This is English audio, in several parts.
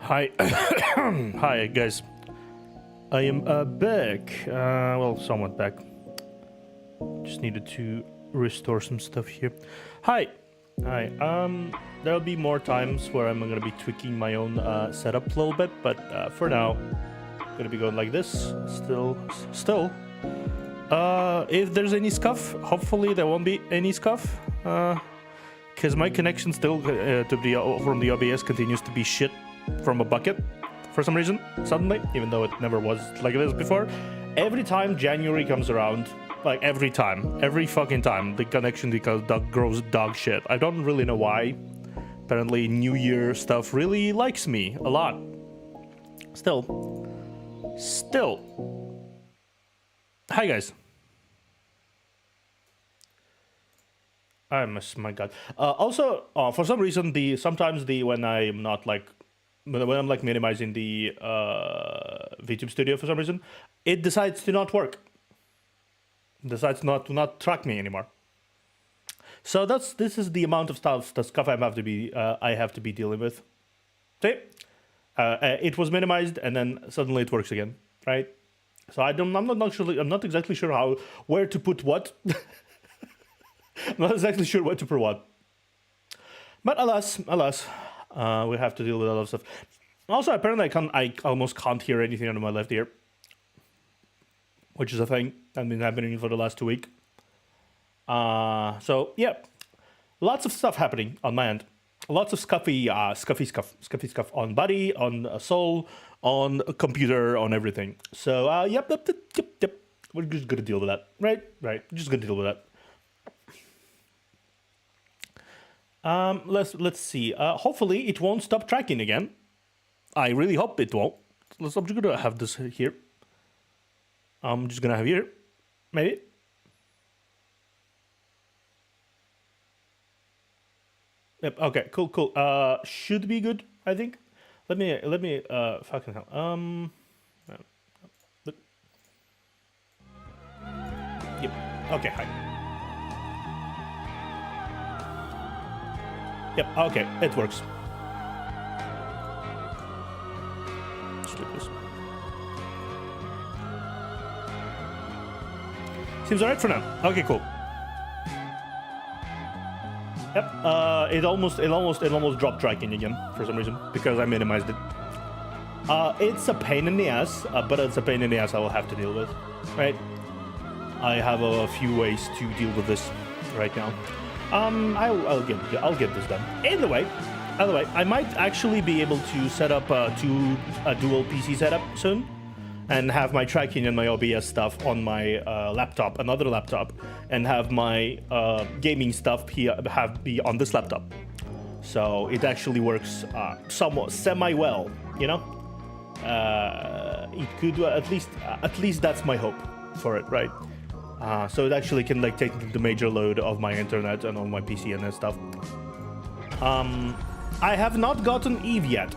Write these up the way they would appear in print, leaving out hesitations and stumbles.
Hi, hi guys. I am back. Well, somewhat back. Just needed to restore some stuff here. Hi. There'll be more times where I'm gonna be tweaking my own setup a little bit, but for now, I'm gonna be going like this. Still. If there's any scuff, hopefully there won't be any scuff. Because my connection still from the OBS continues to be shit from a bucket for some reason suddenly, even though it never was like this before. Every time January comes around, like every fucking time, the connection grows dog shit. I don't really know why. Apparently New Year stuff really likes me a lot. Still. Hi guys. My god. Also, for some reason, when I'm not like, when I'm like minimizing the VTube Studio for some reason, it decides to not work. It decides to not track me anymore. So this is the amount of stuff I have to be dealing with. See, it was minimized and then suddenly it works again, right? So I'm not exactly sure where to put what. I'm not exactly sure what to put what. But alas, we have to deal with a lot of stuff. Also, apparently I almost can't hear anything on my left ear, which is a thing that's been happening for the last 2 weeks. So yeah, lots of stuff happening on my end. Lots of scuffy stuff on body, on soul, on a computer, on everything. So yep. We're just gonna deal with that, right? We're just gonna deal with that. Let's see. Hopefully it won't stop tracking again. I really hope it won't. I'm just gonna have this here. I'm just gonna have here, maybe. Yep. Okay. Cool. Should be good. I think. Let me. Fucking hell. Yep. Okay. Hi. Yep, okay, it works. Just like this. Seems alright for now. Okay, cool. Yep, it almost dropped tracking again for some reason because I minimized it. It's a pain in the ass, but it's a pain in the ass I will have to deal with, right? I have a few ways to deal with this right now. I'll get this done. Either way, I might actually be able to set up a dual PC setup soon, and have my tracking and my OBS stuff on my another laptop, and have my gaming stuff be on this laptop. So it actually works somewhat semi-well, you know. It could at least that's my hope for it, right? So it actually can like take the major load of my internet and on my PC and that stuff. I have not gotten Eve yet.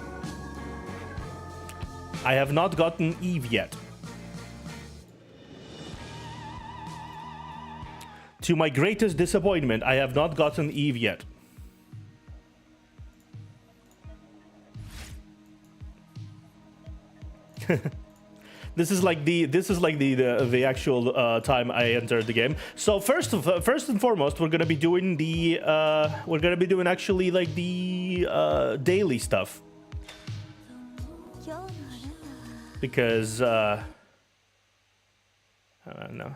To my greatest disappointment, I have not gotten Eve yet. This is like the actual time I entered the game. So first and foremost, we're gonna be doing actually like the daily stuff, because I don't know.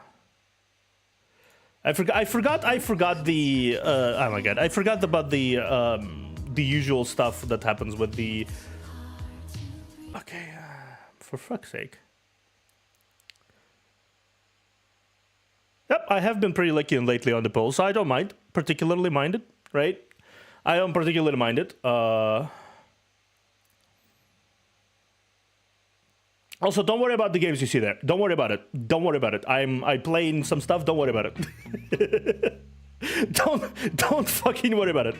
I forgot the oh my god, I forgot about the usual stuff that happens with the. Okay, for fuck's sake. Yep, I have been pretty lucky lately on the poll, so I don't particularly mind it, right? I don't particularly mind it. Also, don't worry about the games you see there. Don't worry about it. I playing some stuff. Don't worry about it. don't fucking worry about it.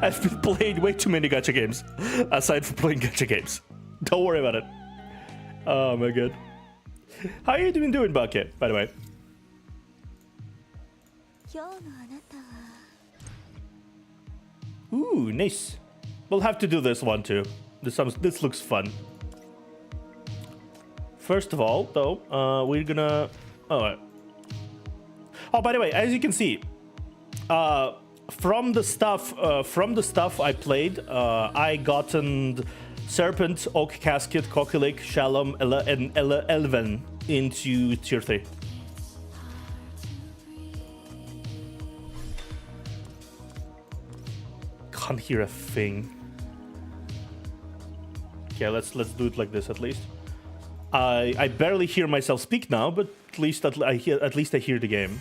I've been playing way too many gacha games, aside from playing gacha games. Don't worry about it. Oh my god. How are you doing, Bucket, by the way? Ooh, nice. We'll have to do this one too. This looks fun. First of all, though, we're gonna. Oh, by the way, as you can see, from the stuff I played, I gotten Serpent, Oak Casket, Coquelic, Shalom, and Elven into tier 3. Can't hear a thing. Okay, let's do it like this at least. I barely hear myself speak now, but at least I hear the game.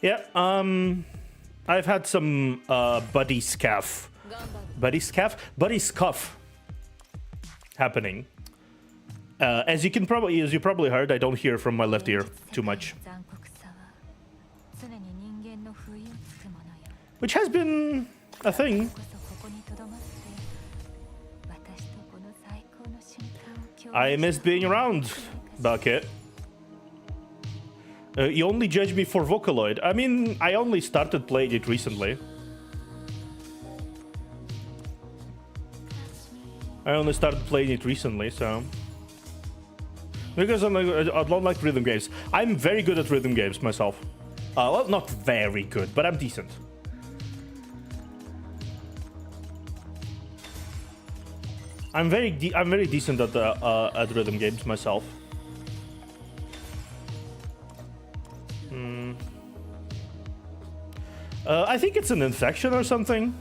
Yeah, I've had some buddy scuff happening. As you probably heard, I don't hear from my left ear too much, which has been a thing. I missed being around, Bucket. You only judge me for Vocaloid. I mean, I only started playing it recently. So... Because I don't like rhythm games. I'm very good at rhythm games myself. Well, not very good, but I'm decent. I'm very decent at rhythm games myself. I think it's an infection or something.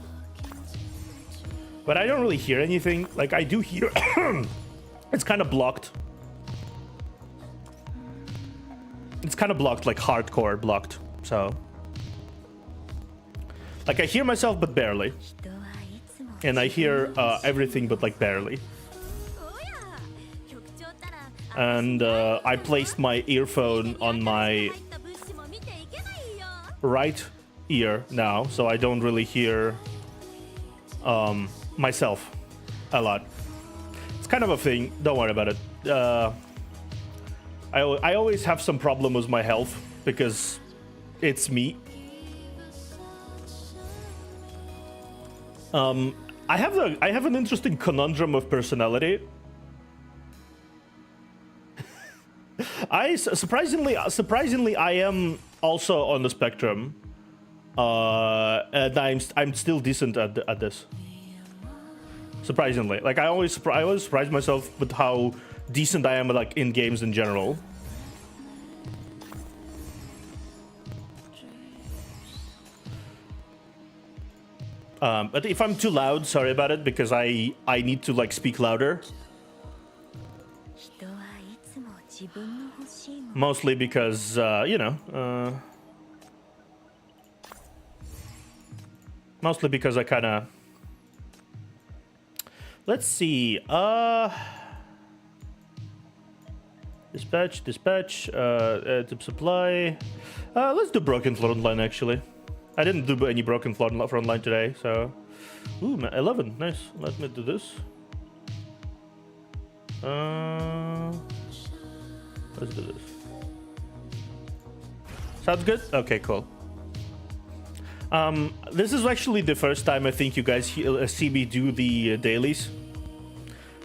But I don't really hear anything. Like, I do hear... It's kind of blocked. It's kind of blocked, like hardcore blocked. So... Like, I hear myself, but barely. And I hear everything, but like barely. And I placed my earphone on my right ear now, so I don't really hear myself a lot. It's kind of a thing. Don't worry about it. I always have some problem with my health because it's me. I have an interesting conundrum of personality. Surprisingly, I am also on the spectrum, and I'm still decent at this. Surprisingly, like I always surprise myself with how decent I am, like in games in general. But if I'm too loud, sorry about it, because I need to like speak louder. Mostly because, you know, mostly because I kind of... Let's see. Dispatch, tip supply. Let's do broken frontline, actually. I didn't do any broken frontline today, so... Ooh, 11, nice. Let me do this. Let's do this. Sounds good? Okay, cool. This is actually the first time I think you guys see me do the dailies.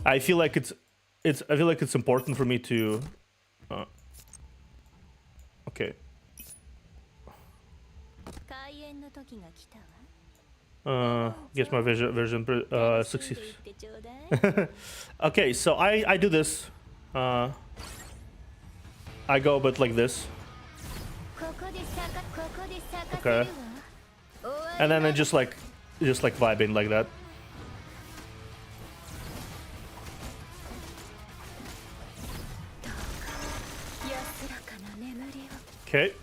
I feel like it's important for me to... okay. Guess my version succeeds. Okay, so I do this. I go a bit like this. Okay. And then I just like vibing like that. Okay.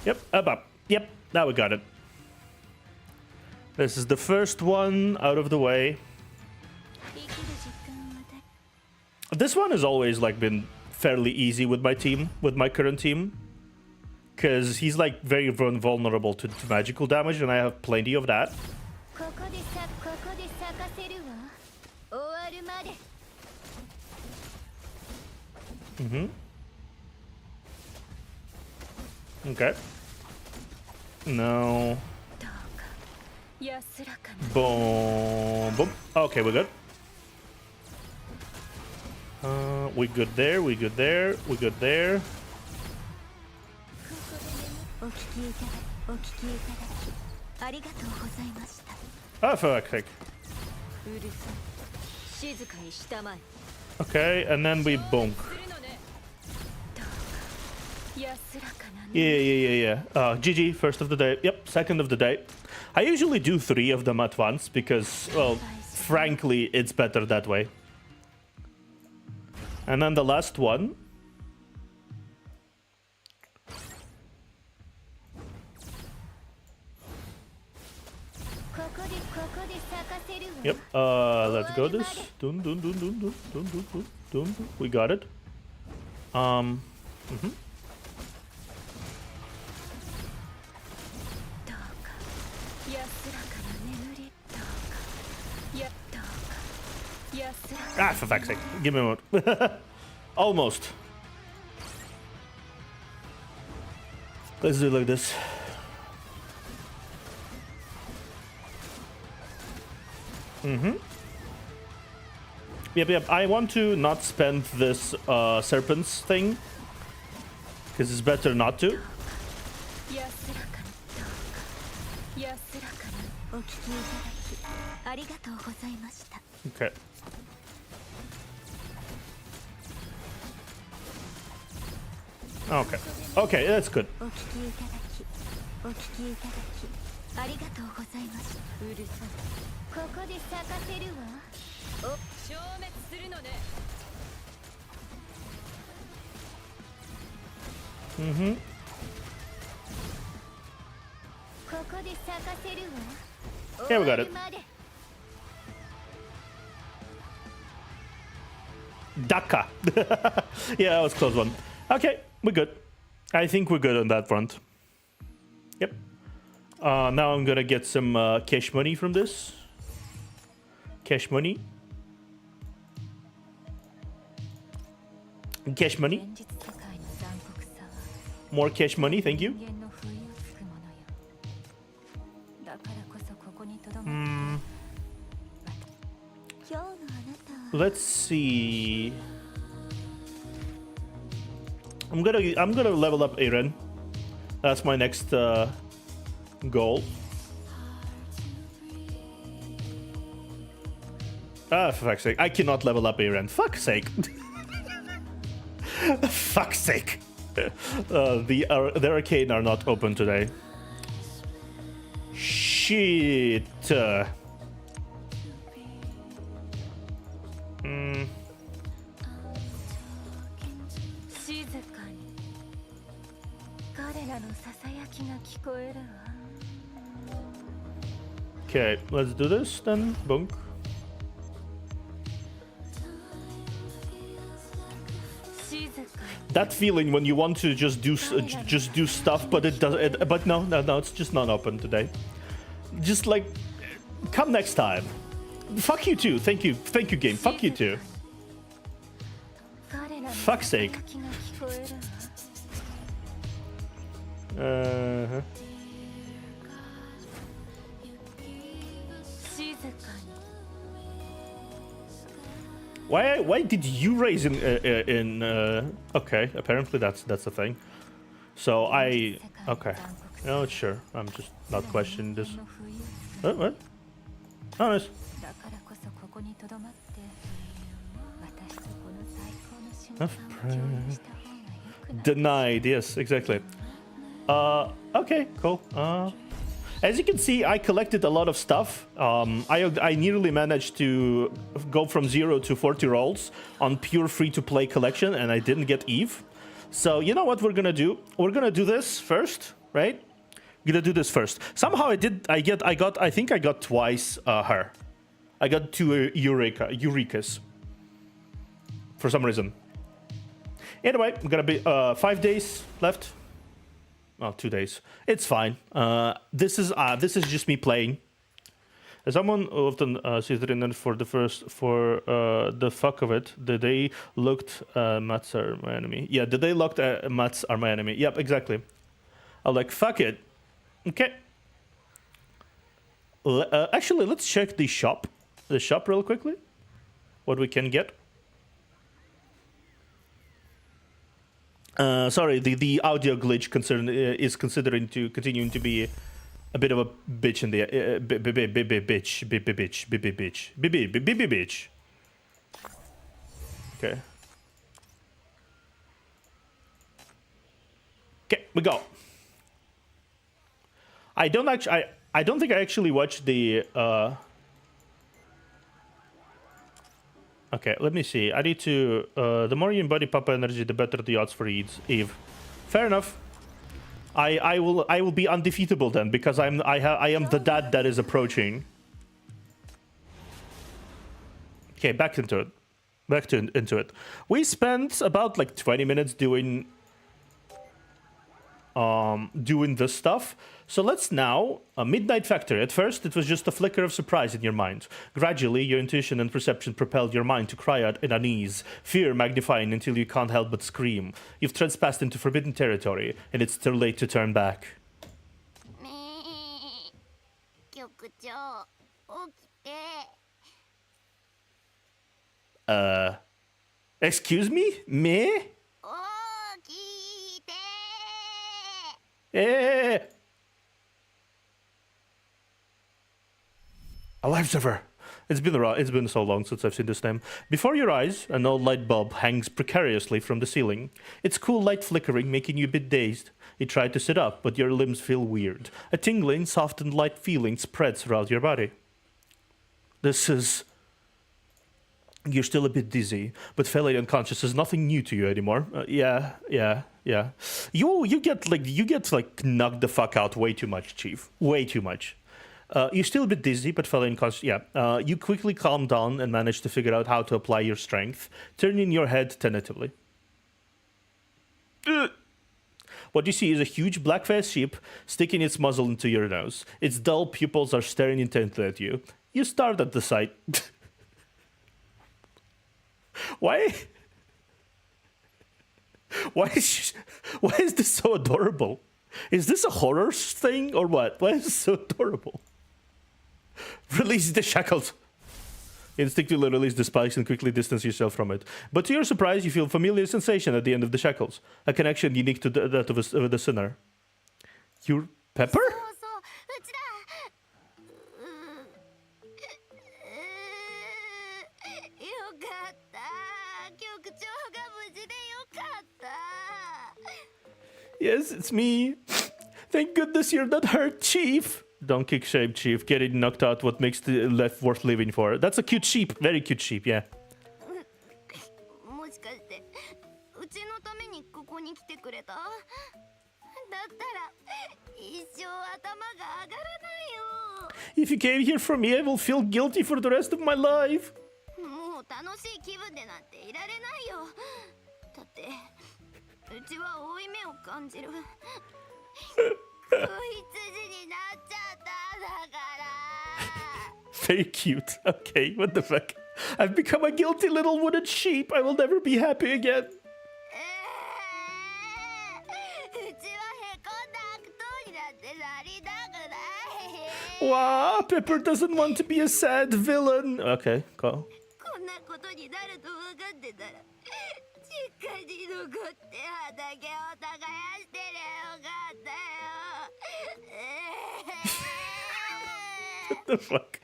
Yep, up. Yep, now we got it. This is the first one out of the way. This one has always like been fairly easy with my team, with my current team, because he's like very vulnerable to magical damage, and I have plenty of that. Okay. No. Boom. Boom. Okay, we're good. We good there. We good there. We good there. Oh, for fuck's sake. Okay, and then we bonk. Yeah. GG, first of the day. Yep, second of the day. I usually do 3 of them at once because, well, frankly, it's better that way. And then the last one. Yep, let's go this. Dun. We got it. Ah, for fuck's sake. Give me a moment. Almost. Let's do it like this. Yep. I want to not spend this serpents thing, because it's better not to. Okay. Okay, that's good. Yeah, we got it. Daka. Yeah, that was a close one. Okay, we're good. I think we're good on that front. Yep. Now I'm gonna get some cash money from this. Cash money. Cash money. More cash money, thank you. Let's see. I'm gonna level up Eren. That's my next goal. Ah, for fuck's sake. I cannot level up Eren. Fuck's sake. Fuck's sake. The arcade are not open today. Shit. Okay, let's do this then. Bunk. That feeling when you want to just do stuff, but it does. But no, it's just not open today. Just like, come next time. Fuck you too. Thank you, game. Fuck you too. Fuck's sake. Why did you raise in okay, apparently that's the thing. So okay. No, sure. I'm just not questioning this. What? Oh, nice. Denied, yes, exactly. Okay, cool. As you can see, I collected a lot of stuff. I nearly managed to go from 0 to 40 rolls on pure free-to-play collection, and I didn't get Eve. So you know what we're gonna do? We're gonna do this first, right? We're gonna do this first. Somehow I think I got twice her. I got 2 Eurekas. for some reason. Anyway, I'm gonna be 5 days left. Well, 2 days. It's fine. This is just me playing. As someone often sees the internet for the fuck of it, did they looked Mats are my enemy? Yeah, did they looked Mats are my enemy? Yep, exactly. I'm like, fuck it. Okay. Actually, let's check the shop real quickly. What we can get. Sorry, the audio glitch is continuing to be a bit of a bitch in the bitch. Okay. Okay, we go. I don't think I actually watched the. Okay, let me see. I need to. The more you embody Papa energy, the better the odds for Eve. Fair enough. I will be undefeatable then because I am the dad that is approaching. Okay, back into it. We spent about like 20 minutes doing this stuff. So let's now Midnight Factory. At first, it was just a flicker of surprise in your mind. Gradually, your intuition and perception propelled your mind to cry out in unease, fear magnifying until you can't help but scream. You've trespassed into forbidden territory, and it's too late to turn back. Excuse me? Me? Eh. A lifesaver. It's been so long since I've seen this name. Before your eyes, an old light bulb hangs precariously from the ceiling. Its cool light flickering, making you a bit dazed. You try to sit up, but your limbs feel weird. A tingling, soft and light feeling spreads throughout your body. You're still a bit dizzy, but fairly unconscious is nothing new to you anymore. Yeah. You get knocked the fuck out way too much, Chief. Way too much. You're still a bit dizzy, but fairly unconscious. Yeah. You quickly calm down and manage to figure out how to apply your strength, turning your head tentatively. What you see is a huge black-faced sheep sticking its muzzle into your nose. Its dull pupils are staring intently at you. You start at the sight. Why is this so adorable? Is this a horror thing or what? Why is it so adorable? Release the shackles. Instinctively release the spikes and quickly distance yourself from it. But to your surprise, you feel a familiar sensation at the end of the shackles. A connection unique to that of the sinner. Your Pepper? Yes, it's me. Thank goodness you're not hurt, Chief. Don't kick shame, Chief. Getting knocked out what makes the life worth living for. That's a cute sheep. Very cute sheep, yeah. If you came here for me, I will feel guilty for the rest of my life. Very cute. Okay, what the fuck? I've become a guilty little wooden sheep. I will never be happy again. Wow, Pepper doesn't want to be a sad villain. Okay, go. What the fuck?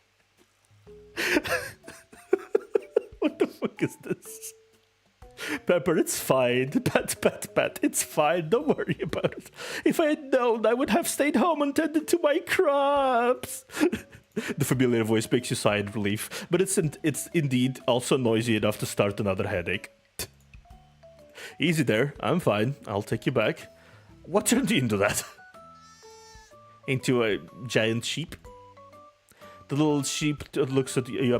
What the fuck is this? Pepper, it's fine. Pat, it's fine. Don't worry about it. If I had known, I would have stayed home and tended to my crops. The familiar voice makes you sigh in relief, but it's indeed also noisy enough to start another headache. Easy there. I'm fine. I'll take you back. What turned you into that? Into a giant sheep? The little sheep looks at you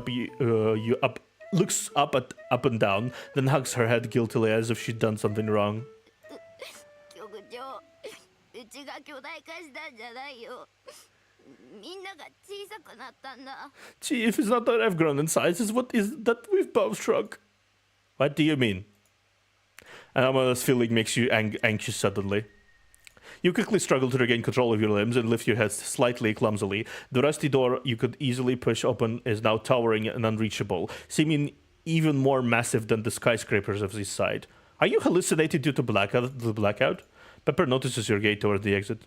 looks up and down, then hugs her head guiltily as if she'd done something wrong. 局長、うちが巨大化したんじゃないよ。みんなが小さくなったんだ。 Chief, it's not that I've grown in size, it's what is that we've both shrunk. What do you mean? An ominous feeling makes you anxious suddenly. You quickly struggle to regain control of your limbs and lift your head slightly clumsily. The rusty door you could easily push open is now towering and unreachable, seeming even more massive than the skyscrapers of this side. Are you hallucinating due to the blackout? Pepper notices your gait toward the exit.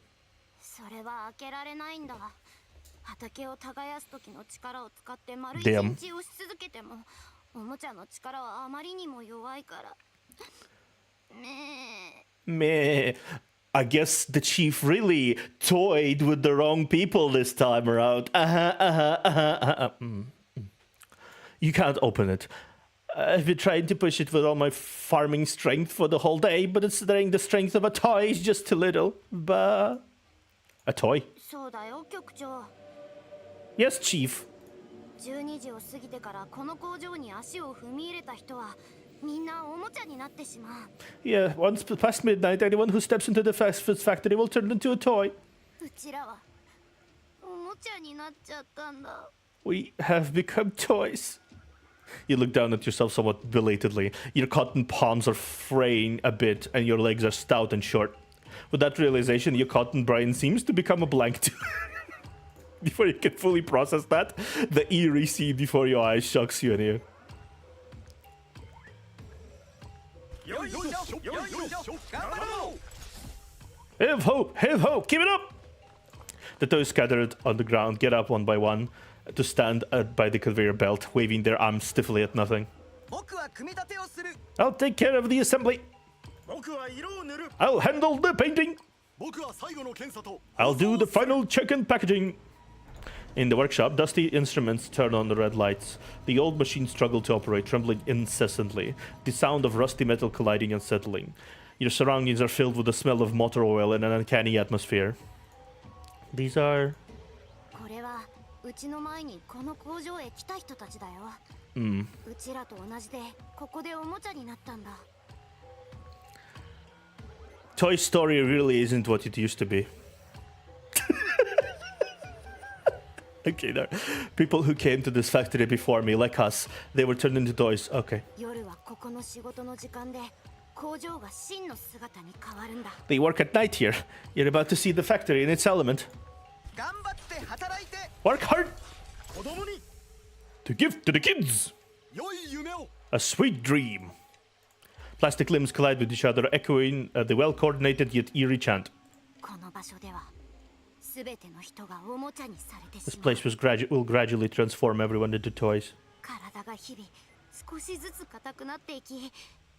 それは開けられないんだ。畑を耕す時の力を使って丸一 Damn. 日をし続けても、おもちゃの力はあまりにも弱いから。ねえ。 Meh. I guess the chief really toyed with the wrong people this time around. You can't open it. I've been trying to push it with all my farming strength for the whole day, but it's the strength of a toy is just too little. But a toy? そうだよ、局長。 Yes, chief. 12時を過ぎてからこの工場に足を踏み入れた人はみんなおもちゃになってしまう。 Yeah, once past midnight, anyone who steps into the fast food factory will turn into a toy. うちらはおもちゃになっちゃったんだ。 We have become toys. You look down at yourself somewhat belatedly. Your cotton palms are fraying a bit, and your legs are stout and short. With that realization, your cotton brain seems to become a blank too. Before you can fully process that, the eerie scene before your eyes shocks you anew. Have hope, keep it up! The toys scattered on the ground get up one by one to stand by the conveyor belt, waving their arms stiffly at nothing. I'll take care of the assembly. I'll handle the painting. I'll do the final check and packaging. In the workshop, dusty instruments turn on the red lights. The old machines struggle to operate, trembling incessantly. The sound of rusty metal colliding and settling. Your surroundings are filled with the smell of motor oil and an uncanny atmosphere. These are... これはうちの前にこの工場へ来た人たちだよ。うちらと同じでここでおもちゃになったんだ。 Toy Story really isn't what it used to be. Okay, there. People who came to this factory before me, like us, they were turned into toys. Okay. 夜はここの仕事の時間で工場が真の姿に変わるんだ。 They work at night here. You're about to see the factory in its element. Work hard to give to the kids a sweet dream. Plastic limbs collide with each other, echoing the well-coordinated yet eerie chant. この場所ではすべての人がおもちゃにされて This しまう。 place will gradually transform everyone into toys. 体が日々少しずつ硬くなっていき、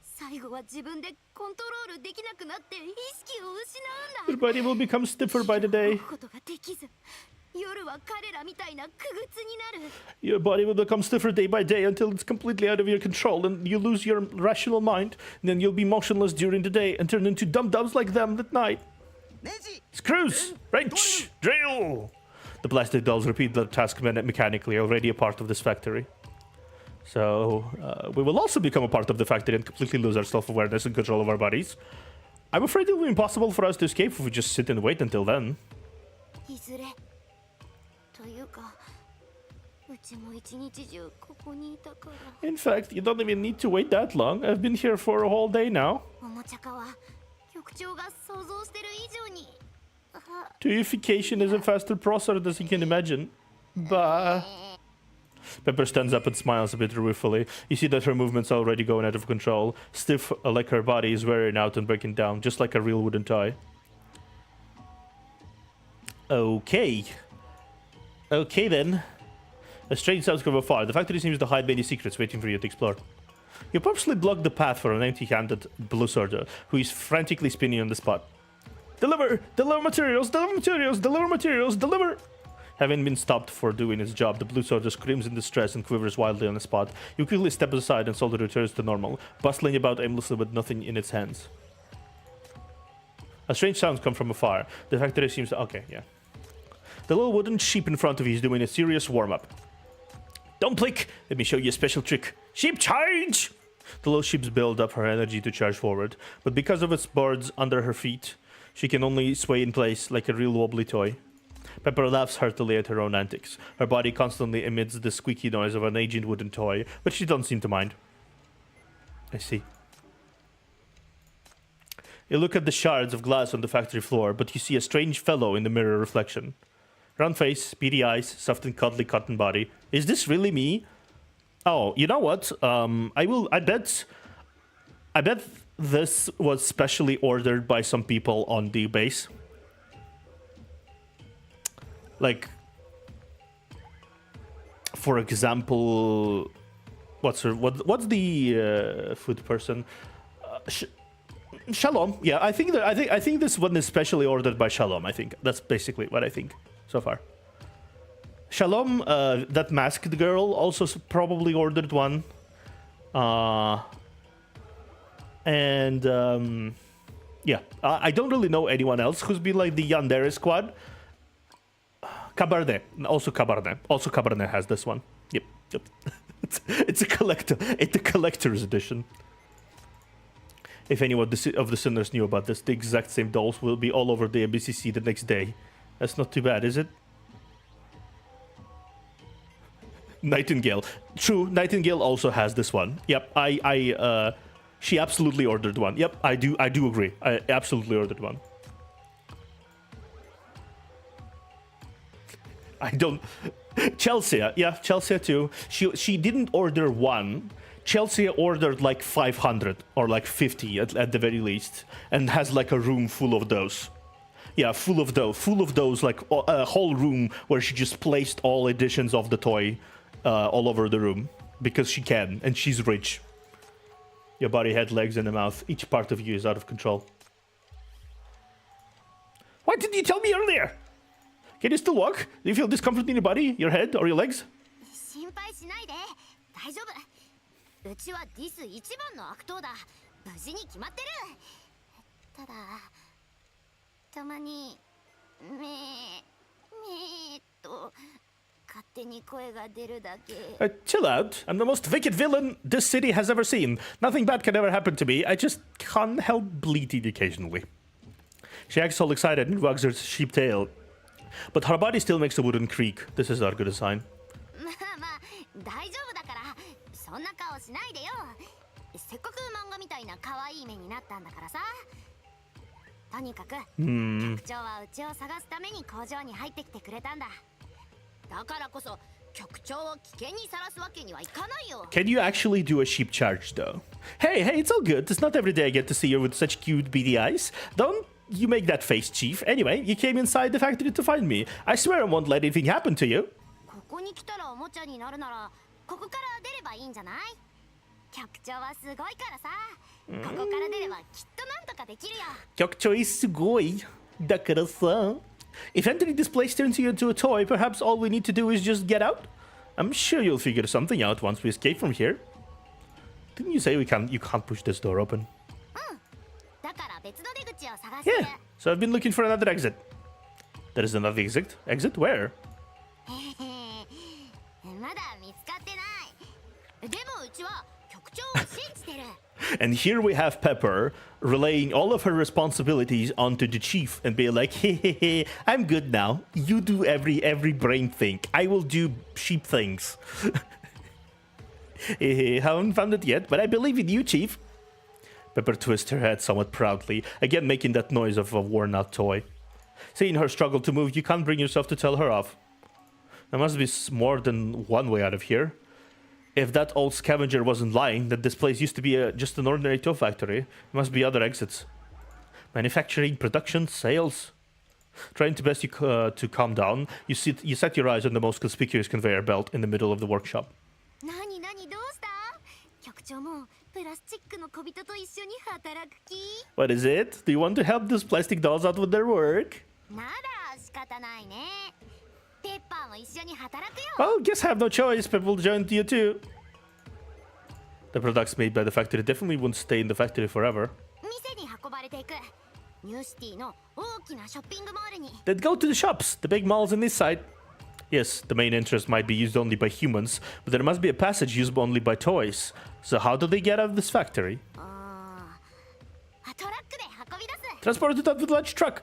最後は自分でコントロールできなくなって意識を失 Your うんだ。 body will become stiffer by the day. 動くことができず、夜は彼らみたいな苦靴になる。 Your body will become stiffer day by day until it's completely out of your control and you lose your rational mind. And then you'll be motionless during the day and turn into dum-dums like them at night. Screws! Wrench! Drill! The plastic dolls repeat the task mechanically, already a part of this factory. So, we will also become a part of the factory and completely lose our self-awareness and control of our bodies. I'm afraid it will be impossible for us to escape if we just sit and wait until then. いずれというか、うちも一日中ここにいたから。 In fact, you don't even need to wait that long. I've been here for a whole day now. おもちゃ化は局長が想像してる以上に。 Toyification is a faster process than you can imagine. Bah. Pepper stands up and smiles a bit ruefully. You see that her movements are already going out of control. Stiff like her body is wearing out and breaking down, just like a real wooden toy. Okay. Okay then. A strange sound from afar. The factory seems to hide many secrets waiting for you to explore. You purposely blocked the path for an empty-handed blue soldier, who is frantically spinning on the spot. Deliver! Deliver materials! Deliver materials! Deliver materials! Deliver! Having been stopped for doing his job, the blue soldier screams in distress and quivers wildly on the spot. You quickly step aside and soldier returns to normal, bustling about aimlessly with nothing in its hands. A strange sound comes from afar. The factory seems to... Okay, yeah. The little wooden sheep in front of you is doing a serious warm-up. Don't blink. Let me show you a special trick. Sheep charge! The little sheeps build up her energy to charge forward, but because of its boards under her feet, she can only sway in place like a real wobbly toy. Pepper laughs heartily at her own antics. Her body constantly emits the squeaky noise of an aging wooden toy, but she doesn't seem to mind. I see. You look at the shards of glass on the factory floor, but you see a strange fellow in the mirror reflection. Round face, beady eyes, soft and cuddly cotton body. Is this really me? Oh, you know what? I bet this was specially ordered by some people on the base. Like, for example, what's the food person? Shalom. Yeah, I think this one is specially ordered by Shalom. I think that's basically what I think so far. Shalom, that masked girl, also probably ordered one. Yeah, I don't really know anyone else who's been like the Yandere squad. Cabernet, also Cabernet. Also Cabernet has this one. Yep. It's a collector. It's a collector's edition. If anyone of the sinners knew about this, the exact same dolls will be all over the MBCC the next day. That's not too bad, is it? Nightingale. True, Nightingale also has this one. Yep, she absolutely ordered one. Yep, I do agree. I absolutely ordered one. I don't... Chelsea, yeah, Chelsea too. She didn't order one. Chelsea ordered like 500 or like 50 at the very least, and has like a room full of those. Yeah, full of those, like a whole room where she just placed all editions of the toy all over the room because she can, and she's rich. Your body, head, legs, and a mouth. Each part of you is out of control. Why didn't you tell me earlier? Can you still walk? Do you feel discomfort in your body, your head, or your legs? 心配しないで。大丈夫。うちはディス一番の悪党だ。無事に決まってる。ただ、たまにめーと勝手に声が出るだけ。Chill out. I'm the most wicked villain this city has ever seen. Nothing bad can ever happen to me. I just can't help bleeding occasionally. She acts all excited and wags her sheep tail. But her body still makes a wooden creak. This is not good a sign. まあまあ大丈夫だからそんな顔しないでよ。せっかく漫画みたいな可愛い目になったんだからさ。とにかく局長はうちを探すために工場に入ってきてくれたんだ。だからこそ局長を危険にさらすわけにはいかないよ。Can you actually do a sheep charge though? Hey, it's all good. It's not every day I get to see you with such cute beady eyes. Don't you make that face, Chief. Anyway, you came inside the factory to find me. I swear I won't let anything happen to you. ここに来たらおもちゃになるならここから出ればいいんじゃない？局長はすごいからさ。ここから出ればきっとなんとかできるよ。局長 is すごい。だからさ。If entering this place turns you into a toy, perhaps all we need to do is just get out? I'm sure you'll figure something out once we escape from here. Didn't you say you can't push this door open? Yeah, so I've been looking for another exit. There is another exit? Exit where? And here we have Pepper relaying all of her responsibilities onto the chief and being like, hey, I'm good now. You do every brain thing. I will do sheep things. Haven't found it yet, but I believe in you, Chief. Pepper twists her head somewhat proudly, again making that noise of a worn-out toy. Seeing her struggle to move, you can't bring yourself to tell her off. There must be more than one way out of here. If that old scavenger wasn't lying, that this place used to be just an ordinary toy factory, there must be other exits. Manufacturing, production, sales. Trying to best to calm down, you set your eyes on the most conspicuous conveyor belt in the middle of the workshop. What is it? Do you want to help these plastic dolls out with their work? Well, guess I have no choice. Pepper will join you too. The products made by the factory definitely won't stay in the factory forever. Then go to the shops, the big malls on this side. Yes, the main entrance might be used only by humans, but there must be a passage used only by toys. So how do they get out of this factory? トラックで運び出す。 Transported out with a large truck.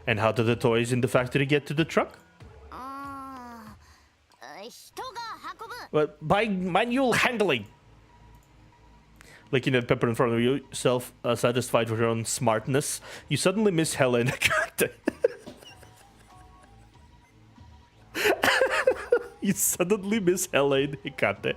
And how do the toys in the factory get to the truck? 人が運ぶ。 Well, by manual handling. Looking at Pepper in front of yourself, satisfied with your own smartness, you suddenly miss Helen. You suddenly miss Helen Hikate.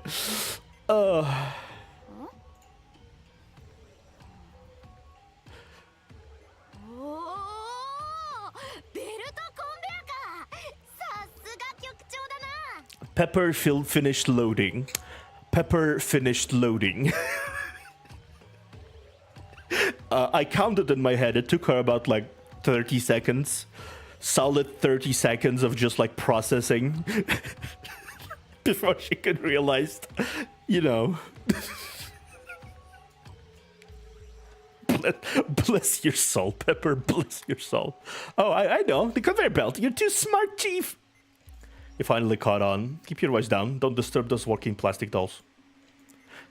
Pepper finished loading. Pepper finished loading. I counted in my head. It took her about like 30 seconds. Solid 30 seconds of just like processing before she could realize, you know. Bless your soul, Pepper. Bless your soul. Oh, I know. The conveyor belt. You're too smart, Chief. You finally caught on. Keep your voice down. Don't disturb those working plastic dolls.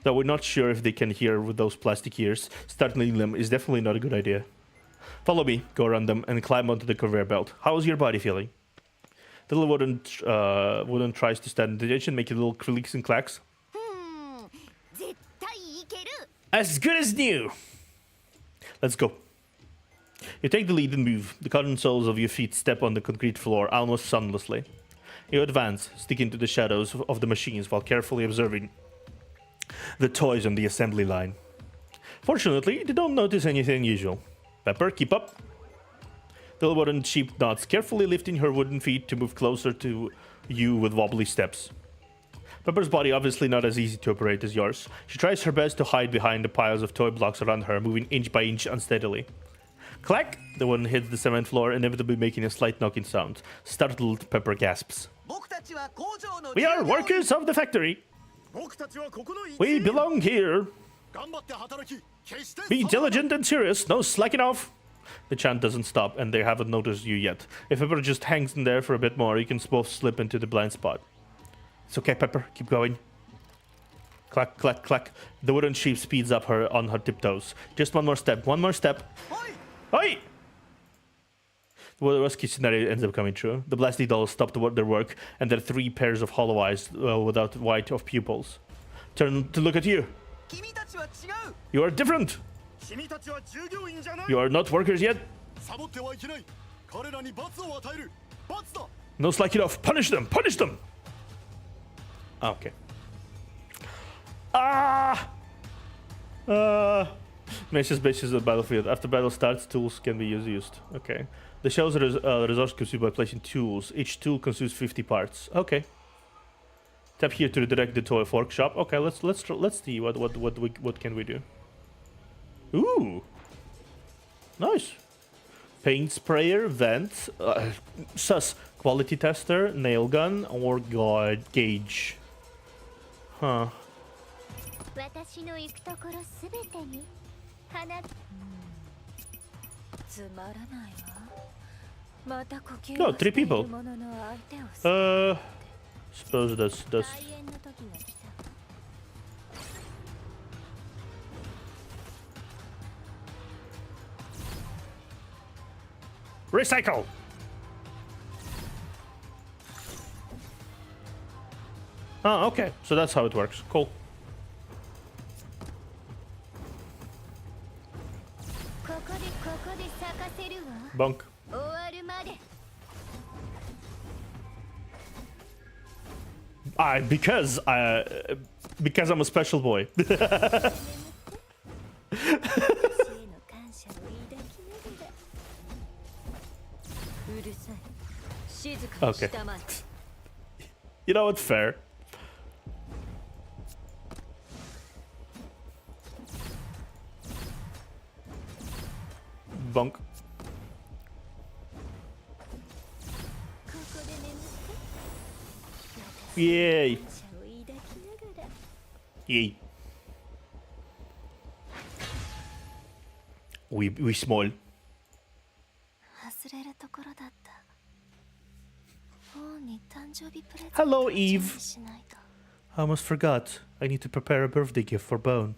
Though we're not sure if they can hear with those plastic ears, startling them is definitely not a good idea. Follow me, go around them, and climb onto the conveyor belt. How's your body feeling? The little wooden tries to stand in tension, making little clicks and clacks. As good as new! Let's go. You take the lead and move. The cotton soles of your feet step on the concrete floor almost soundlessly. You advance, sticking to the shadows of the machines while carefully observing the toys on the assembly line. Fortunately, they don't notice anything unusual. Pepper, keep up. The little wooden sheep nods, carefully lifting her wooden feet to move closer to you with wobbly steps. Pepper's body obviously not as easy to operate as yours. She tries her best to hide behind the piles of toy blocks around her, moving inch by inch unsteadily. Clack! The wooden hits the cement floor, inevitably making a slight knocking sound. Startled, Pepper gasps. We are workers of the factory. We belong here. Be diligent and serious, no slacking off. The chant doesn't stop, and they haven't noticed you yet. If Pepper just hangs in there for a bit more, you can both slip into the blind spot. It's okay, Pepper. Keep going. Clack, clack, clack. The wooden sheep speeds up her on her tiptoes. Just one more step. One more step. Oi! Well, the worst case scenario ends up coming true. The plastic dolls stop their work, and their 3 pairs of hollow eyes without white of pupils turn to look at you. You are different. You are not workers yet. No slacking off. Punish them. Punish them. Okay. Meshes bases the battlefield. After battle starts, tools can be used. Okay. The shells are resource consumed by placing tools. Each tool consumes 50 parts. Okay. Tap here to redirect the toy workshop. Okay, let's see what can we do. Ooh. Nice. Paint sprayer, vent, sus, quality tester, nail gun, or gauge. Huh. No, 3 people. Suppose that's recycle. Oh, okay. So that's how it works. Cool. Bunk. Because I'm a special boy. Okay. You know what? Fair. Bunk. Yay. Yay. We small. Hello, Eve. I almost forgot. I need to prepare a birthday gift for Bone.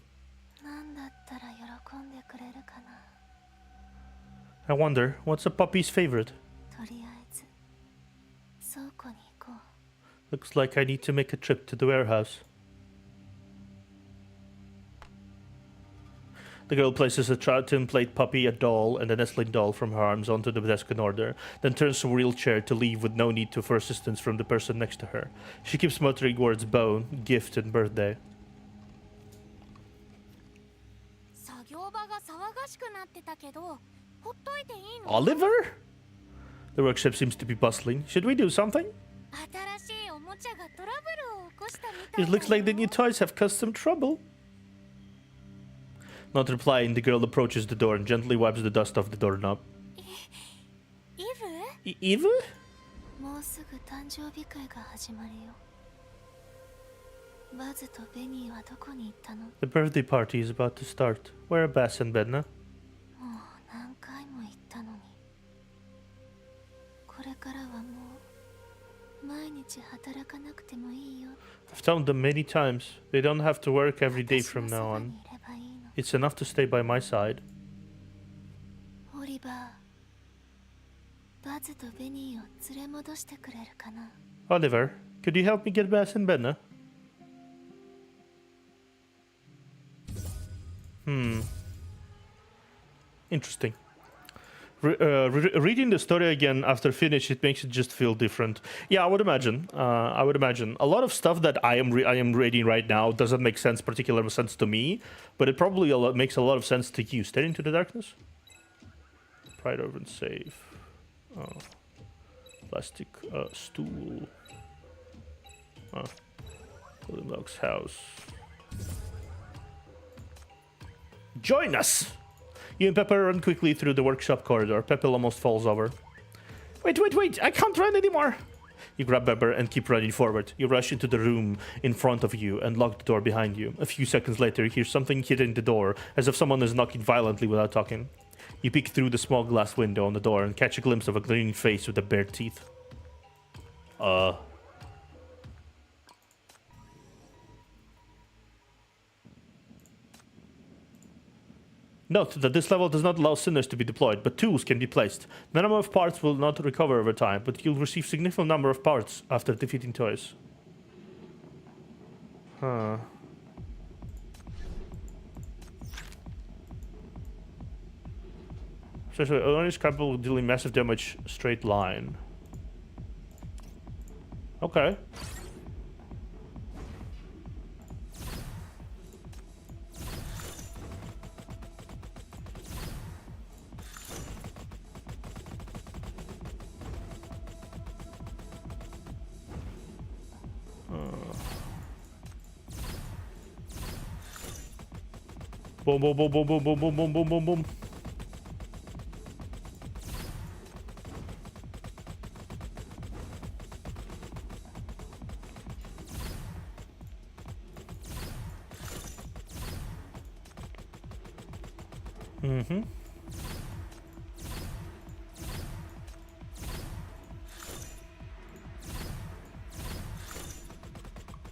I wonder, what's a puppy's favorite? Looks like I need to make a trip to the warehouse. The girl places a template puppy, a doll, and a nestling doll from her arms onto the desk in order, then turns to a wheelchair to leave with no need for assistance from the person next to her. She keeps muttering words bone, gift, and birthday. Oliver? The workshop seems to be bustling. Should we do something? It looks like the new toys have caused some trouble. Not replying, the girl approaches the door and gently wipes the dust off the doorknob. Eve? The birthday party is about to start. Where are Bass and Bedna? I've told them many times. They don't have to work every day from now on. It's enough to stay by my side. Oliver, could you help me get Bass and Bedna? Interesting. Reading the story again after finish, it makes it just feel different. Yeah, I would imagine. A lot of stuff that I am reading right now doesn't make particular sense to me, but it probably makes a lot of sense to you. Stare into the darkness. Pride over and save. Oh. Plastic stool. Oh. Goldilocks house. Join us! You and Pepper run quickly through the workshop corridor. Pepper almost falls over. Wait! I can't run anymore! You grab Pepper and keep running forward. You rush into the room in front of you and lock the door behind you. A few seconds later, you hear something hitting the door, as if someone is knocking violently without talking. You peek through the small glass window on the door and catch a glimpse of a grinning face with the bared teeth. Note that this level does not allow sinners to be deployed, but tools can be placed. The number of parts will not recover over time, but you'll receive significant number of parts after defeating toys. Huh. Especially, only is capable of dealing massive damage straight line. Okay. Boom, boom, boom, boom, boom, boom, boom, boom, boom, boom, boom.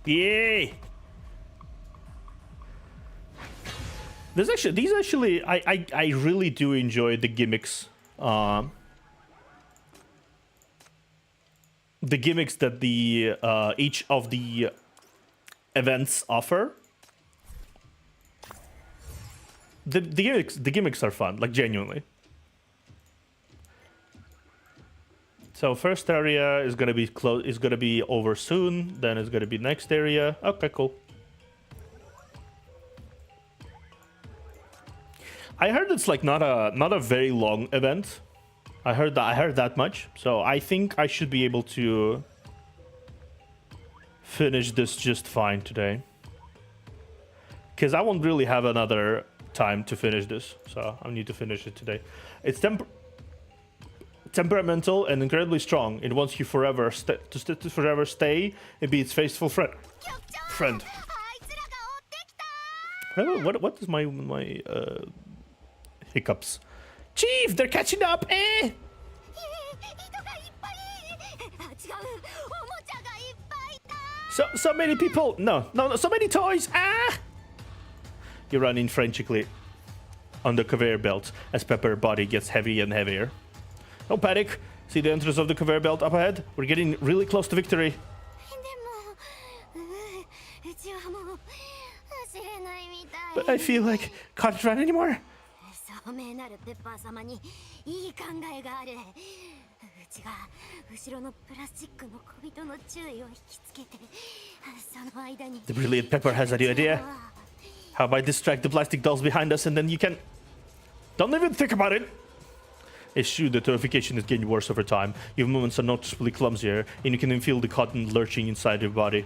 Yay! These actually, I really do enjoy the gimmicks. The gimmicks that the each of the events offer. The gimmicks are fun, like genuinely. So first area is gonna be over soon. Then it's gonna be next area. Okay, cool. I heard it's like not a very long event. I heard that much. So I think I should be able to finish this just fine today. Because I won't really have another time to finish this. So I need to finish it today. It's temperamental and incredibly strong. It wants you forever to forever stay and be its faithful friend. What is my hiccups? Chief, they're catching up. So many people. No, so many toys. Ah! You run in frantically on the conveyor belt as Pepper's body gets heavier and heavier. Don't panic. See the entrance of the conveyor belt up ahead? We're getting really close to victory. But I feel like can't run anymore. The brilliant Pepper has a new idea. How about distract the plastic dolls behind us and then you can... Don't even think about it! It's true that terrification is getting worse over time. Your movements are noticeably clumsier, and you can even feel the cotton lurching inside your body.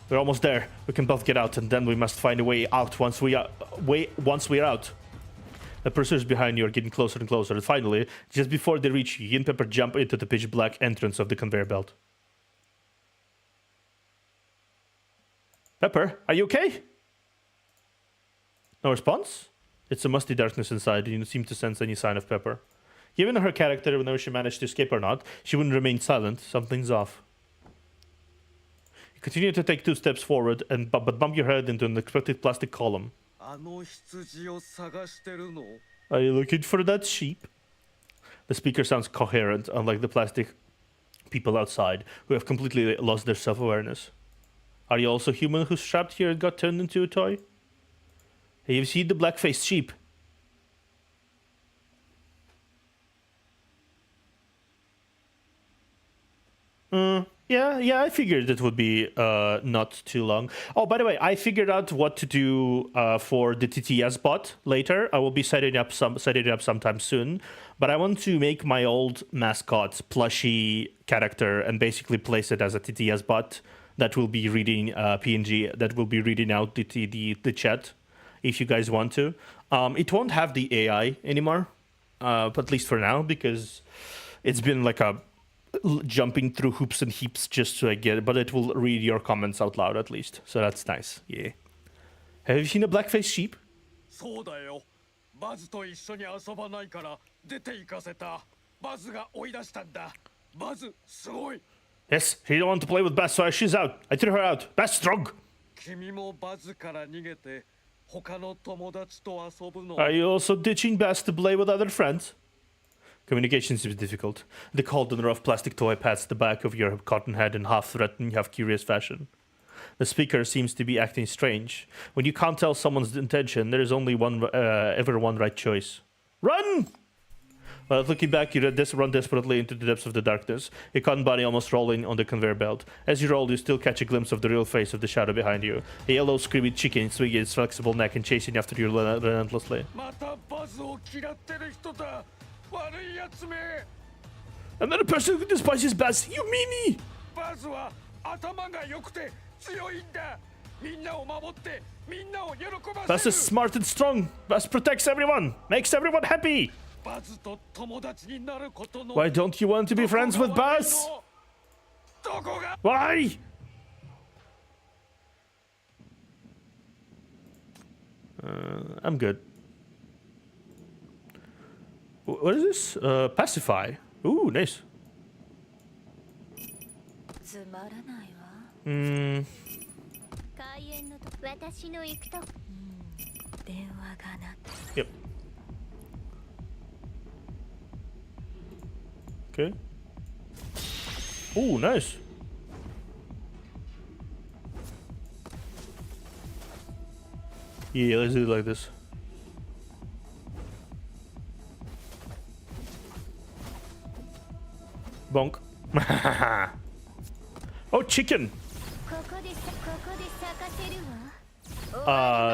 We're almost there. We can both get out, and then we must find a way out once we're out. The pursuers behind you are getting closer and closer, and finally, just before they reach you, and Pepper jump into the pitch black entrance of the conveyor belt. Pepper, are you okay? No response? It's a musty darkness inside, and you don't seem to sense any sign of Pepper. Given her character, whenever she managed to escape or not, she wouldn't remain silent. Something's off. You continue to take 2 steps forward, but bump your head into an unexpected plastic column. Are you looking for that sheep? The speaker sounds coherent, unlike the plastic people outside, who have completely lost their self-awareness. Are you also human who's trapped here and got turned into a toy? Have you seen the black-faced sheep? Yeah, I figured it would be not too long. Oh, by the way, I figured out what to do for the TTS bot later. I will be setting it up sometime soon. But I want to make my old mascot plushy character and basically place it as a TTS bot that will be reading PNG, that will be reading out the chat if you guys want to. It won't have the AI anymore, but at least for now, because it's been like a jumping through hoops and heaps just to get it, but it will read your comments out loud at least, so that's nice. Yeah. Have you seen a black-faced sheep? Yes, he don't want to play with Buzz, so she's out. I threw her out. Buzz strong. Are you also ditching Buzz to play with other friends? Communication seems difficult. The cold and rough plastic toy pats the back of your cotton head in half-threatening, half-curious fashion. The speaker seems to be acting strange. When you can't tell someone's intention, there is only ever one right choice. Run! Well, looking back, you run desperately into the depths of the darkness, your cotton body almost rolling on the conveyor belt. As you roll, you still catch a glimpse of the real face of the shadow behind you. A yellow, screaming chicken swinging its flexible neck and chasing after you relentlessly. Another person who despises Buzz, you meanie! Buzz is smart and strong. Buzz protects everyone, makes everyone happy. Why don't you want to be friends with Buzz? Why? I'm good. What is this? Pacify. Ooh, nice. Yep. Okay. Ooh, nice. Yeah, let's do it like this. Bonk. Oh, chicken.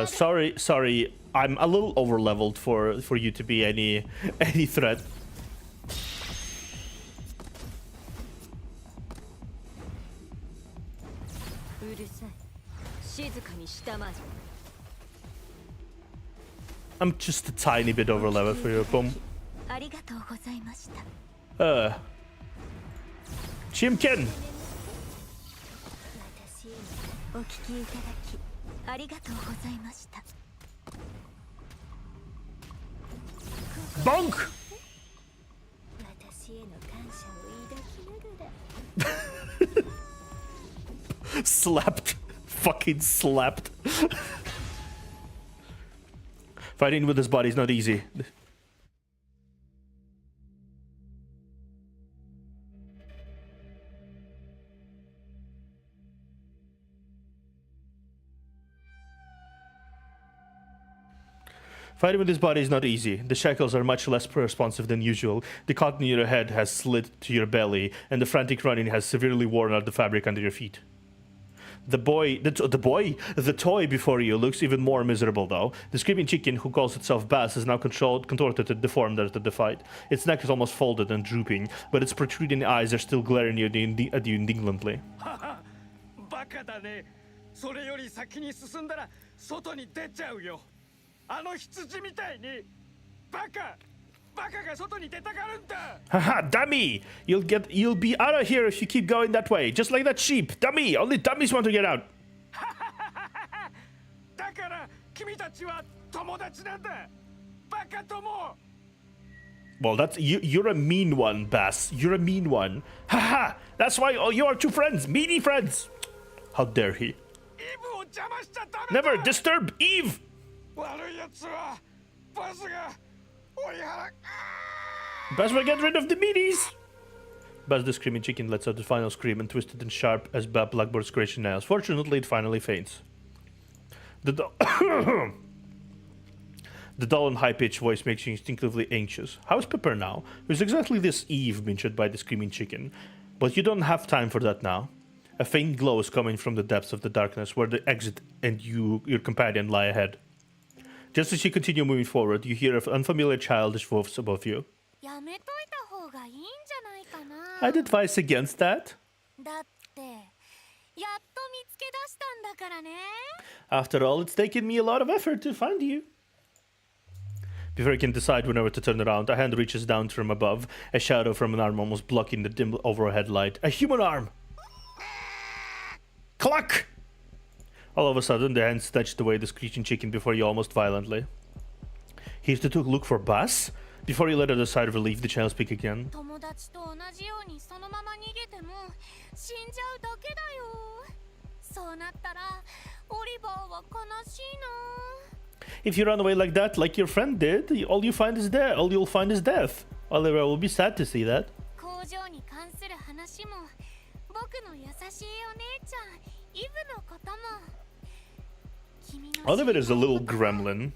Sorry. I'm a little over leveled for you to be any threat. I'm just a tiny bit over leveled for you. Boom. Chimkin. Bonk. slapped. Fucking slapped. Fighting with his body is not easy. Fighting with his body is not easy. The shackles are much less responsive than usual. The cotton in your head has slid to your belly, and the frantic running has severely worn out the fabric under your feet. The toy before you looks even more miserable, though. The screaming chicken, who calls itself Bass, is now contorted and deformed after the fight. Its neck is almost folded and drooping, but its protruding eyes are still glaring at you indignantly. Haha, dummy! You'll be out of here if you keep going that way, just like that sheep. Dummy! Only dummies want to get out. Well, that's you're a mean one, Bass. You're a mean one. Haha! That's why you are two friends, meanie friends. How dare he? Never disturb Eve! Buzz will get rid of the meanies! Buzz the screaming chicken lets out the final scream and twisted and sharp as Blackbird's scratching nails. Fortunately, it finally faints. The dull and high-pitched voice makes you instinctively anxious. How's Pepper now? Who's exactly this Eve mentioned by the screaming chicken? But you don't have time for that now. A faint glow is coming from the depths of the darkness where the exit and your companion lie ahead. Just as you continue moving forward, you hear an unfamiliar childish voice above you. I'd advise against that. After all, it's taken me a lot of effort to find you. Before you can decide whenever to turn around, a hand reaches down from above, a shadow from an arm almost blocking the dim overhead light. A human arm! Cluck! All of a sudden, the hand snatched away the screeching chicken before you almost violently. Here's the look for Bass. Before you let out a sigh of relief, the child speak again. If you run away like that, like your friend did, all you'll find is death. Oliver will be sad to see that. Oliver is a little gremlin.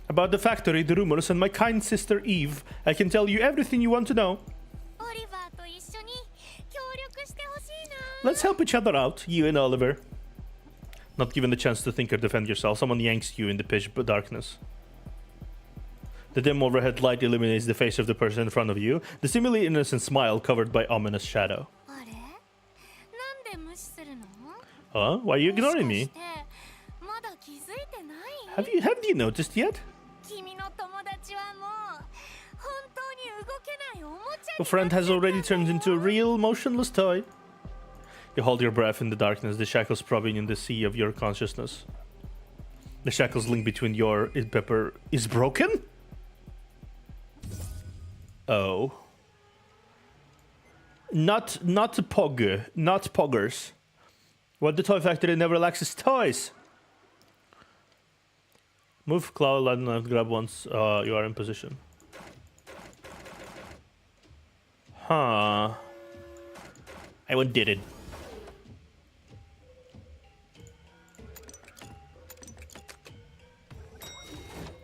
About the factory, the rumors, and my kind sister Eve, I can tell you everything you want to know. Let's help each other out, you and Oliver. Not given the chance to think or defend yourself, someone yanks you in the pitch darkness. The dim overhead light illuminates the face of the person in front of you, the seemingly innocent smile covered by ominous shadow. Huh? Why are you ignoring me? Have you noticed yet? Your friend has already turned into a real motionless toy. You hold your breath in the darkness, the shackles probing in the sea of your consciousness. The shackles link between your and Pepper is broken? Oh. Not poggers. What the toy factory never lacks is toys. Move claw, land left, grab once you are in position. Huh. I one did it.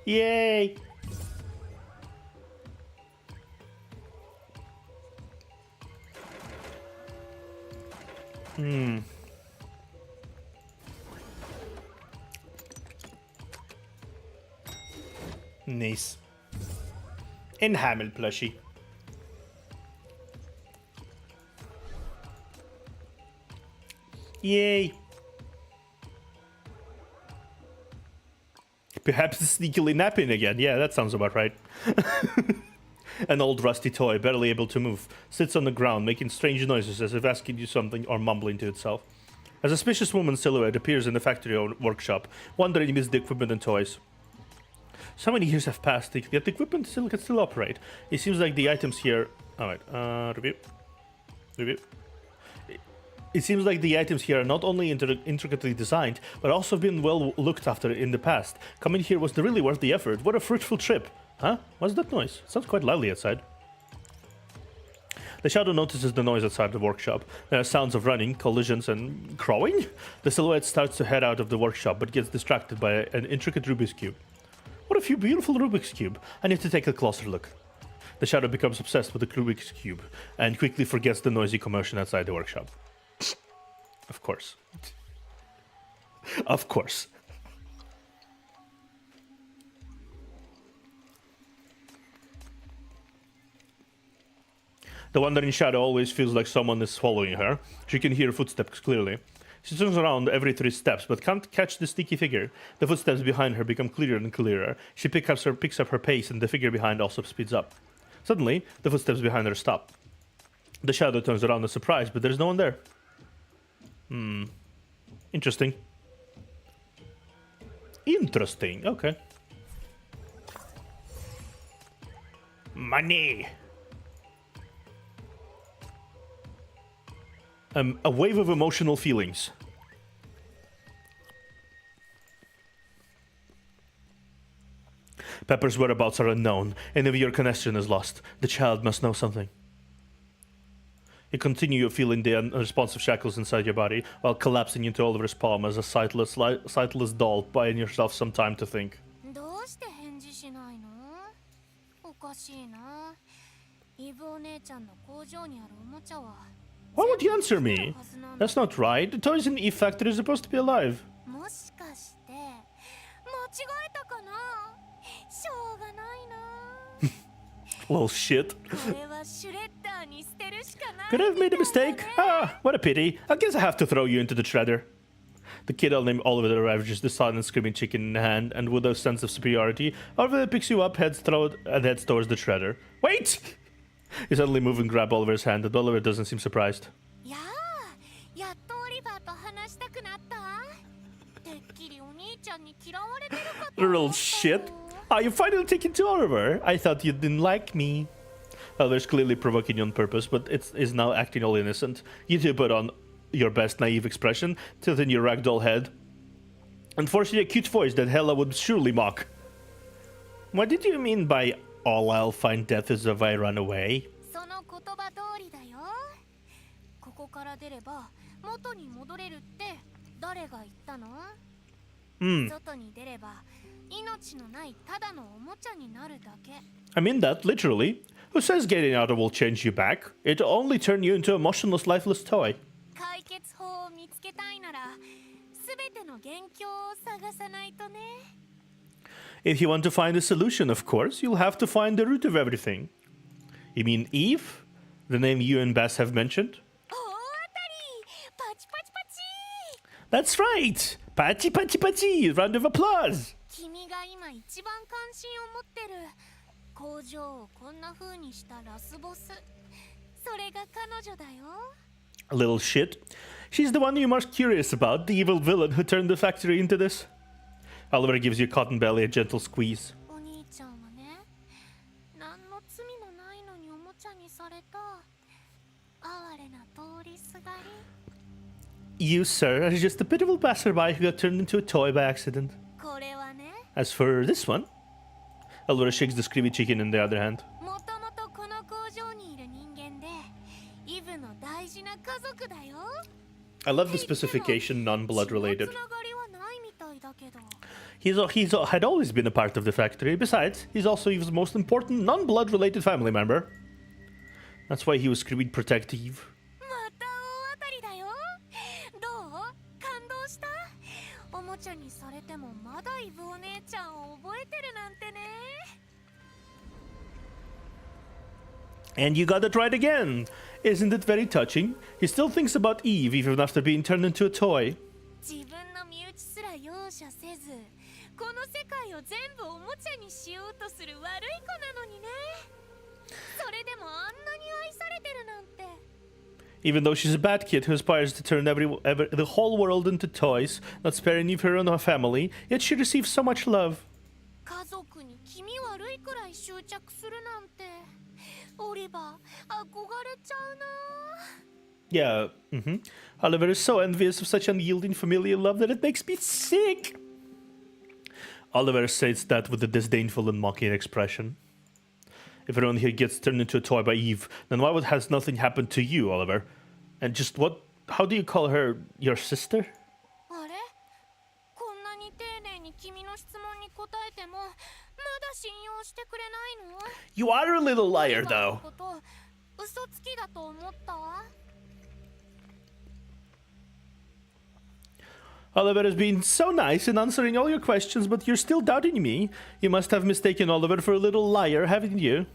Yay! Nice. En Hamel plushie. Yay! Perhaps sneakily napping again. Yeah, that sounds about right. An old rusty toy, barely able to move, sits on the ground, making strange noises as if asking you something or mumbling to itself. A suspicious woman's silhouette appears in the factory workshop, wandering amidst the equipment and toys. So many years have passed, yet the equipment can still operate. It seems like the items here... Alright, review. Review. It seems like the items here are not only intricately designed, but also have been well looked after in the past. Coming here was really worth the effort. What a fruitful trip. Huh? What's that noise? It sounds quite lively outside. The shadow notices the noise outside the workshop. There are sounds of running, collisions, and crowing. The silhouette starts to head out of the workshop, but gets distracted by an intricate Rubik's Cube. What a few beautiful Rubik's Cube. I need to take a closer look. The shadow becomes obsessed with the Rubik's Cube, and quickly forgets the noisy commotion outside the workshop. Of course. Of course. The wandering shadow always feels like someone is following her. She can hear footsteps clearly. She turns around every 3 steps, but can't catch the sneaky figure. The footsteps behind her become clearer and clearer. She picks up her pace, and the figure behind also speeds up. Suddenly, the footsteps behind her stop. The shadow turns around in surprise, but there's no one there. Interesting. Interesting, okay. Money! A wave of emotional feelings. Pepper's whereabouts are unknown, and if your connection is lost, the child must know something. You continue feeling the unresponsive shackles inside your body, while collapsing into Oliver's palm as a sightless doll, buying yourself some time to think. Why would you answer me? That's not right. The toys in the Eve factory are supposed to be alive. Well, shit. Could I have made a mistake? Ah, what a pity. I guess I have to throw you into the shredder. The kid named Oliver ravages the silent screaming chicken in hand, and with a sense of superiority, Oliver picks you up, heads towards the shredder. Wait! You suddenly move and grab Oliver's hand, and Oliver doesn't seem surprised. Little shit. Ah, you finally taken to Oliver. I thought you didn't like me. Oliver's clearly provoking you on purpose, but it is now acting all innocent. You two put on your best naive expression, tilting your ragdoll head, and forcing a cute voice that Hella would surely mock. What did you mean by all I'll find death is if I run away? I mean that, literally. Who says getting out will change you back? It'll only turn you into a motionless, lifeless toy. If you want to find a solution, of course, you'll have to find the root of everything. You mean Eve? The name you and Bass have mentioned? That's right! Pachi pachi pachi! Round of applause! A little shit. She's the one you're most curious about, the evil villain who turned the factory into this. Oliver gives you Cotton Belly a gentle squeeze. You, sir, are just a pitiful passerby who got turned into a toy by accident. As for this one, Oliver shakes the screamy chicken in the other hand. I love the specification, non-blood related. He had always been a part of the factory. Besides, he's also Eve's most important non-blood related family member. That's why he was screaming protect Eve. And you got it right again! Isn't it very touching? He still thinks about Eve even after being turned into a toy. Even though she's a bad kid who aspires to turn the whole world into toys, not sparing Eve her own family, yet she receives so much love. 家族に気味悪いくらい執着するなんて、オリバー憧れちゃうな。Yeah, Oliver is so envious of such unyielding familial love that it makes me sick. Oliver says that with a disdainful and mocking expression. If everyone here gets turned into a toy by Eve, then why has nothing happened to you, Oliver? And just what? How do you call her your sister? You are a little liar, though. Oliver has been so nice in answering all your questions, but you're still doubting me. You must have mistaken Oliver for a little liar, haven't you?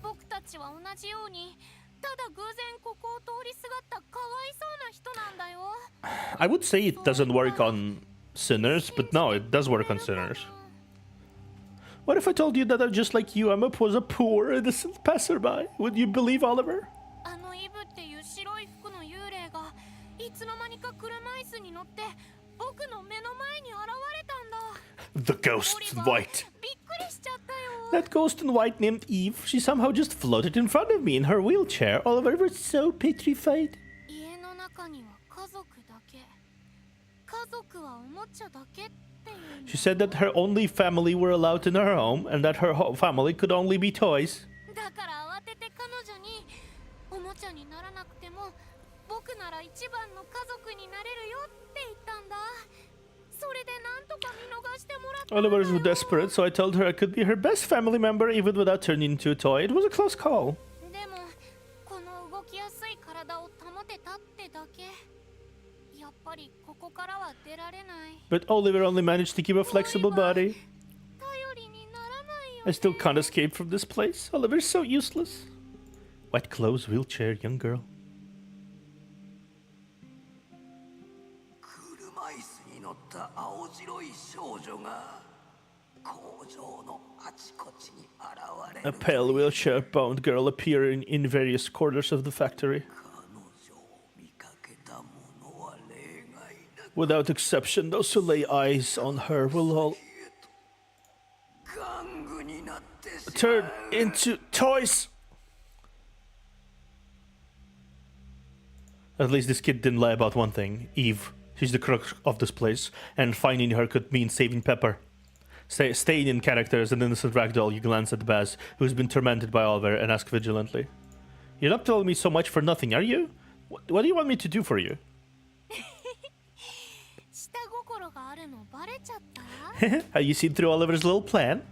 I would say it doesn't work on sinners, but no, it does work on sinners. What if I told you that I'm just like you? Was a poor, innocent passerby. Would you believe Oliver? The ghost in white. That ghost in white named Eve, she somehow just floated in front of me in her wheelchair. Oliver was so petrified. She said that her only family were allowed in her home and that her family could only be toys. Oliver was desperate, so I told her I could be her best family member even without turning into a toy. It was a close call. But Oliver only managed to keep a flexible body. I still can't escape from this place. Oliver's so useless. White clothes, wheelchair, young girl. A pale wheelchair-bound girl appearing in various corners of the factory. Without exception, those who lay eyes on her will all turn into toys. At least this kid didn't lie about one thing. Eve, she's the crux of this place, and finding her could mean saving Pepper. Staying in character as an innocent ragdoll, you glance at Baz, who's been tormented by Oliver, and ask vigilantly, "You're not telling me so much for nothing, are you? What do you want me to do for you?" Have you seen through Oliver's little plan?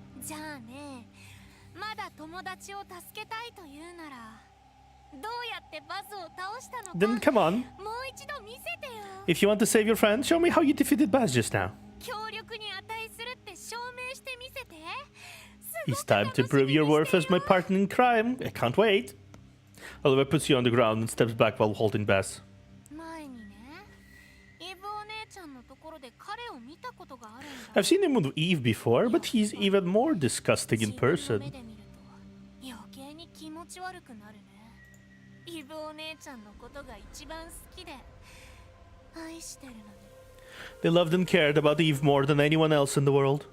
Then come on. If you want to save your friend, show me how you defeated Baz just now. It's time to prove your worth as my partner in crime. I can't wait. Oliver puts you on the ground and steps back while holding Baz. I've seen him with Eve before, but he's even more disgusting in person. They loved and cared about Eve more than anyone else in the world.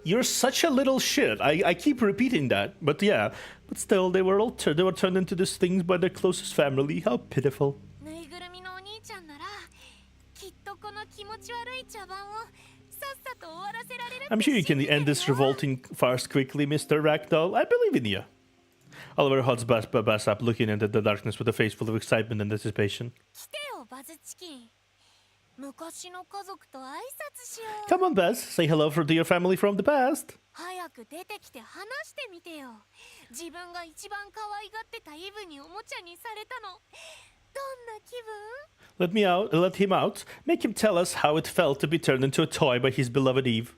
You're such a little shit. I keep repeating that, but yeah. But still, they were turned into these things by their closest family. How pitiful. I'm sure you can end this revolting farce quickly, Mr. Ragdoll. I believe in you. Oliver holds Baz up, looking into the darkness with a face full of excitement and anticipation. Come on, Baz. Say hello to your family from the past. Let him out. Make him tell us how it felt to be turned into a toy by his beloved Eve.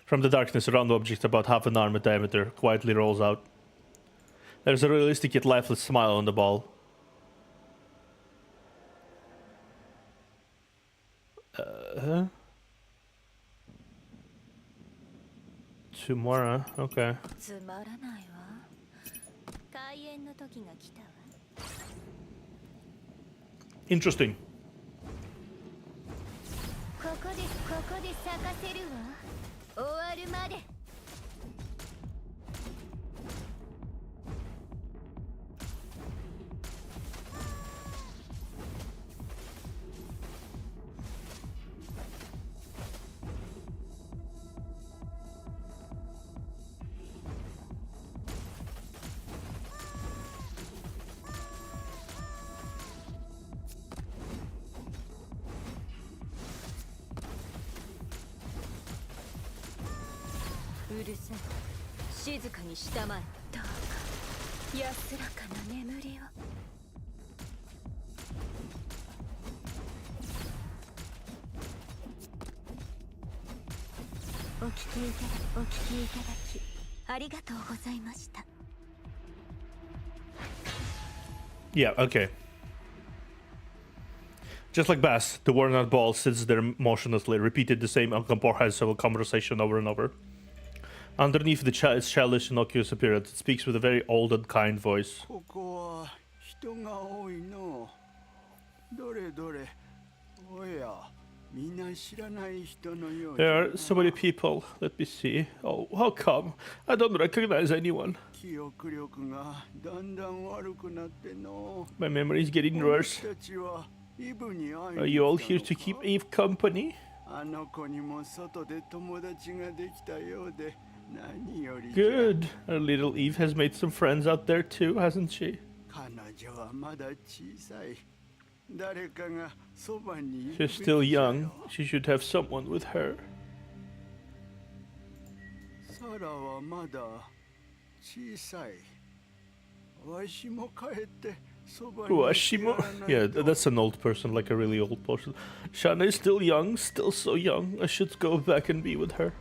From the darkness, a round object about half an arm in diameter quietly rolls out. There's a realistic yet lifeless smile on the ball. Two more, huh? Okay. Interesting. ここで咲かせるわ。終わるまで。うるさい。静かにしたまえ。どうか安らかな眠りを。お聞きいただきありがとうございました。 Yeah, okay. Just like Bass, the worn-out ball sits there motionlessly, repeated the same incomprehensible conversation over and over. Underneath its childish, innocuous appearance, it speaks with a very old and kind voice. There are so many people. Let me see. Oh, how come? I don't recognize anyone. My memory is getting worse. Are you all here to keep Eve company? Good. Our little Eve has made some friends out there too, hasn't she? She's still young. She should have someone with her. Washimo? Yeah, that's an old person, like a really old person. Shana is still young, still so young. I should go back and be with her.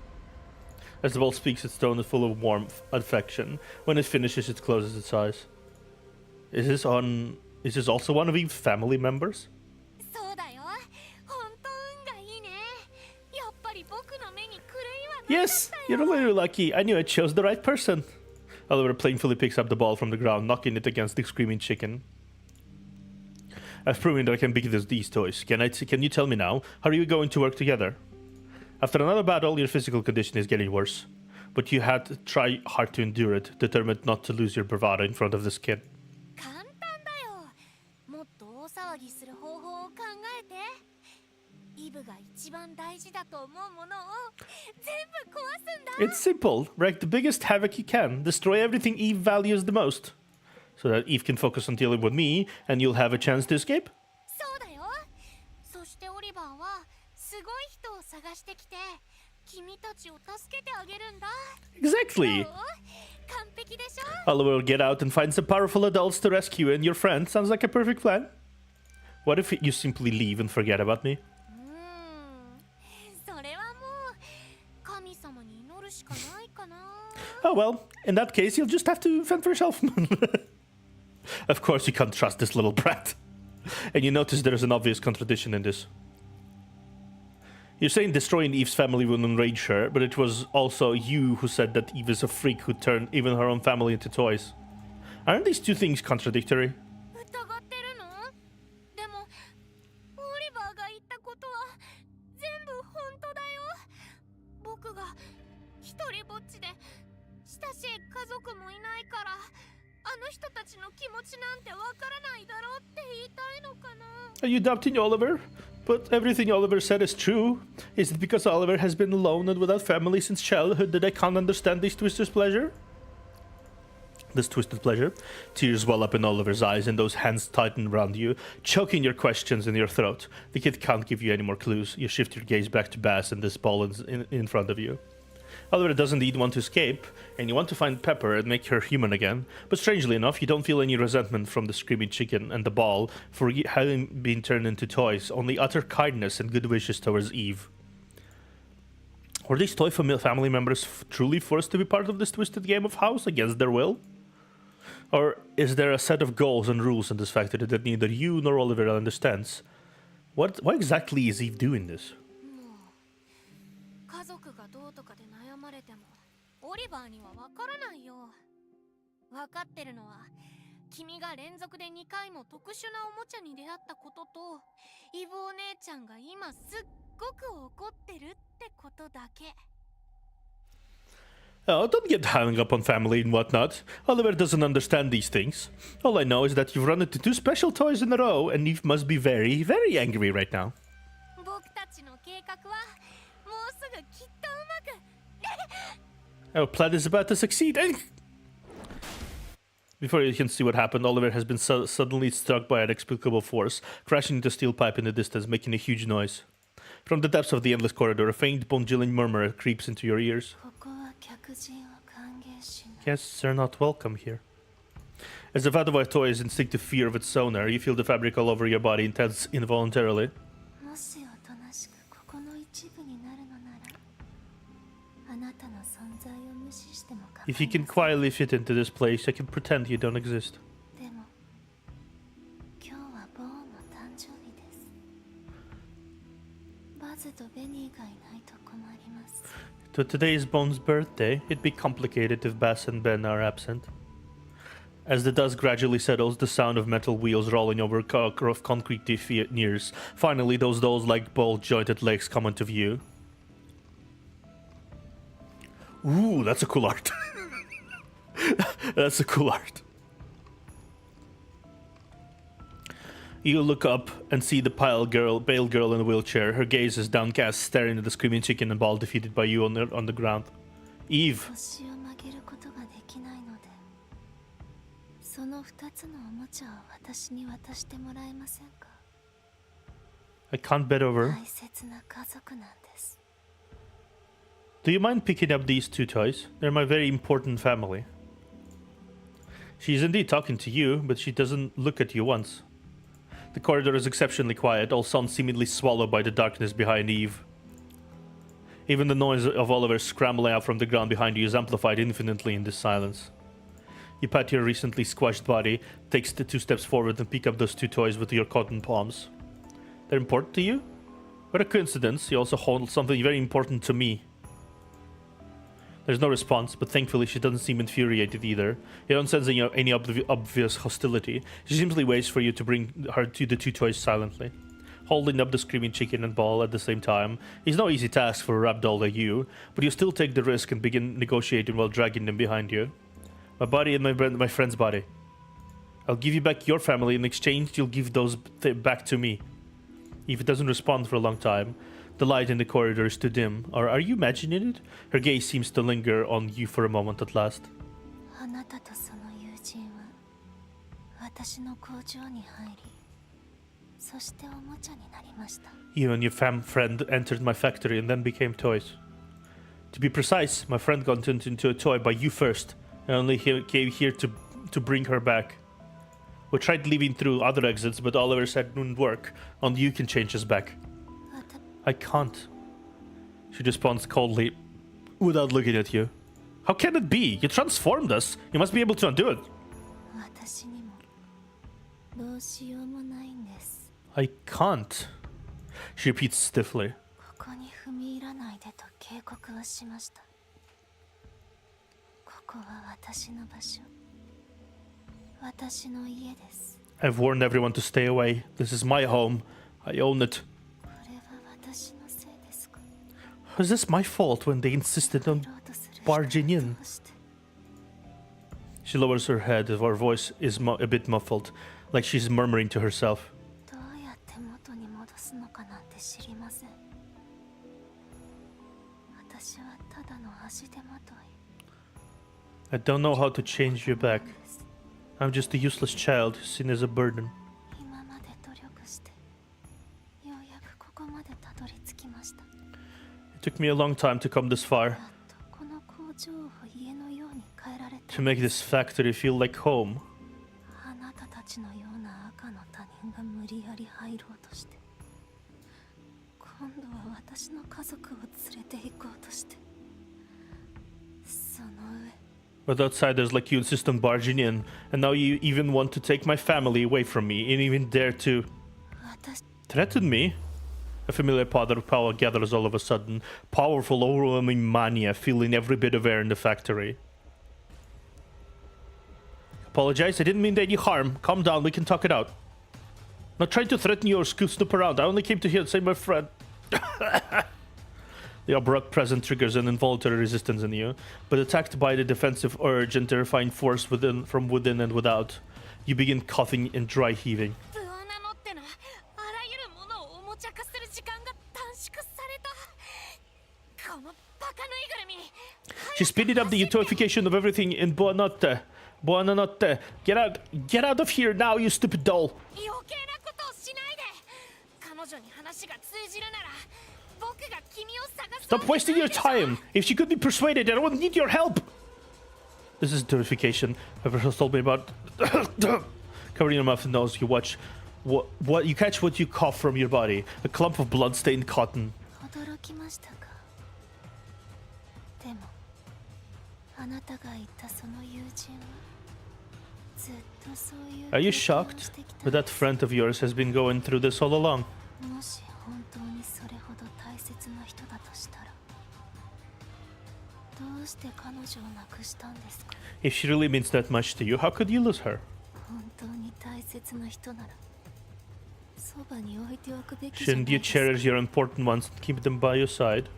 As the ball speaks, its tone is full of warmth, affection. When it finishes, it closes its eyes. Is this also one of Eve's family members? Yes, you're really lucky. I knew I chose the right person. Oliver painfully picks up the ball from the ground, knocking it against the screaming chicken. I've proven that I can pick these toys. Can you tell me now? How are you going to work together? After another battle, your physical condition is getting worse. But you had to try hard to endure it, determined not to lose your bravado in front of this kid. It's simple. Wreak the biggest havoc you can. Destroy everything Eve values the most. So that Eve can focus on dealing with me, and you'll have a chance to escape? Exactly. Oliver will get out and find some powerful adults to rescue you and your friend. Sounds like a perfect plan. What if you simply leave and forget about me? Oh well, in that case, you'll just have to fend for yourself. Of course, you can't trust this little brat. And you notice there's an obvious contradiction in this. You're saying destroying Eve's family will enrage her, but it was also you who said that Eve is a freak who turned even her own family into toys. Aren't these two things contradictory? Are you doubting Oliver? But everything Oliver said is true. Is it because Oliver has been alone and without family since childhood that I can't understand this twisted pleasure? Tears well up in Oliver's eyes and those hands tighten around you, choking your questions in your throat. The kid can't give you any more clues. You shift your gaze back to Bass and this ball in front of you. Oliver does indeed want to escape, and you want to find Pepper and make her human again, but strangely enough, you don't feel any resentment from the screaming chicken and the ball for having been turned into toys, only utter kindness and good wishes towards Eve. Were these toy family members truly forced to be part of this twisted game of house against their will? Or is there a set of goals and rules in this factory that neither you nor Oliver understands? Why exactly is Eve doing this? 分かってるのは君が連続で2回も特殊なおもちゃに出会ったことと、イブお姉ちゃんが今すっごく怒ってるってことだけ。Oh, don't get hung up on family and whatnot. Oliver doesn't understand these things. All I know is that you've run into 2 special toys in a row, and Eve must be very, very angry right now. 僕たちの計画はもうすぐきっとうまく。 Our plan is about to succeed. Before you can see what happened, Oliver has been suddenly struck by an inexplicable force, crashing into a steel pipe in the distance, making a huge noise. From the depths of the endless corridor, a faint, bone-chilling murmur creeps into your ears. Guests are not welcome here. As the Vadova toy's instinctive fear of its owner, you feel the fabric all over your body tense involuntarily. If you can quietly fit into this place, I can pretend you don't exist. So today is Bone's birthday. It'd be complicated if Bass and Ben are absent. As the dust gradually settles, the sound of metal wheels rolling over rough concrete nears. Finally, those dolls like ball-jointed legs come into view. Ooh, that's a cool art. That's a cool art. You look up and see the pale girl in a wheelchair. Her gaze is downcast, staring at the screaming chicken and ball defeated by you on the ground. Eve. I can't bend over. Do you mind picking up these 2 toys? They're my very important family. She's indeed talking to you, but she doesn't look at you once. The corridor is exceptionally quiet, all sounds seemingly swallowed by the darkness behind Eve. Even the noise of Oliver scrambling out from the ground behind you is amplified infinitely in this silence. You pat your recently squashed body, take 2 steps forward and pick up those 2 toys with your cotton palms. They're important to you? What a coincidence, you also hold something very important to me. There's no response, but thankfully she doesn't seem infuriated either. You don't sense any obvious hostility. She simply waits for you to bring her to the 2 toys silently. Holding up the screaming chicken and ball at the same time is no easy task for a ragdoll like you, but you still take the risk and begin negotiating while dragging them behind you. My body and my friend's body. I'll give you back your family. In exchange, you'll give those back to me. If it doesn't respond for a long time, the light in the corridor is too dim. Or are you imagining it? Her gaze seems to linger on you for a moment at last. You and your friend entered my factory and then became toys. To be precise, my friend got turned into a toy by you first. I only came here to bring her back. We tried leaving through other exits, but Oliver said it wouldn't work. Only you can change us back. I can't. She responds coldly, without looking at you. How can it be? You transformed us. You must be able to undo it. I can't. She repeats stiffly. I've warned everyone to stay away. This is my home. I own it. Was this my fault when they insisted on barging in? She lowers her head. Her voice is a bit muffled, like she's murmuring to herself. I don't know how to change you back. I'm just a useless child seen as a burden. It took me a long time to come this far. To make this factory feel like home. But outsiders like you insist on barging in, and now you even want to take my family away from me, and even dare to threaten me? A familiar power gathers all of a sudden, powerful, overwhelming mania filling every bit of air in the factory. Apologize, I didn't mean any harm. Calm down, we can talk it out. Not trying to threaten you or snoop around. I only came to here to save my friend. The abrupt present triggers an involuntary resistance in you, but attacked by the defensive urge and terrifying force from within and without, you begin coughing and dry heaving. She speeded up the utoification of everything in Buonanotte. Buonanotte. Get out of here now, you stupid doll. Stop wasting your time. If she could be persuaded, I wouldn't need your help. This is terrification. Pepper has told me about. Covering your mouth and nose, you watch. What you catch what you cough from your body. A clump of blood-stained cotton. Are you shocked? But that friend of yours has been going through this all along. If she really means that much to you, how could you lose her? Shouldn't you cherish your important ones and keep them by your side?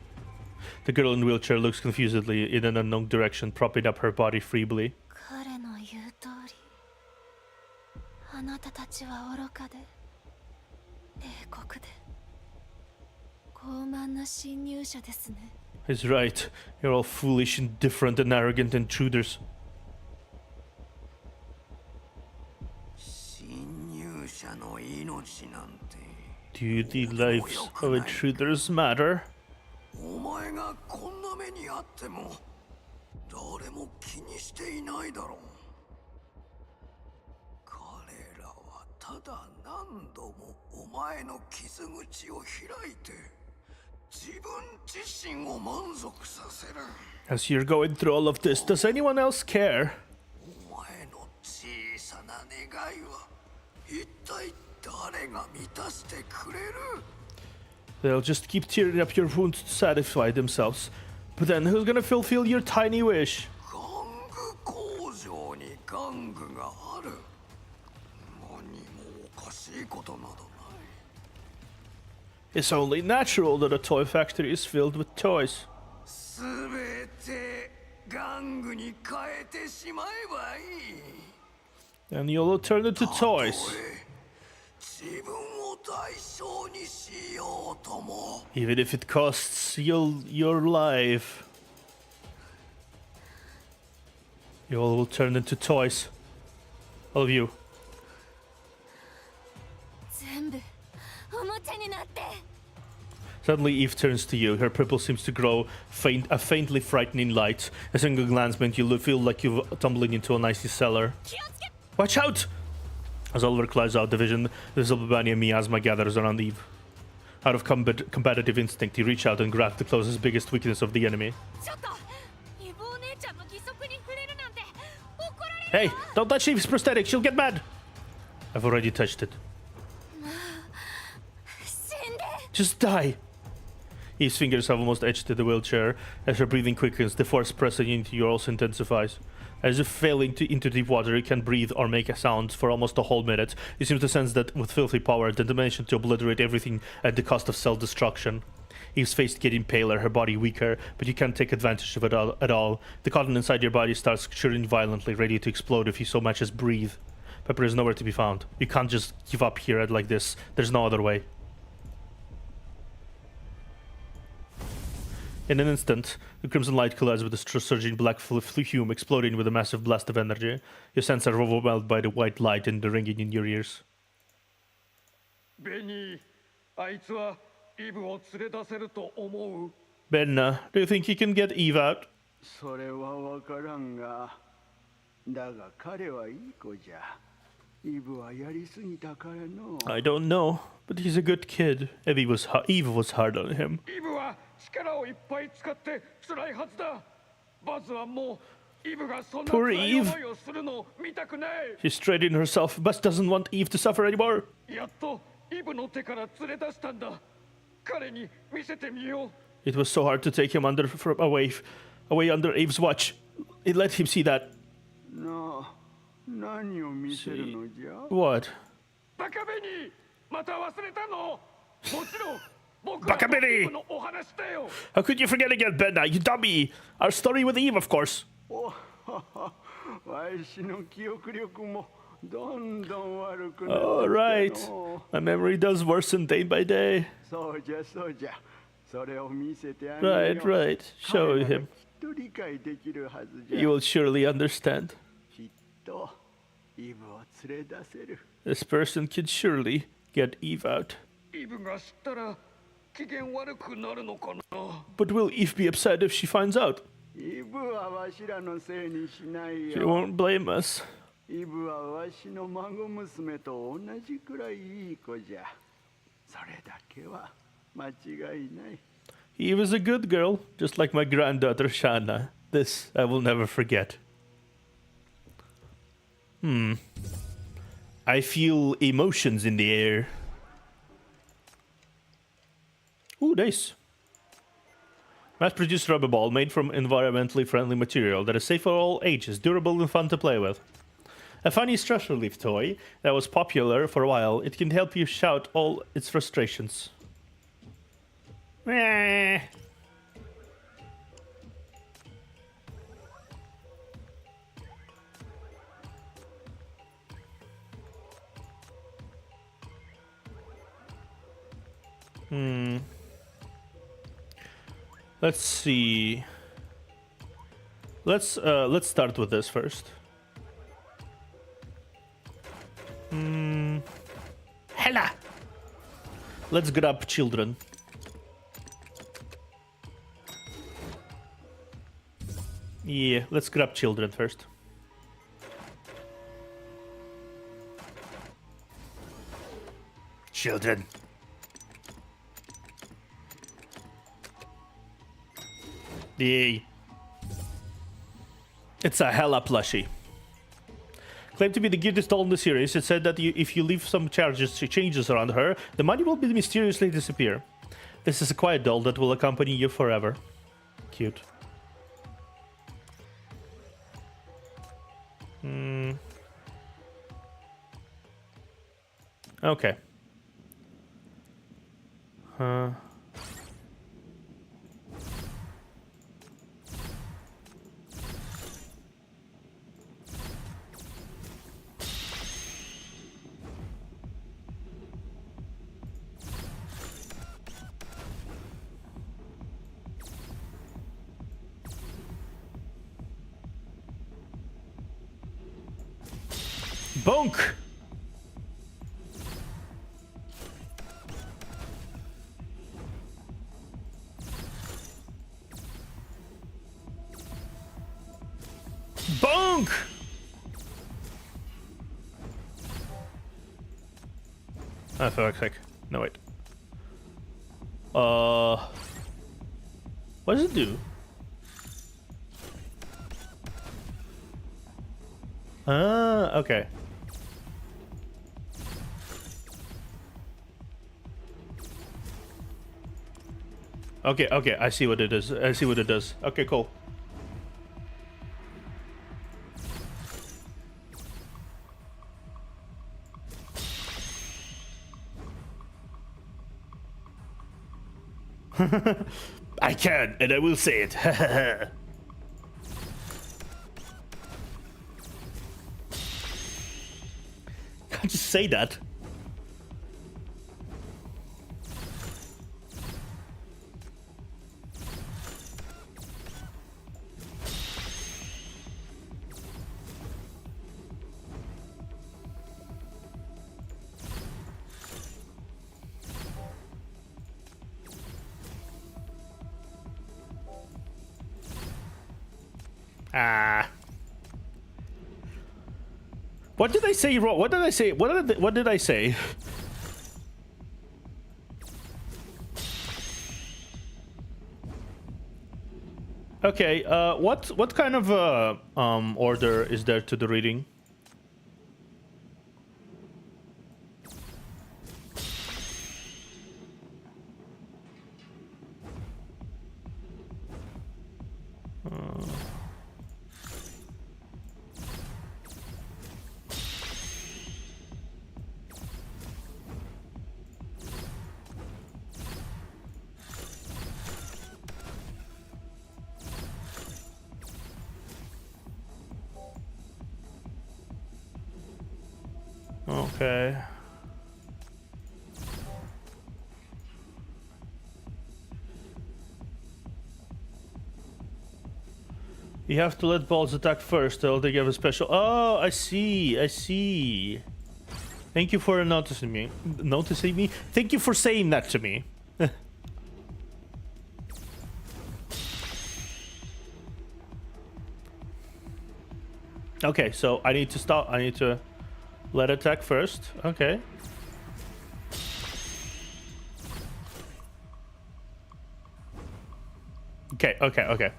The girl in the wheelchair looks confusedly in an unknown direction, propping up her body feebly. He's right. You're all foolish, indifferent, and arrogant intruders. Do the lives of intruders matter? As you're going through all of this, does anyone else care? They'll just keep tearing up your wounds to satisfy themselves. But then who's gonna fulfill your tiny wish? It's only natural that a toy factory is filled with toys. And you'll turn into toys. Even if it costs your life. You all will turn into toys. All of you. Suddenly Eve turns to you. Her pupil seems to grow a faintly frightening light. A single glance meant you feel like you're tumbling into an icy cellar. Watch out! As Oliver climbs out the vision, the Zilbania miasma gathers around Eve. Out of competitive instinct, you reach out and grab the closest, biggest weakness of the enemy. Hey, don't touch Eve's prosthetic, she'll get mad! I've already touched it. Just die! Eve's fingers have almost etched to the wheelchair. As her breathing quickens, the force pressing into you also intensifies. As if falling into deep water, you can't breathe or make a sound for almost a whole minute. You seem to sense that with filthy power, the determination to obliterate everything at the cost of self-destruction. Eve's face getting paler, her body weaker, but you can't take advantage of it at all. The cotton inside your body starts churning violently, ready to explode if you so much as breathe. Pepper is nowhere to be found. You can't just give up here like this. There's no other way. In an instant, the crimson light collides with the surging black fume, exploding with a massive blast of energy. Your senses are overwhelmed by the white light and the ringing in your ears. Benna, do you think he can get Eve out? I don't know, but he's a good kid. Eve was hard on him. Poor Eve. She's straining herself. Buzz doesn't want Eve to suffer anymore. It was so hard to take him away under Eve's watch. It let him see that. No, 何を見せるのじゃ What? バカベニーまた忘れたのもちろん僕バカベニーのお話だよ How could you forget again, Benda? You dummy! Our story with Eve, of course. おははわしの記憶力もどんどん悪くなってきた Oh, right. の My memory does worsen day by day. そうじゃそうじゃそれを見せてあげよう Right, right. Show 彼らが him. きっと理解できるはずじゃ He will surely understand. きっとイブを連れ出せる This person can surely get Eve out. イブが知ったら機嫌悪くなるのかな But will Eve be upset if she finds out? イブはわしらのせいにしない She よ won't blame us. イブはわしの孫娘と同じくらいいい子じゃそれだけは間違いない Eve is a good girl, just like my granddaughter Shanna. This I will never forget. I feel emotions in the air. Ooh, nice. Mass-produced rubber ball made from environmentally friendly material that is safe for all ages, durable and fun to play with. A funny stress relief toy that was popular for a while. It can help you shout all its frustrations. Meh. Let's see. Let's start with this first. Hella. Let's grab children. Yeah, let's grab children first. Children. Yay. It's a hella plushie. Claimed to be the cutest doll in the series, it said that if you leave some changes around her, the money will mysteriously disappear. This is a quiet doll that will accompany you forever. Cute. Okay. Bonk! Bonk! Ah, for fuck's sake. No, wait. What does it do? Ah, okay. Okay, I see what it is. I see what it does. Okay, cool. I can, and I will say it. Can't just say that. What did I say wrong? What did I say? What did I say? Okay, what kind of order is there to the reading? Okay. You have to let balls attack first, or they give a special. Oh, I see. I see. Thank you for noticing me. Noticing me? Thank you for saying that to me. Okay, so I need to stop. I need to let attack first. Okay. Okay, okay, okay.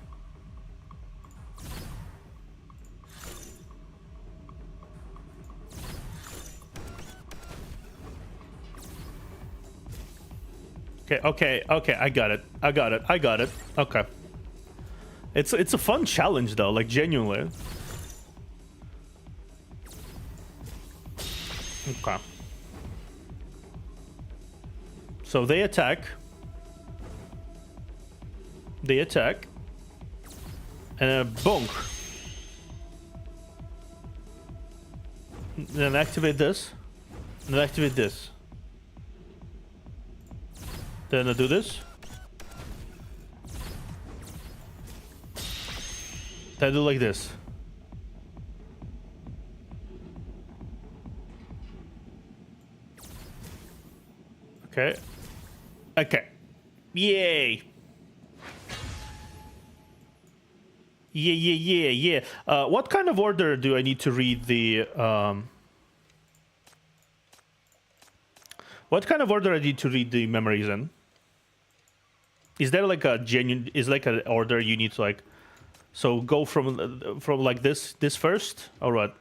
Okay, okay, okay, I got it. I got it. I got it. Okay. It's a fun challenge though, like genuinely. Okay. So they attack. They attack. And bonk. Then activate this. Then activate this. Then I do this. Then I do like this. Okay. Okay. Yay. Yeah. What kind of order do I need to read the what kind of order I need to read the memories in? Is there like a genuine, is like an order you need to like, so go from like this first? All right.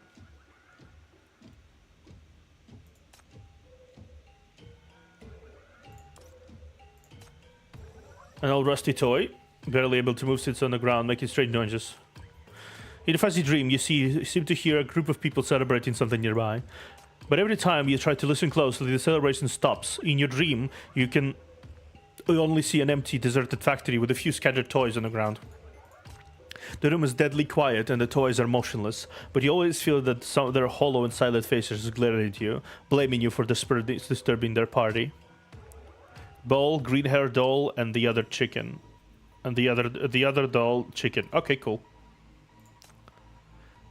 An old rusty toy, barely able to move, sits on the ground, making strange noises. In a fuzzy dream, you seem to hear a group of people celebrating something nearby. But every time you try to listen closely, the celebration stops. In your dream, you only see an empty, deserted factory with a few scattered toys on the ground. The room is deadly quiet and the toys are motionless, but you always feel that some of their hollow and silent faces glaring at you, blaming you for disturbing their party. Ball, green-haired doll, and the other chicken. And the other doll, chicken. Okay, cool.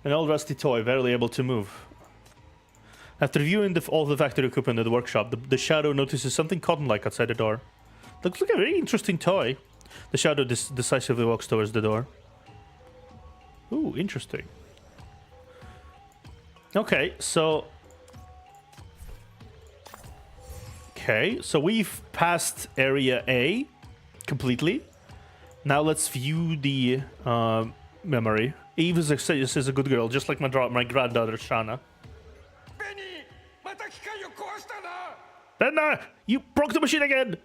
An old rusty toy, barely able to move. After viewing all the factory equipment in the workshop, the shadow notices something cotton-like outside the door. Looks like a very interesting toy. The shadow decisively walks towards the door. Ooh, interesting. Okay, so... Okay, so we've passed area A completely. Now let's view the memory. Eve is a good girl, just like my granddaughter, Shana. Benna, you broke the machine again!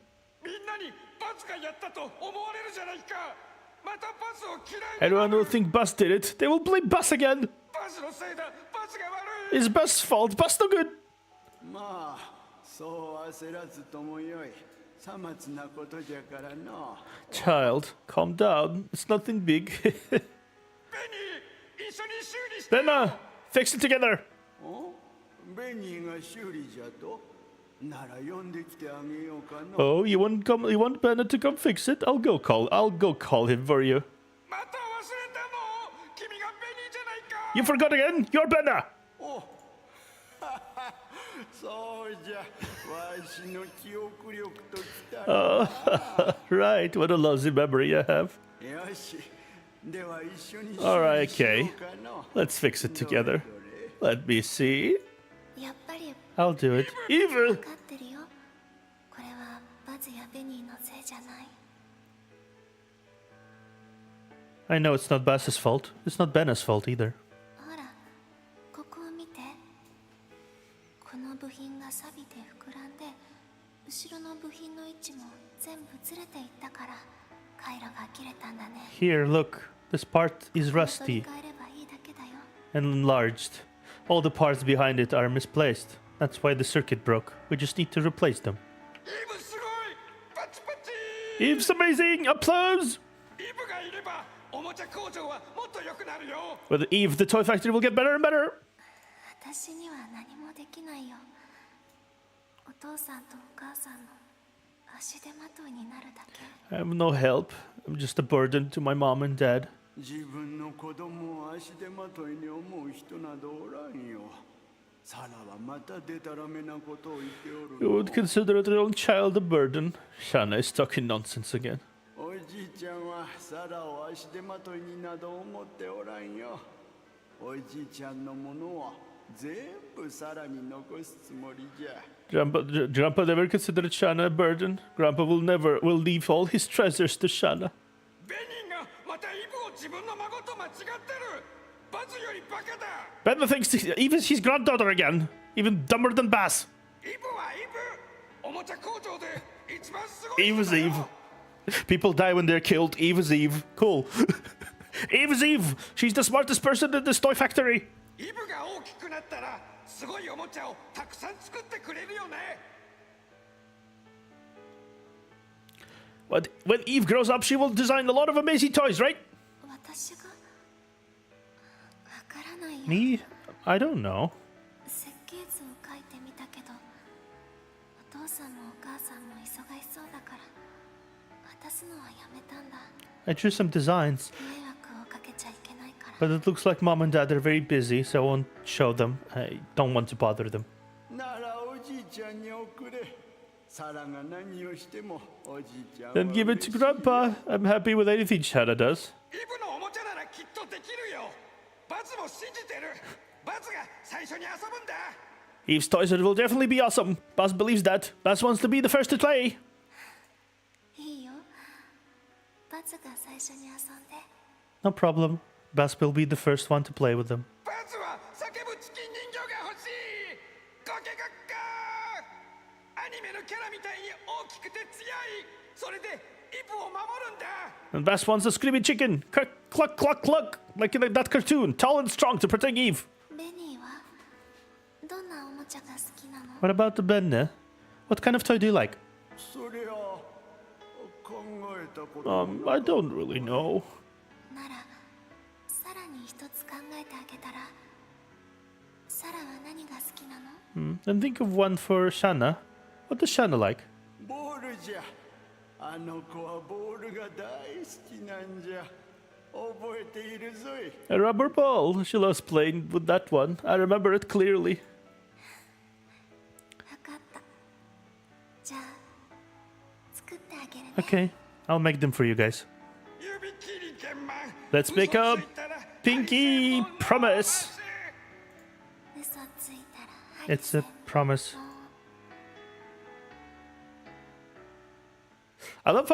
Everyone will think Buzz did it. They will blame Buzz again. It's Buzz's fault. Buzz no good. Child, calm down. It's nothing big. Benna, fix it together. Oh, you want Benna to come fix it? I'll go call him for you. You forgot again? You're Benna. Right, what a lousy memory I have. Alright, okay. Let's fix it together. Let me see. I'll do it. Evil! I know it's not Buzz's fault. It's not Benna's fault either. Here, look. This part is rusty and enlarged. All the parts behind it are misplaced. That's why the circuit broke. We just need to replace them. Eve's amazing! Applause! With Eve, the toy factory will get better and better. 私には何もできないよ。お父さんとお母さんの足手まといになるだけ。I have no help. I'm just a burden to my mom and dad. 自分の子供を足手まといに思う人などおらんよ。サラはまたデタラメなことを言っておる。 You would consider their own child a burden. Shana is talking nonsense again. おじいちゃんはサラを足手まといになど思っておらんよ。おじいちゃんのものは全部サラに残すつもりじゃ。 Grandpa never considered Shana a burden. Grandpa will leave all his treasures to Shana. ベニーがまたイブを自分の孫と間違ってる。バズよりバカだ。 Ben thinks even his granddaughter again. Even dumber than Bass. イブはイブ。おもちゃ工場で一番すごい Eve 人 is だよ。 Eve. People die when they're killed. Eve is Eve. Cool. Eve is Eve. She's the smartest person in this toy factory. イブが大きくなったらすごいおもちゃをたくさん作ってくれるよね。 But when Eve grows up, she will design a lot of amazing toys, right? 私がわからないよ。 Me? I don't know. 設計図を描いてみたけど、お父さんもお母さんも忙しそうだから渡すのはやめたんだ。 I drew some designs, 迷惑をかけちゃいけないから。 but it looks like mom and dad are very busy, so I won't show them. I don't want to bother them. ならおじいちゃんに送れ。サラが何をしてもおじいちゃんは Then give it to Grandpa. I'm happy with anything Shana does. イブのおもちゃならきっとできるよ。バズも信じてる。バズが最初に遊ぶんだ。 Eve's toys will definitely be awesome. Buzz believes that. Buzz wants to be the first to play. いいよ。バズが最初に遊んで。 No problem. Buzz will be the first one to play with them. バズは叫ぶチキン人形が欲しい。ゴケガッカー。アニメのキャラみたいに大きくて強い。それでイブを守るんだ。 And Buzz wants a screaming chicken. Cluck, cluck, cluck, cluck. Like in that cartoon. Tall and strong to protect Eve. ベニーはどんなおもちゃが好きなの？ What about the Benne? What kind of toy do you like? そりゃ考えたことも I don't really know. ならサラに一つ考えてあげたら。サラは何が好きなの？ Then think of one for Shana. What does Shana like? ボールじゃ。あの子はボールが大好きなんじゃ。覚えているぞい。 A rubber ball. She loves playing with that one. I remember it clearly. わかった。じゃあ作ってあげるね。 Okay, I'll make them for you guys. 指切り剣マン。 Let's make a pinky promise. 嘘ついたら It's a promise. I love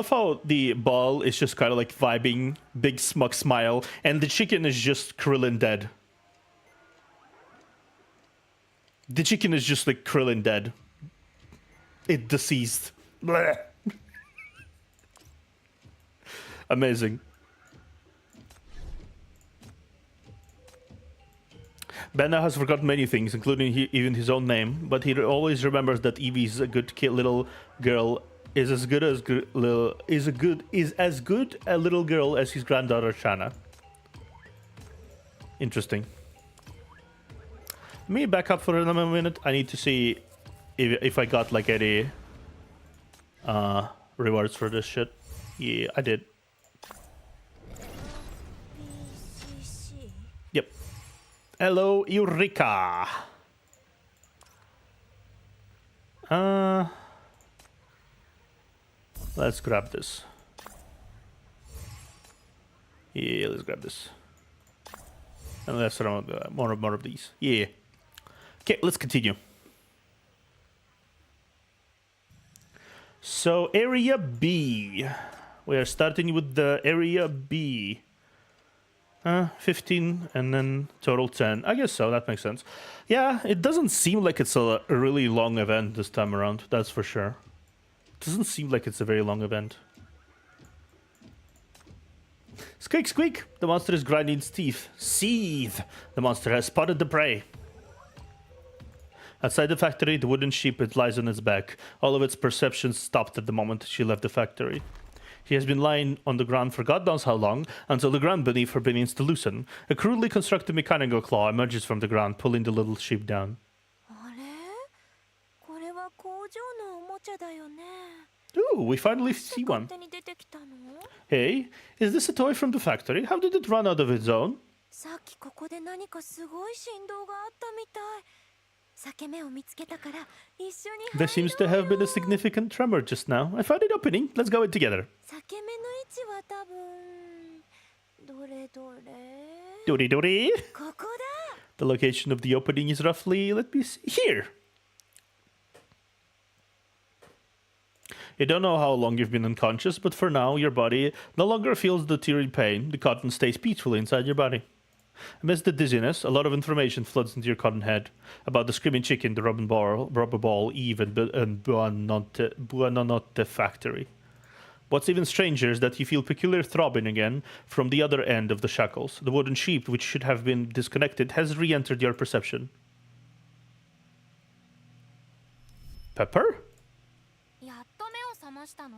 how the ball is just kind of like vibing, big smug smile, and the chicken is just Krillin dead. The chicken is just like Krillin dead. It deceased. Blech. Amazing. Benna has forgotten many things, including even his own name, but he always remembers that Evie is a good little girl. Is as good a little girl as his granddaughter Shana. Interesting. Let me back up for another minute. I need to see if I got like any rewards for this shit. Yeah, I did. Yep. Hello, Eureka. Let's grab this. Yeah, let's grab this. And let's run more of these. Yeah. Okay, let's continue. So, Area B. We are starting with the Area B. 15 and then total 10. I guess so, that makes sense. Yeah, it doesn't seem like it's a really long event this time around, that's for sure. Doesn't seem like it's a very long event. Squeak, squeak! The monster is grinding its teeth. Seethe! The monster has spotted the prey. Outside the factory, the wooden sheep it lies on its back. All of its perceptions stopped at the moment she left the factory. She has been lying on the ground for God knows how long, until the ground beneath her begins to loosen. A crudely constructed mechanical claw emerges from the ground, pulling the little sheep down. あれこれは工場のおもちゃだよね。 Ooh, we finally see 勝 one. 手に出てきたの？ Hey, is this a toy from the factory? How did it run out of its own? さっきここで何かすごい振動があったみたい。裂け目を見つけたから一緒に入ろうよ。 There seems to have been a significant tremor just now. I found it opening. Let's go in together. 裂け目の位置は多分どれどれ Doody doody. ここだ。 The location of the opening is roughly, let me see, here. You don't know how long you've been unconscious, but for now, your body no longer feels the tearing pain. The cotton stays peacefully inside your body. Amidst the dizziness, a lot of information floods into your cotton head about the screaming chicken, the rubber ball, Eve, and Buonanotte factory. What's even stranger is that you feel peculiar throbbing again from the other end of the shackles. The wooden sheep, which should have been disconnected, has re-entered your perception. Pepper? やっと目を覚ましたの？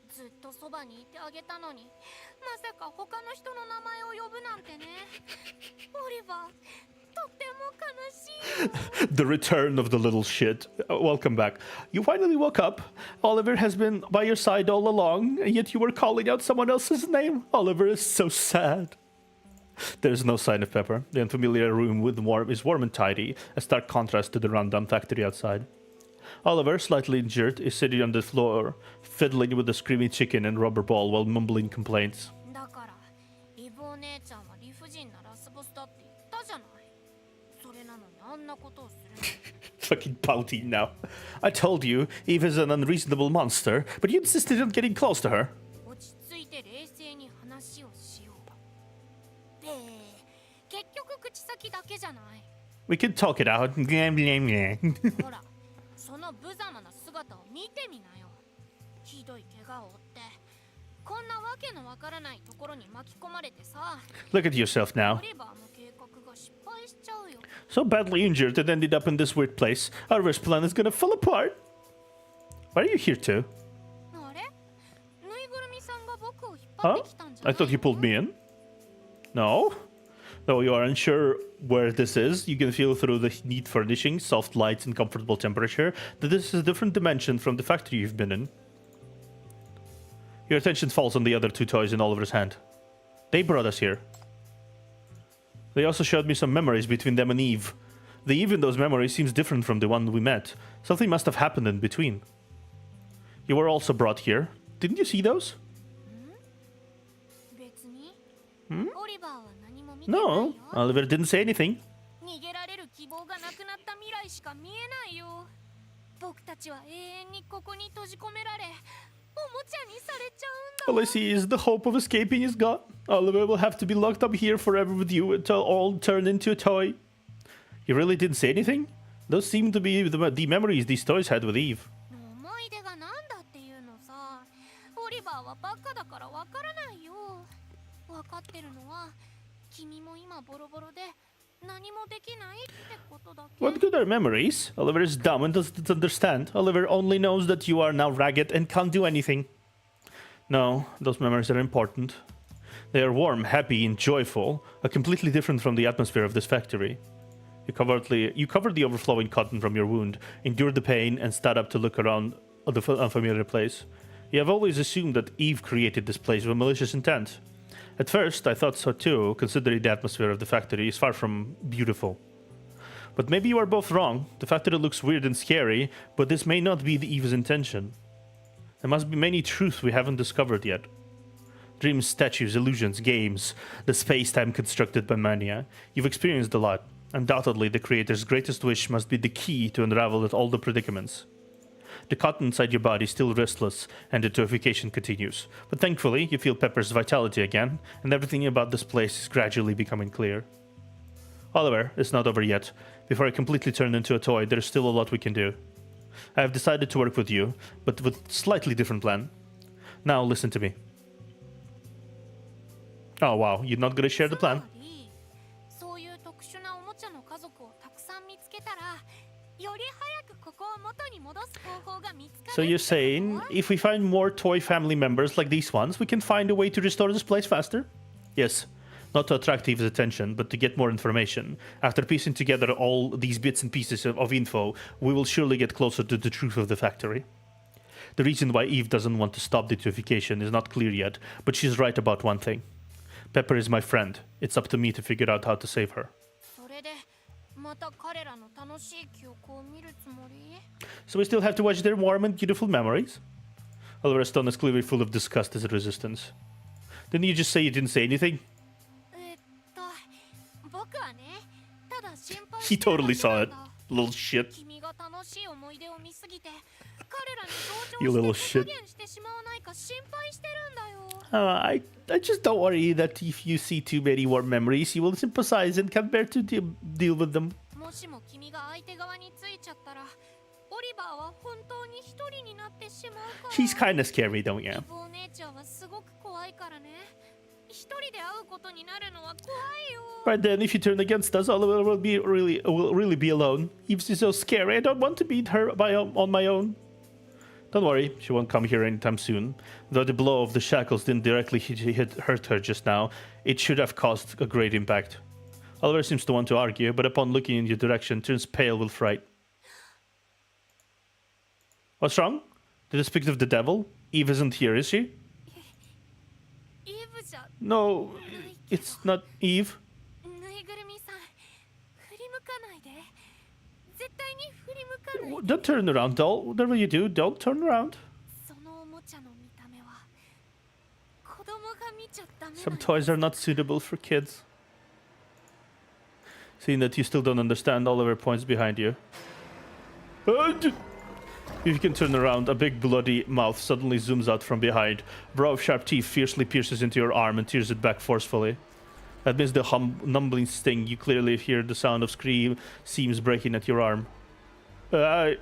ずっとそばにいてあげたのに、まさか他の人の名前を呼ぶなんてね。オリバー、とっても悲しい。 The return of the little shit. Welcome back. You finally woke up. Oliver has been by your side all along, and yet you were calling out someone else's name. Oliver is so sad. There's no sign of Pepper. The unfamiliar room is warm and tidy, a stark contrast to the rundown factory outside. Oliver, slightly injured, is sitting on the floor, fiddling with the screaming chicken and rubber ball while mumbling complaints. だから、イブお姉ちゃんは理不尽なラスボスだって言ったじゃない。それなのにあんなことをするの。 Fucking pouting now. I told you, Eve is an unreasonable monster, but you insisted on getting close to her. 落ち着いて冷静に話をしよう。で、結局口先だけじゃない。 We can talk it out. ほら、その無様な姿を見てみなよ。ひどい怪我を負って、こんなわけのわからないところに巻き込まれてさ。 Look at yourself now. オリバーの計画が失敗しちゃうよ。 So badly injured and ended up in this weird place. Our risk plan is gonna fall apart. What are you here to? あれ？ぬいぐるみさんが僕を引っ張 Huh? ってきたんじゃな I い thought you pulled me in. No? Though you are unsure where this is, you can feel through the neat furnishings, soft lights, and comfortable temperature that this is a different dimension from the factory you've been in. Your attention falls on the other two toys in Oliver's hand. They brought us here. They also showed me some memories between them and Eve. The Eve in those memories seems different from the one we met. Something must have happened in between. You were also brought here. Didn't you see those? 別に、オリバーは何も見てない No, よ。 Oliver didn't say anything. 逃げられる希望がなくなった未来しか見えないよ。僕たちは永遠にここに閉じ込められ、おもちゃにされちゃうん All だ I see is the hope of escaping is gone. Oliver will have to be locked up here forever with you until all turned into a toy. You really didn't say anything? Those seem to be the memories these toys had with Eve. 思い出がなんだっていうのさ。オリバーはバカだからわからないよ。わかってるのは、君も今ボロボロで何もできないってことだけ。 What good are memories? Oliver is dumb and doesn't understand. Oliver only knows that you are now ragged and can't do anything. No, those memories are important. They are warm, happy, and joyful, completely different from the atmosphere of this factory. You covered the overflowing cotton from your wound, endured the pain, and stood up to look around the unfamiliar place. You have always assumed that Eve created this place with malicious intent. At first, I thought so too, considering the atmosphere of the factory is far from beautiful. But maybe you are both wrong. The factory looks weird and scary, but this may not be the Eve's intention. There must be many truths we haven't discovered yet. Dreams, statues, illusions, games, the space-time constructed by mania. You've experienced a lot. Undoubtedly, the creator's greatest wish must be the key to unravel all the predicaments. The cotton inside your body is still restless, and the terrification continues. But thankfully, you feel Pepper's vitality again, and everything about this place is gradually becoming clear. Oliver, it's not over yet. Before I completely turn into a toy, there's still a lot we can do. I have decided to work with you, but with a slightly different plan. Now listen to me. Oh wow, you're not gonna share the plan? そういう特殊なおもちゃの家族をたくさん見つけたら、より早 So you're saying if we find more toy family members like these ones, we can find a way to restore this place faster? Yes. Not to attract Eve's attention, but to get more information. After piecing together all these bits and pieces of info, we will surely get closer to the truth of the factory. The reason why Eve doesn't want to stop deification is not clear yet, but she's right about one thing. Pepper is my friend. It's up to me to figure out how to save her. So we still have to watch their warm and beautiful memories? Oliver Stone is clearly full of disgust as a resistance. Didn't you just say you didn't say anything? He totally saw it. Little shit. You little shit. I just don't worry that if you see too many warm memories, you will sympathize and can bear to deal with them. She's kind of scary, don't you? Right then, if you turn against us, Oliver will really be alone. Eve is so scary. I don't want to beat her on my own. Don't worry, she won't come here anytime soon. Though the blow of the shackles didn't directly hurt her just now, it should have caused a great impact. Oliver seems to want to argue, but upon looking in your direction, turns pale with fright. What's wrong? Did I speak of the devil? Eve isn't here, is she? No, it's not Eve. Don't turn around, doll. Whatever you do, don't turn around. Some toys are not suitable for kids. Seeing that you still don't understand, Oliver points behind you. If you can turn around, a big bloody mouth suddenly zooms out from behind. A row of sharp teeth fiercely pierces into your arm and tears it back forcefully. Amidst the numbing sting, you clearly hear the sound of seams breaking at your arm. Oh,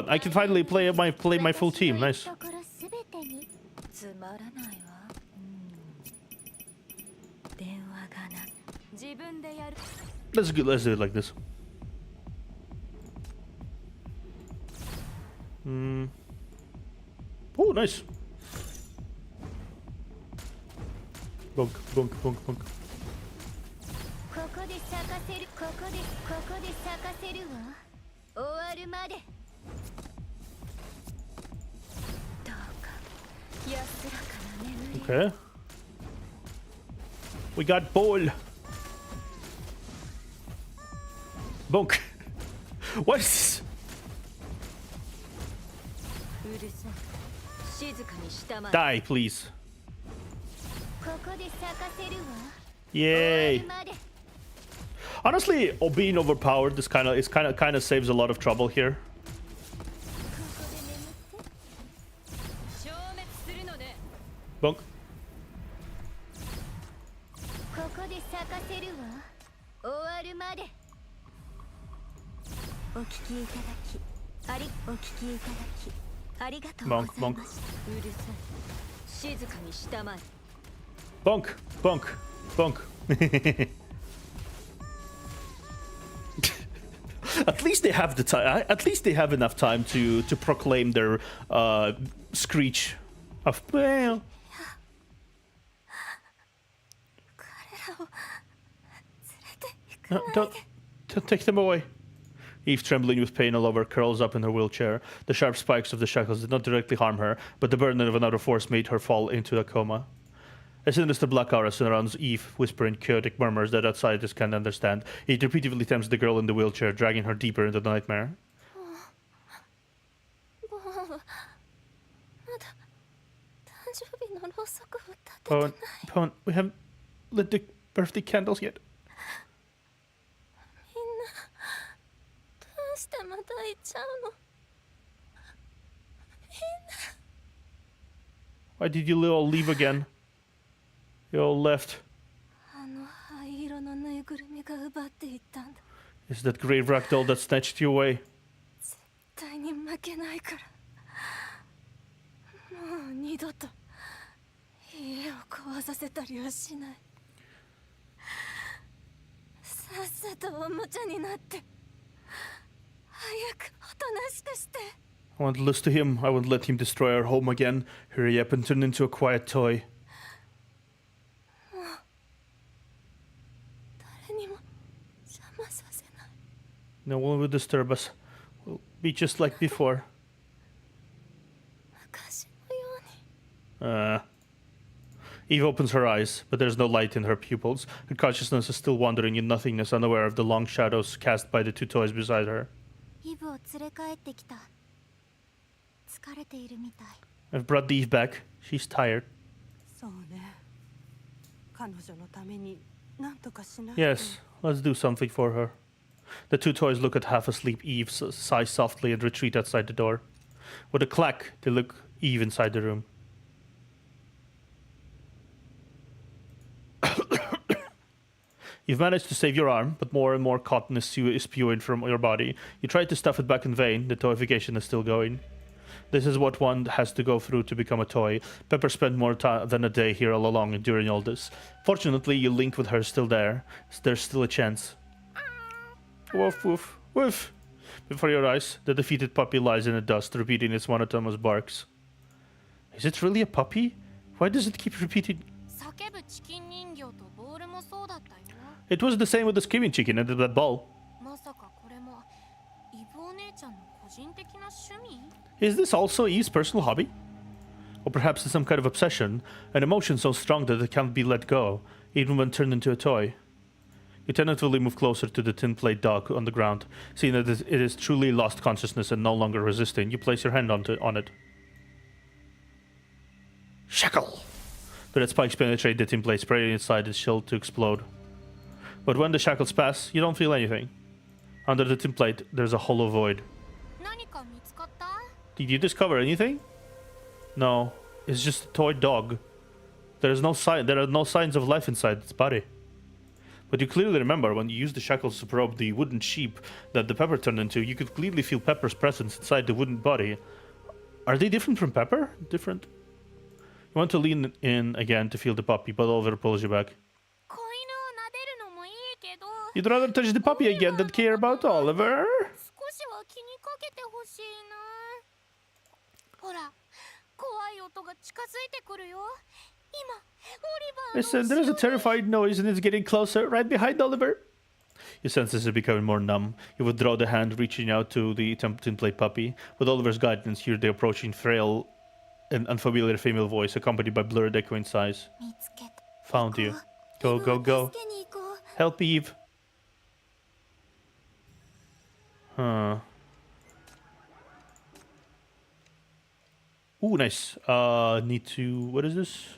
I can finally play my full team. Nice. Let's do it like this. Oh, nice. Bonk, bonk, bonk, bonk. Okay. We got ball. Bonk. What is this? Die, please. Yay. Honestly, being overpowered is kind of saves a lot of trouble here. Bonk. Bonk, bonk. Bonk, bonk, bonk. At least they have the time. At least they have enough time to proclaim their screech of well. No, don't take them away. Eve, trembling with pain all over, curls up in her wheelchair. The sharp spikes of the shackles did not directly harm her, but the burden of another force made her fall into a coma. A sinister black aura surrounds Eve, whispering chaotic murmurs that outsiders can't understand. He repeatedly tempts the girl in the wheelchair, dragging her deeper into the nightmare. Poen, we haven't lit the birthday candles yet. Why did you all leave again? You all left. Is that grave ragdoll that snatched you away? させたりはしない。さっさとおもちゃになって、早くおとなしくして。 I won't listen to him. I won't let him destroy our home again. Hurry up and turn into a quiet toy. 誰にも邪魔させない。 No one will disturb us. We'll be just like before. 昔のように。Eve opens her eyes, but there's no light in her pupils. Her consciousness is still wandering in nothingness, unaware of the long shadows cast by the two toys beside her. イブを連れ帰ってきた。疲れているみたい。 I've brought Eve back. She's tired. そうね。彼女のために何とかしないと。 Yes, let's do something for her. The two toys look at half-asleep Eve, sigh softly, and retreat outside the door. With a clack, they look Eve inside the room. You've managed to save your arm, but more and more cotton is spewing from your body. You try to stuff it back in vain. The toyification is still going. This is what one has to go through to become a toy. Pepper spent more time than a day here all along during all this. Fortunately, your link with her is still there. There's still a chance. Woof, woof, woof. Before your eyes, the defeated puppy lies in the dust, repeating its monotonous barks. Is it really a puppy? Why does it keep repeating? 叫ぶチキン人形とボールもそうだったよ。 It was the same with the screaming chicken and that ball. まさかこれもイブお姉ちゃんの個人的な趣味？ Is this also Eve's personal hobby? Or perhaps it's some kind of obsession, an emotion so strong that it can't be let go, even when turned into a toy. You tentatively move closer to the tin plate dog on the ground. Seeing that it is truly lost consciousness and no longer resisting, you place your hand on it. Shackle! The red spikes penetrate the tin plate, spraying inside its shell to explode. But when the shackles pass, you don't feel anything. Under the tin plate, there's a hollow void. 何か見つかった？ Did you discover anything? No, it's just a toy dog. There are no signs of life inside its body. But you clearly remember when you used the shackles to probe the wooden sheep that the Pepper turned into, you could clearly feel Pepper's presence inside the wooden body. Are they different from Pepper? Different? You want to lean in again to feel the puppy, but Oliver pulls you back. 子犬を撫でるのもいいけど、 You'd rather touch the puppy again than care about Oliver? 少しは気にかけてほしいな。ほら、怖い音が近づいてくるよ。今、オリバーの Listen, there's a terrified noise and it's getting closer, right behind Oliver. Your senses are becoming more numb. You withdraw the hand, reaching out to the tin plate puppy. With Oliver's guidance, you hear the approaching frail and unfamiliar female voice, accompanied by blurred echoing sighs. 見つけた。 Found you. Go, go, go. 助けに行こう。 Help Eve. Huh. Ooh, nice. Need to... What is this?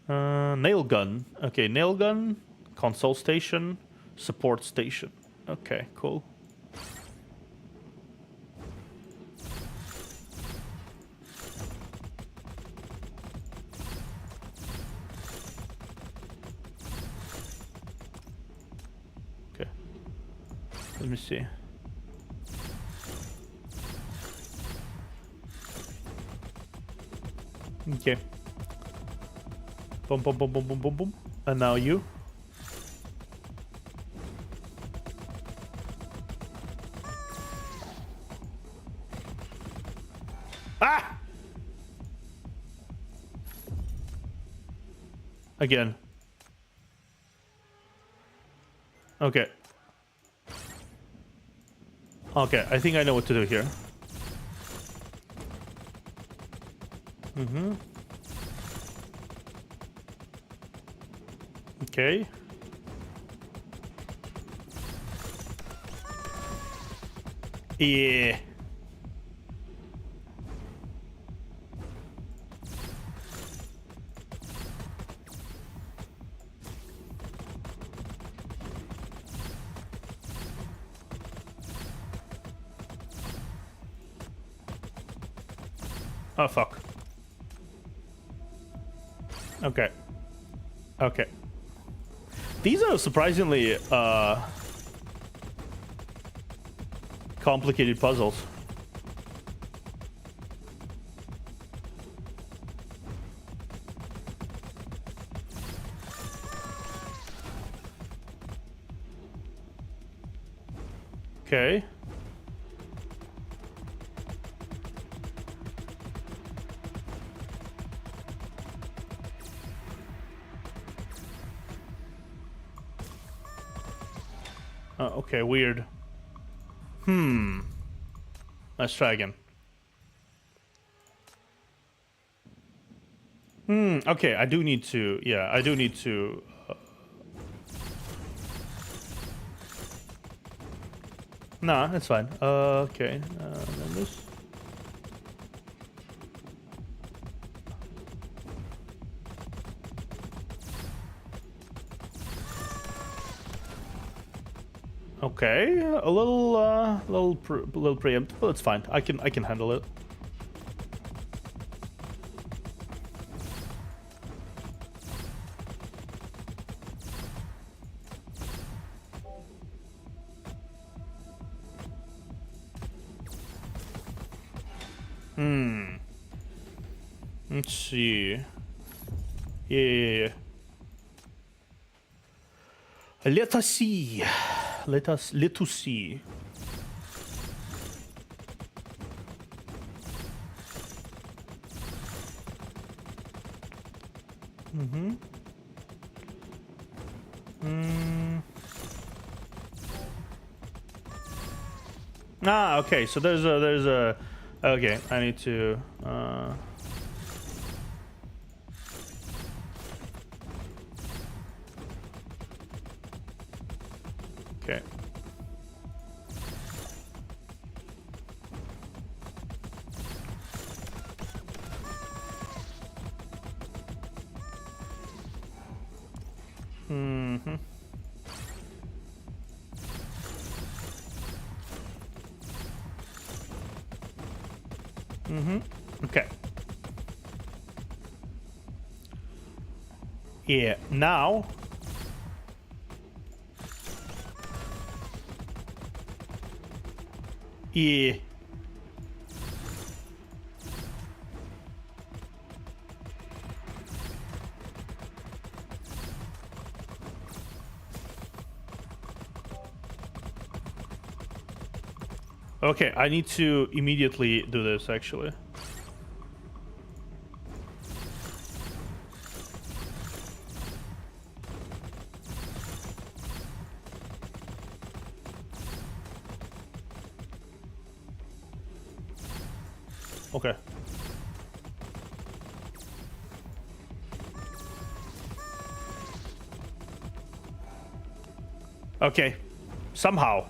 Nail gun. Okay, nail gun. Console station. Support station. Okay, cool. Okay. Let me see. Okay. Boom, boom, boom, boom, boom, boom, boom. And now you. Ah! Again. Okay. Okay, I think I know what to do here. Mm-hmm. Okay. Yeah. Oh, fuck. Okay. Okay. These are surprisingly complicated puzzles. Okay. Okay, weird. Let's try again. Okay, I do need to... Yeah, I do need to... Nah, that's fine. Okay. Then this... Okay, a little preempt, but it's fine. I can handle it. Let's see. Yeah. Let us see. Let us see. Ah, okay. So there's a. Okay, I need to. Okay. Okay. Yeah, now... Yeah. Okay, I need to immediately do this, actually. Okay. Okay. Somehow.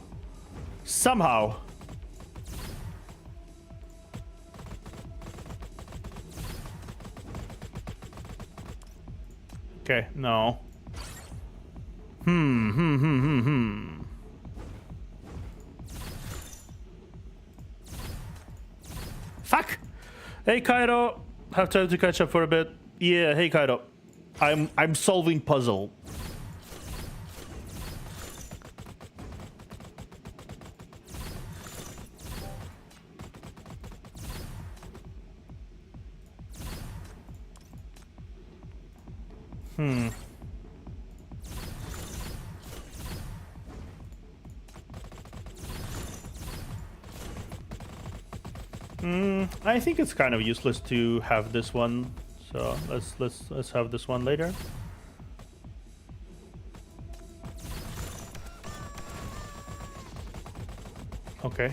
Okay, no. Fuck! Hey, Kaido. Have time to catch up for a bit. Yeah, hey, Kaido. I'm solving puzzle. I think it's kind of useless to have this one, so let's have this one later. Okay.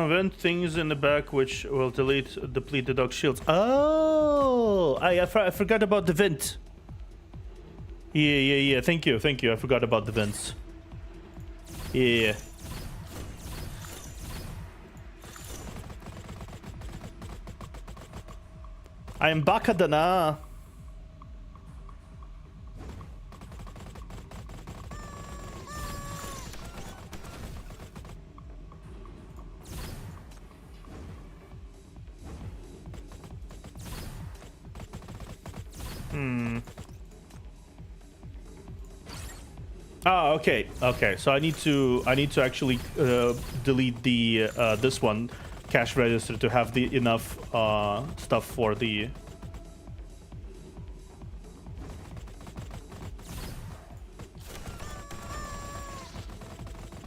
Vent things in the back which will deplete the dog shields. Oh, I forgot about the vent. Yeah. Thank you. I forgot about the vents. Yeah. I'm baka da na. Ah, okay. So I need to actually delete the this one cash register to have the enough stuff for the.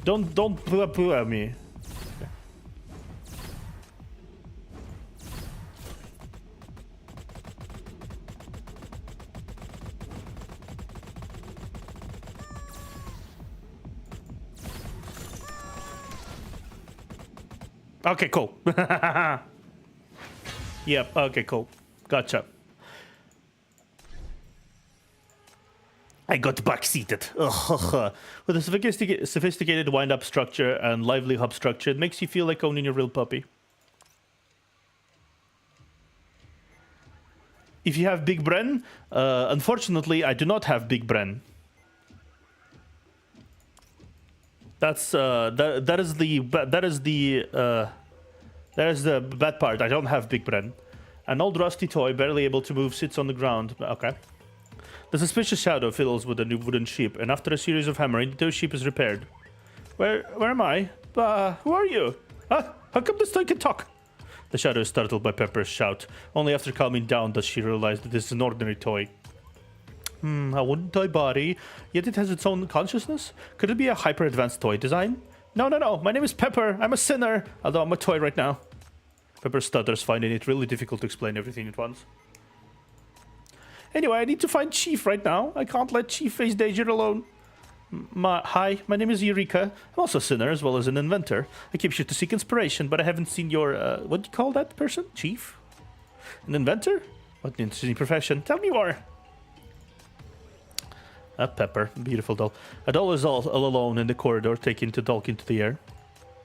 Don't poo at me. Okay, cool. Yep, okay, cool. Gotcha. I got backseated. With a sophisticated wind-up structure and lively hub structure, it makes you feel like owning a real puppy. If you have Big Bren, unfortunately, I do not have Big Bren. That's that is the bad part. I don't have Big Bren. An old rusty toy, barely able to move, sits on the ground. Okay. The suspicious shadow fiddles with a new wooden sheep, and after a series of hammering, the toy sheep is repaired. Where am I? Who are you? Huh? How come this toy can talk? The shadow is startled by Pepper's shout. Only after calming down does she realize that this is an ordinary toy. A wooden toy body, yet it has its own consciousness? Could it be a hyper-advanced toy design? No. My name is Pepper. I'm a sinner, although I'm a toy right now. Pepper stutters, finding it really difficult to explain everything at once. Anyway, I need to find Chief right now. I can't let Chief face danger alone. Hi, my name is Eureka. I'm also a sinner as well as an inventor. I keep sure to seek inspiration, but I haven't seen your, what do you call that person? Chief? An inventor? What an interesting profession. Tell me more. Pepper, beautiful doll. A doll is all alone in the corridor, taking to Dolk into the air.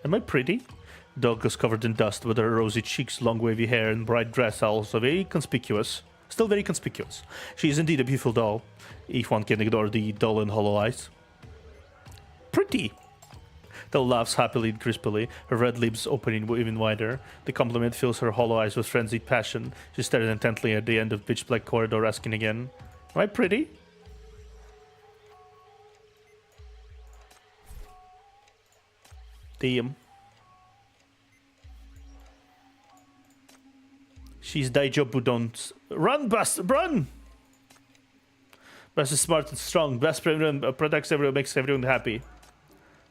Am I pretty? Dog is covered in dust with her rosy cheeks, long wavy hair, and bright dress, also very conspicuous. Still very conspicuous. She is indeed a beautiful doll, if one can ignore the dull and hollow eyes. Pretty! Doll laughs happily and crispily, her red lips opening even wider. The compliment fills her hollow eyes with frenzied passion. She stares intently at the end of the pitch-black corridor, asking again, am I pretty? Damn. She's Daijobu, don't run, Bust, run! Best is smart and strong. Best protects everyone, makes everyone happy.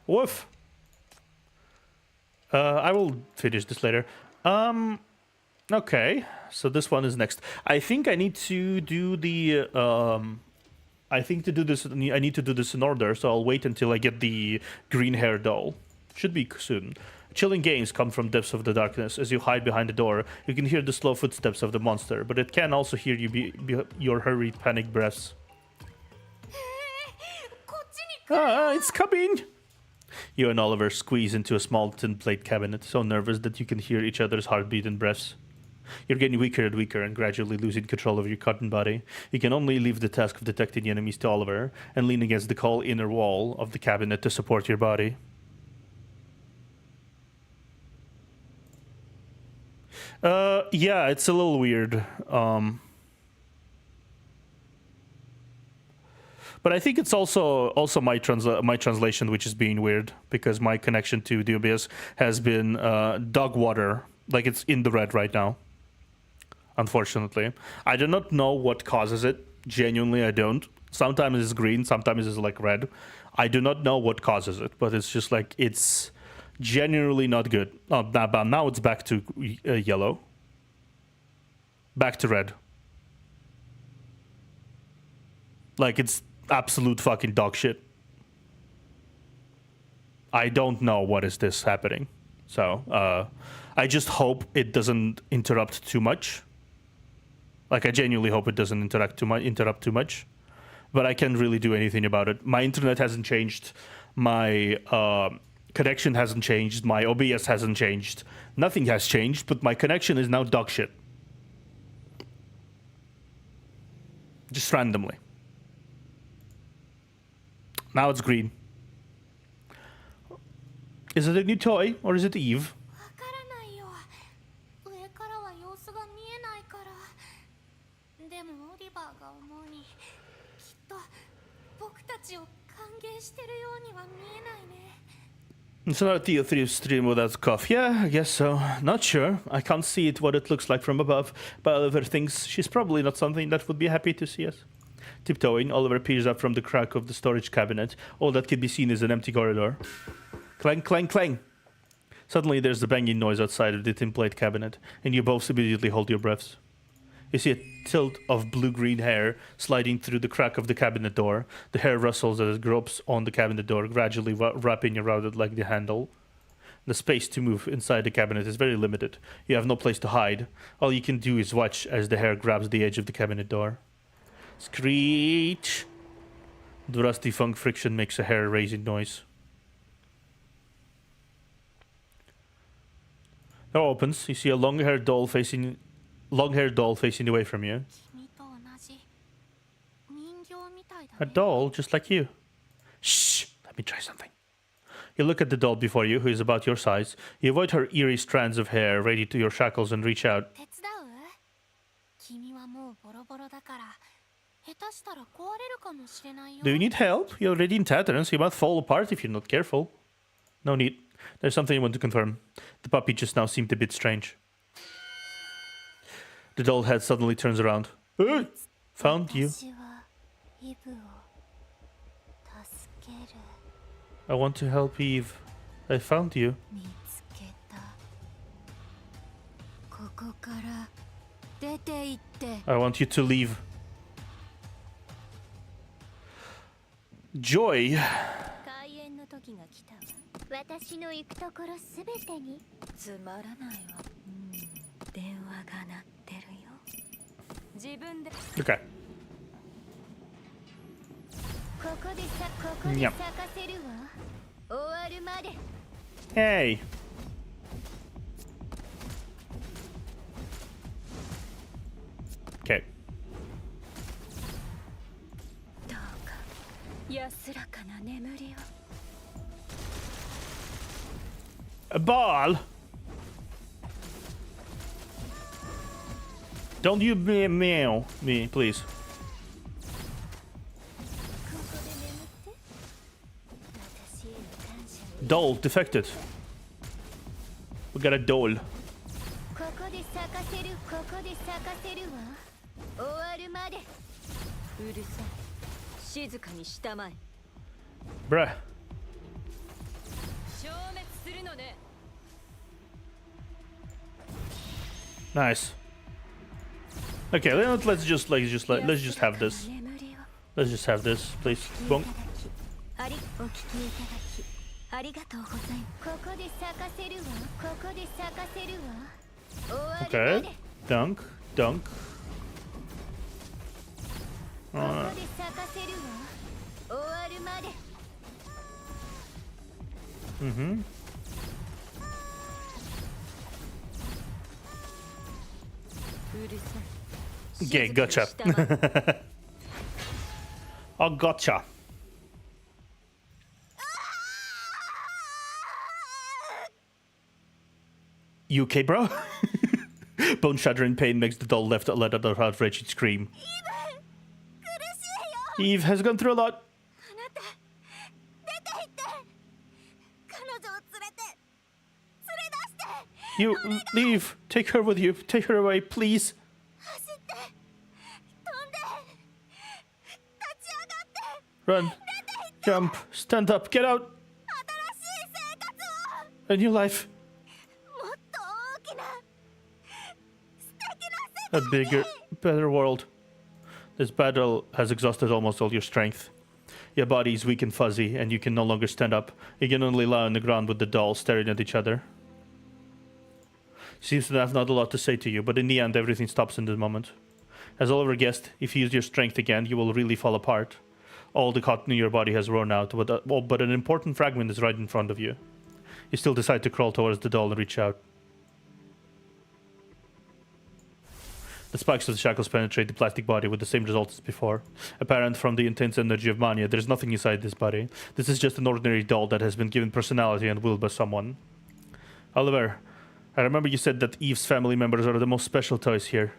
Woof. I will finish this later. Okay, so this one is next. I think I need to do the I need to do this in order, so I'll wait until I get the green hair doll. Should be soon. Chilling gains come from depths of the darkness. As you hide behind the door, you can hear the slow footsteps of the monster, but it can also hear your hurried, panicked breaths. It's coming! You and Oliver squeeze into a small tin plate cabinet, so nervous that you can hear each other's heartbeat and breaths. You're getting weaker and weaker and gradually losing control of your cotton body. You can only leave the task of detecting the enemies to Oliver and lean against the cold inner wall of the cabinet to support your body. Yeah, it's a little weird. But I think it's also my translation which is being weird, because my connection to the OBS has been dog water. Like, it's in the red right now. Unfortunately. I do not know what causes it. Genuinely, I don't. Sometimes it's green, sometimes it's like red. I do not know what causes it, but it's just like, it's genuinely not good. Oh, now it's back to yellow. Back to red. Like, it's absolute fucking dog shit. I don't know what is this happening. So, I just hope it doesn't interrupt too much. Like, I genuinely hope it doesn't interrupt too much. But I can't really do anything about it. My internet hasn't changed. My connection hasn't changed. My OBS hasn't changed. Nothing has changed, but my connection is now dog shit. Just randomly. Now it's green. Is it a new toy, or is it Eve? It's not a TO3 stream without cough. Yeah, I guess so. Not sure. I can't see it, what it looks like from above. But Oliver thinks she's probably not something that would be happy to see us. Tiptoeing, Oliver peers up from the crack of the storage cabinet. All that can be seen is an empty corridor. Clang, clang, clang. Suddenly there's a banging noise outside of the tinplate cabinet, and you both immediately hold your breaths. You see a tilt of blue-green hair sliding through the crack of the cabinet door. The hair rustles as it gropes on the cabinet door, gradually wrapping around it like the handle. The space to move inside the cabinet is very limited. You have no place to hide. All you can do is watch as the hair grabs the edge of the cabinet door. Screech! The rusty funk friction makes a hair-raising noise. Door opens. You see a long-haired doll facing away from you. 君と同じ人形みたいだ A ね doll just like you. Shh! Let me try something. You look at the doll before you, who is about your size. You avoid her eerie strands of hair, ready to your shackles, and reach out. 手伝う君はもうボロボロだから下手したら壊れるかもしれないよ Do you need help? You're already in tatters. You might fall apart if you're not careful. No need. There's something you want to confirm. The puppy just now seemed a bit strange. The doll head suddenly turns around. Hey! Found you. 私はイブを助ける I want to help Eve. I found you. 見つけたここから出て行って I want you to leave. Joy. 開演の時が来たわ私の行くところすべてにつまらないわ、電話が鳴ってるよ自分で Okay. ここで咲かせるわ終わるまで Hey. Okay. どうか安らかな眠りを A ball. Don't you meow me, please. ここで眠って私への感謝 Doll defected. We got a doll. ここで咲かせるここで咲かせるわ終わるまでうるさい静かにしたまえ Bruh. 消滅するのね Nice. Okay, let's just have this. 眠りを Let's just have this, please. Bonk. ありお聞きいただきありがとうございますここで咲かせるわここで咲かせるわ終わるま Okay. で Dunk. Dunk. ここで咲かせるわ終わるまで Mm-hmm. うるさい Okay, gotcha. 静かにしたまえ Oh, gotcha. You okay, bro? Bone shattering pain makes the doll let out a outraged scream. Eve has gone through a lot. あなた出て行って彼女を連れて連れ出して You leave. Take her with you. Take her away, please. 走って飛んで立ち上がって Run. Jump. Stand up. Get out. 新しい生活を A new life. もっと大きな素敵な世 A bigger, better world. This battle has exhausted almost all your strength. Your body is weak and fuzzy, and you can no longer stand up. You can only lie on the ground with the doll staring at each other. She seems to have not a lot to say to you, but in the end, everything stops in this moment. As Oliver guessed, if you use your strength again, you will really fall apart. All the cotton in your body has worn out, but an important fragment is right in front of you. You still decide to crawl towards the doll and reach out. The spikes of the shackles penetrate the plastic body with the same result as before. Apparent from the intense energy of mania, there is nothing inside this body. This is just an ordinary doll that has been given personality and will by someone. Oliver, I remember you said that Eve's family members are the most special toys here.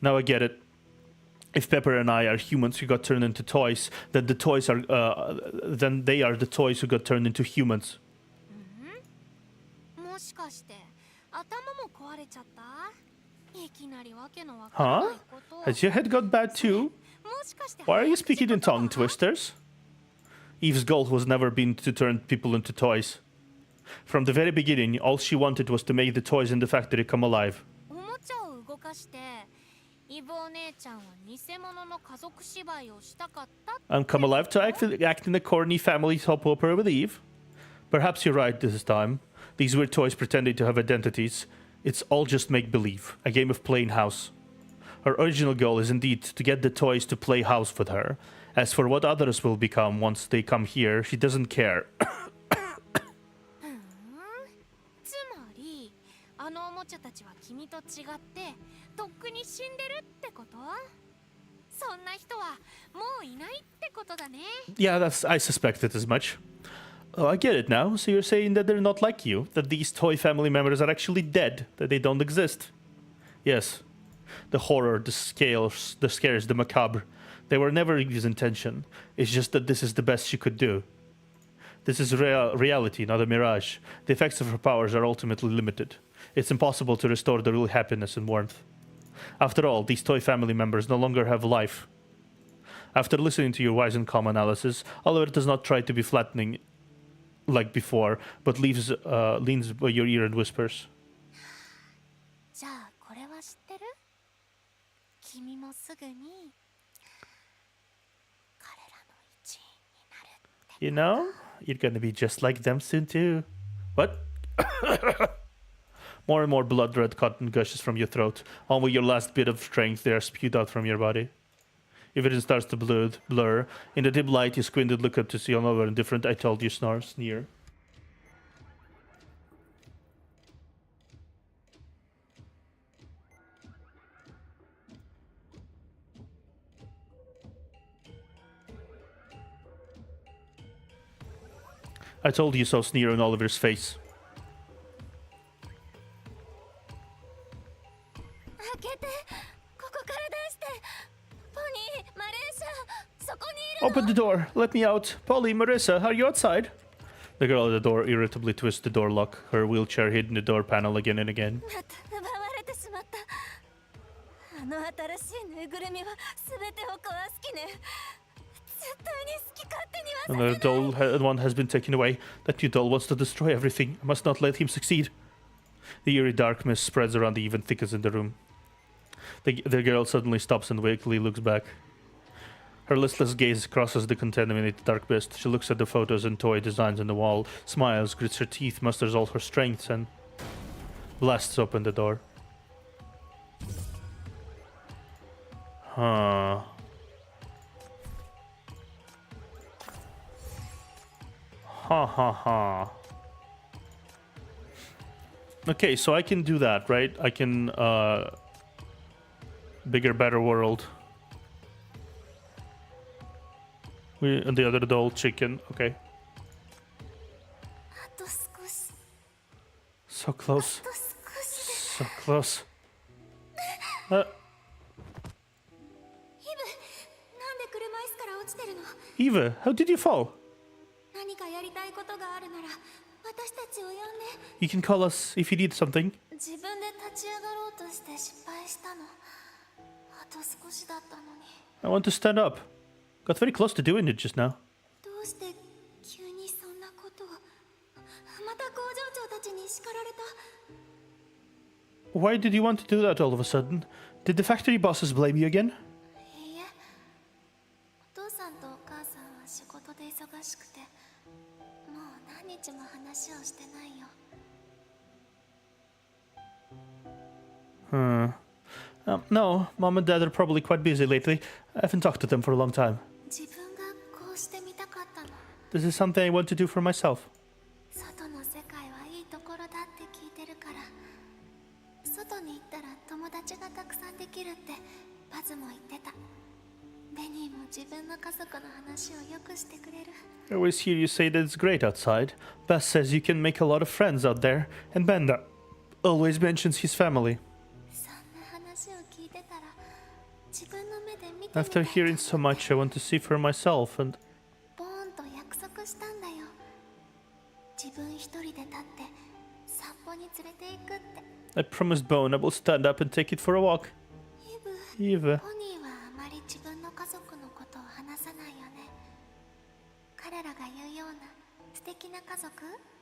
Now I get it. If Pepper and I are humans who got turned into toys, then they are the toys who got turned into humans. しかして頭も壊れちゃった？いきなりわけのわからないこと。 Has your head got bad too? もしかして Why are you speaking in 早 tongue 口言葉？ twisters? Eve's goal was never been to turn people into toys. From the very beginning, all she wanted was to make the toys in the factory come alive. おもちゃを動かしてイブお姉ちゃんは偽物の家族芝居をしたかった？ And come alive to act in a corny family soap opera with Eve? Perhaps you're right this time. These weird toys pretending to have identities. It's all just make-believe, a game of playing house. Her original goal is indeed to get the toys to play house with her. As for what others will become once they come here, she doesn't care. つまりあのおもちゃたちは君と違ってとっくに死んでるってこと？そんな人はもういないってことだね。 Yeah, I suspected as much. Oh, I get it now. So you're saying that they're not like you? That these toy family members are actually dead? That they don't exist? Yes. The horror, the scares, the macabre. They were never Eve's intention. It's just that this is the best she could do. This is reality, not a mirage. The effects of her powers are ultimately limited. It's impossible to restore the real happiness and warmth. After all, these toy family members no longer have life. After listening to your wise and calm analysis, Oliver does not try to be flattening like before, but leans by your ear and whispers. じゃあこれは知ってる？君もすぐに彼らの一員になるって。 You know, you're gonna be just like them soon too. What? More and more blood-red cotton gushes from your throat. On with your last bit of strength, they are spewed out from your body. Everything starts to blur. In the dim light, you squinted, look up to see another indifferent I told you sneer. I told you so, sneer on Oliver's face. 開けて、ここから出して。ポニー、マレーシャ、そこにいるの？ Open the door. Let me out. Polly, Marissa, are you outside? The girl at the door irritably twists the door lock, her wheelchair hitting the door panel again and again. また奪われてしまった。あの新しいぬいぐるみは全てを壊す気ね。絶対に好き勝手にはさせない。 Another doll one has been taken away. That new doll wants to destroy everything. I must not let him succeed. The eerie dark mist spreads around the even thickens in the room. The girl suddenly stops and weakly looks back. Her listless gaze crosses the contaminated dark mist. She looks at the photos and toy designs on the wall, smiles, grits her teeth, musters all her strengths, and blasts open the door. Huh. Ha ha ha. Okay, so I can do that, right? I can, bigger, better world. And the other doll, chicken. Okay. あと少し。 So close. あと少し。 So close. イブ、なんで車椅子から落ちてるの？ Eva, how did you fall? 何かやりたいことがあるなら私たちを呼んで。 You can call us if you need something. 自分で立ち上がろうとして失敗したの。あと少しだったのに。 I want to stand up. Got very close to doing it just now. どうして急にそんなことを。また工場長たちに叱られた。 Why did you want to do that all of a sudden? Did the factory bosses blame you again? いいえ、お父さんとお母さんは仕事で忙しくてもう何日も話をしてないよ。 No, Mom and Dad are probably quite busy lately. I haven't talked to them for a long time. 自分がこうしてみたかったの。 This is something I want to do for myself. 外の世界はいいところだって聞いてるから。外に行ったら友達がたくさんできるってバズも言ってた。ベニーも自分の家族の話をよくしてくれる。 I always hear you say that it's great outside. Beth says you can make a lot of friends out there, and Benda always mentions his family. そんな話を聞いてたら自分の目で見てみたい。 After hearing so much, I want to see for myself, and ボーンと約束したんだよ。自分一人で立ってさっ歩に連れて行くって。 I promised Bone I will stand up and take it for a walk. イブ、 Eva. ポニーはあまり自分の家族のことを話さないよね。彼らが言うような素敵な家族？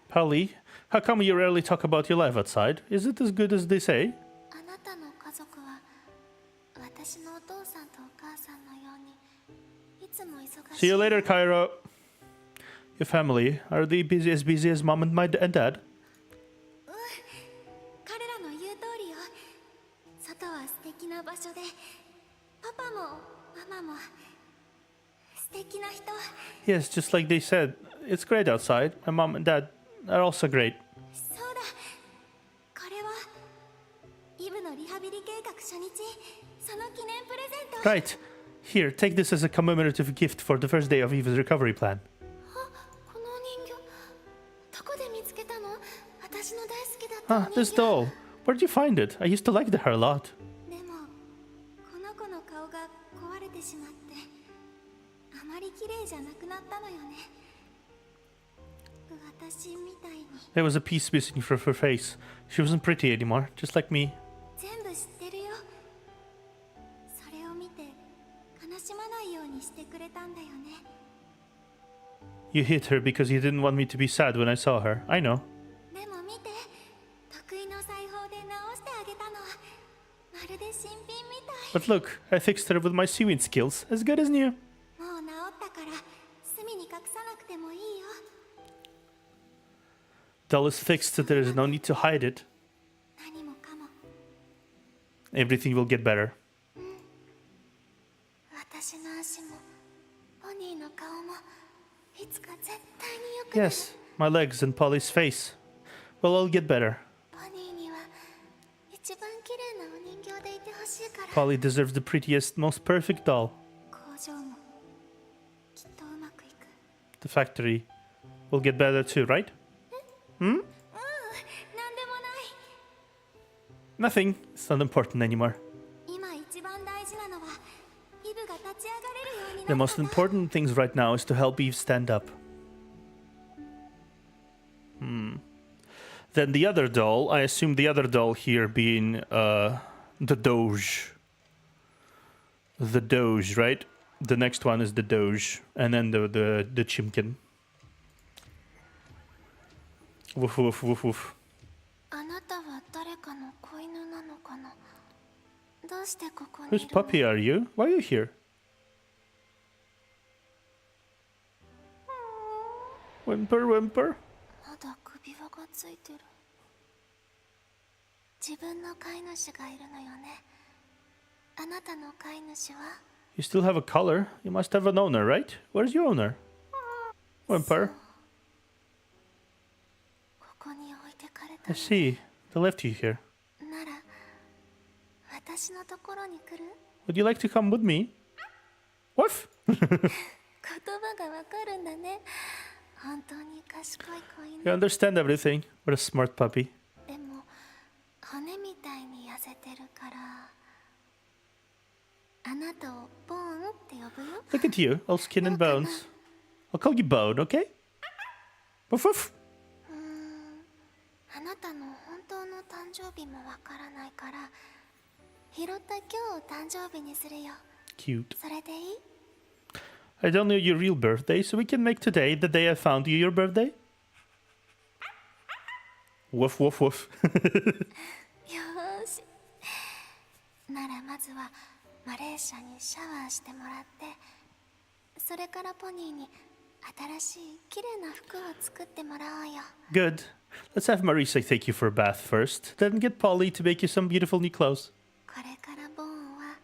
Polly, how come you rarely talk about your life outside? Is it as good as they say? あなたの家族は私のお父さんとお母さんのようにいつも忙しい。 See you later, Cairo. Your family, are they busy as mom and dad? 彼らの言う通りよ。外は素敵な場所で、パパもママも素敵な人。 Yes, just like they said. It's great outside. My mom and dad are also great. そうだ。これはイブのリハビリ計画初日、その記念プレゼント。 Right. Here, take this as a commemorative gift for the first day of Eva's recovery plan. このお人形、どこで見つけたの？私の大好きだったお Ah, 人 this 形。 doll. Where'd you find it? I used to like her a lot. でもこの子の顔が壊れてしまって、あまり綺麗じゃなくなったのよね。私みたいに。 There was a piece missing from her face. She wasn't pretty anymore, just like me. 全部知ってるよ。それを見て悲しまないようにしてくれたんだよね。 You hit her because you didn't want me to be sad when I saw her. I know. でも見て、得意の裁縫で直してあげたの。まるで新品みたい。 But look, I fixed her with my sewing skills, as good as new. もう治ったから隅に隠さなくてもいいよ。 Doll is fixed, so there is no need to hide it. 何もかも Everything will get better. 私の足もポニーの顔もいつか絶対に良くなる。 Yes, my legs and Polly's face. Well, I'll get better. ポニーには一番綺麗なお人形でいてほしいから。 Polly deserves the prettiest, most perfect doll. 工場もきっとうまくいく。 The factory will get better too, right? なんでもない。 Nothing. It's not important anymore. 今一番大事なのはイブが立ち上がれるように The なる most こと。 important things right now is to help Eve stand up. Then the other doll, I assume the other doll here being the Doge. The Doge, right? The next one is the Doge. And then the Chimkin. Woof, woof, woof, woof. あなたは誰かの子犬なのかな。どうしてここにい Whose るの？ puppy are you? Why are you here? Whimper, whimper. まだ首輪がついてる。自分の飼い主がいるのよね。あなたの飼い主は？ You still have a collar. You must have an owner, right? Where's your owner? Whimper. ここに置いてかれた I see. They left you here. のなら私のところに来る？ Would you like to come with me? Woof! 言葉がわかるんだね。本当に賢い子 You 犬。 understand everything. What a smart puppy. でも骨みたいに痩せてるからあなたをボーンって呼ぶよ。 Look at you, all skin and bones. I'll call you Bone, okay? Woof woof. あなたの本当の誕生日もわからないから拾った今日を誕生日にするよ。 Cute. それでいい？ I don't know your real birthday, so we can make today, the day I found you, your birthday. Woof woof woof. よーし。ならまずはマレーシアにシャワーしてもらって、それからポニーに新しい綺麗な服を作ってもらおうよ。 Good. Let's have Marisa take you for a bath first, then get Polly to make you some beautiful new clothes. これからボーンは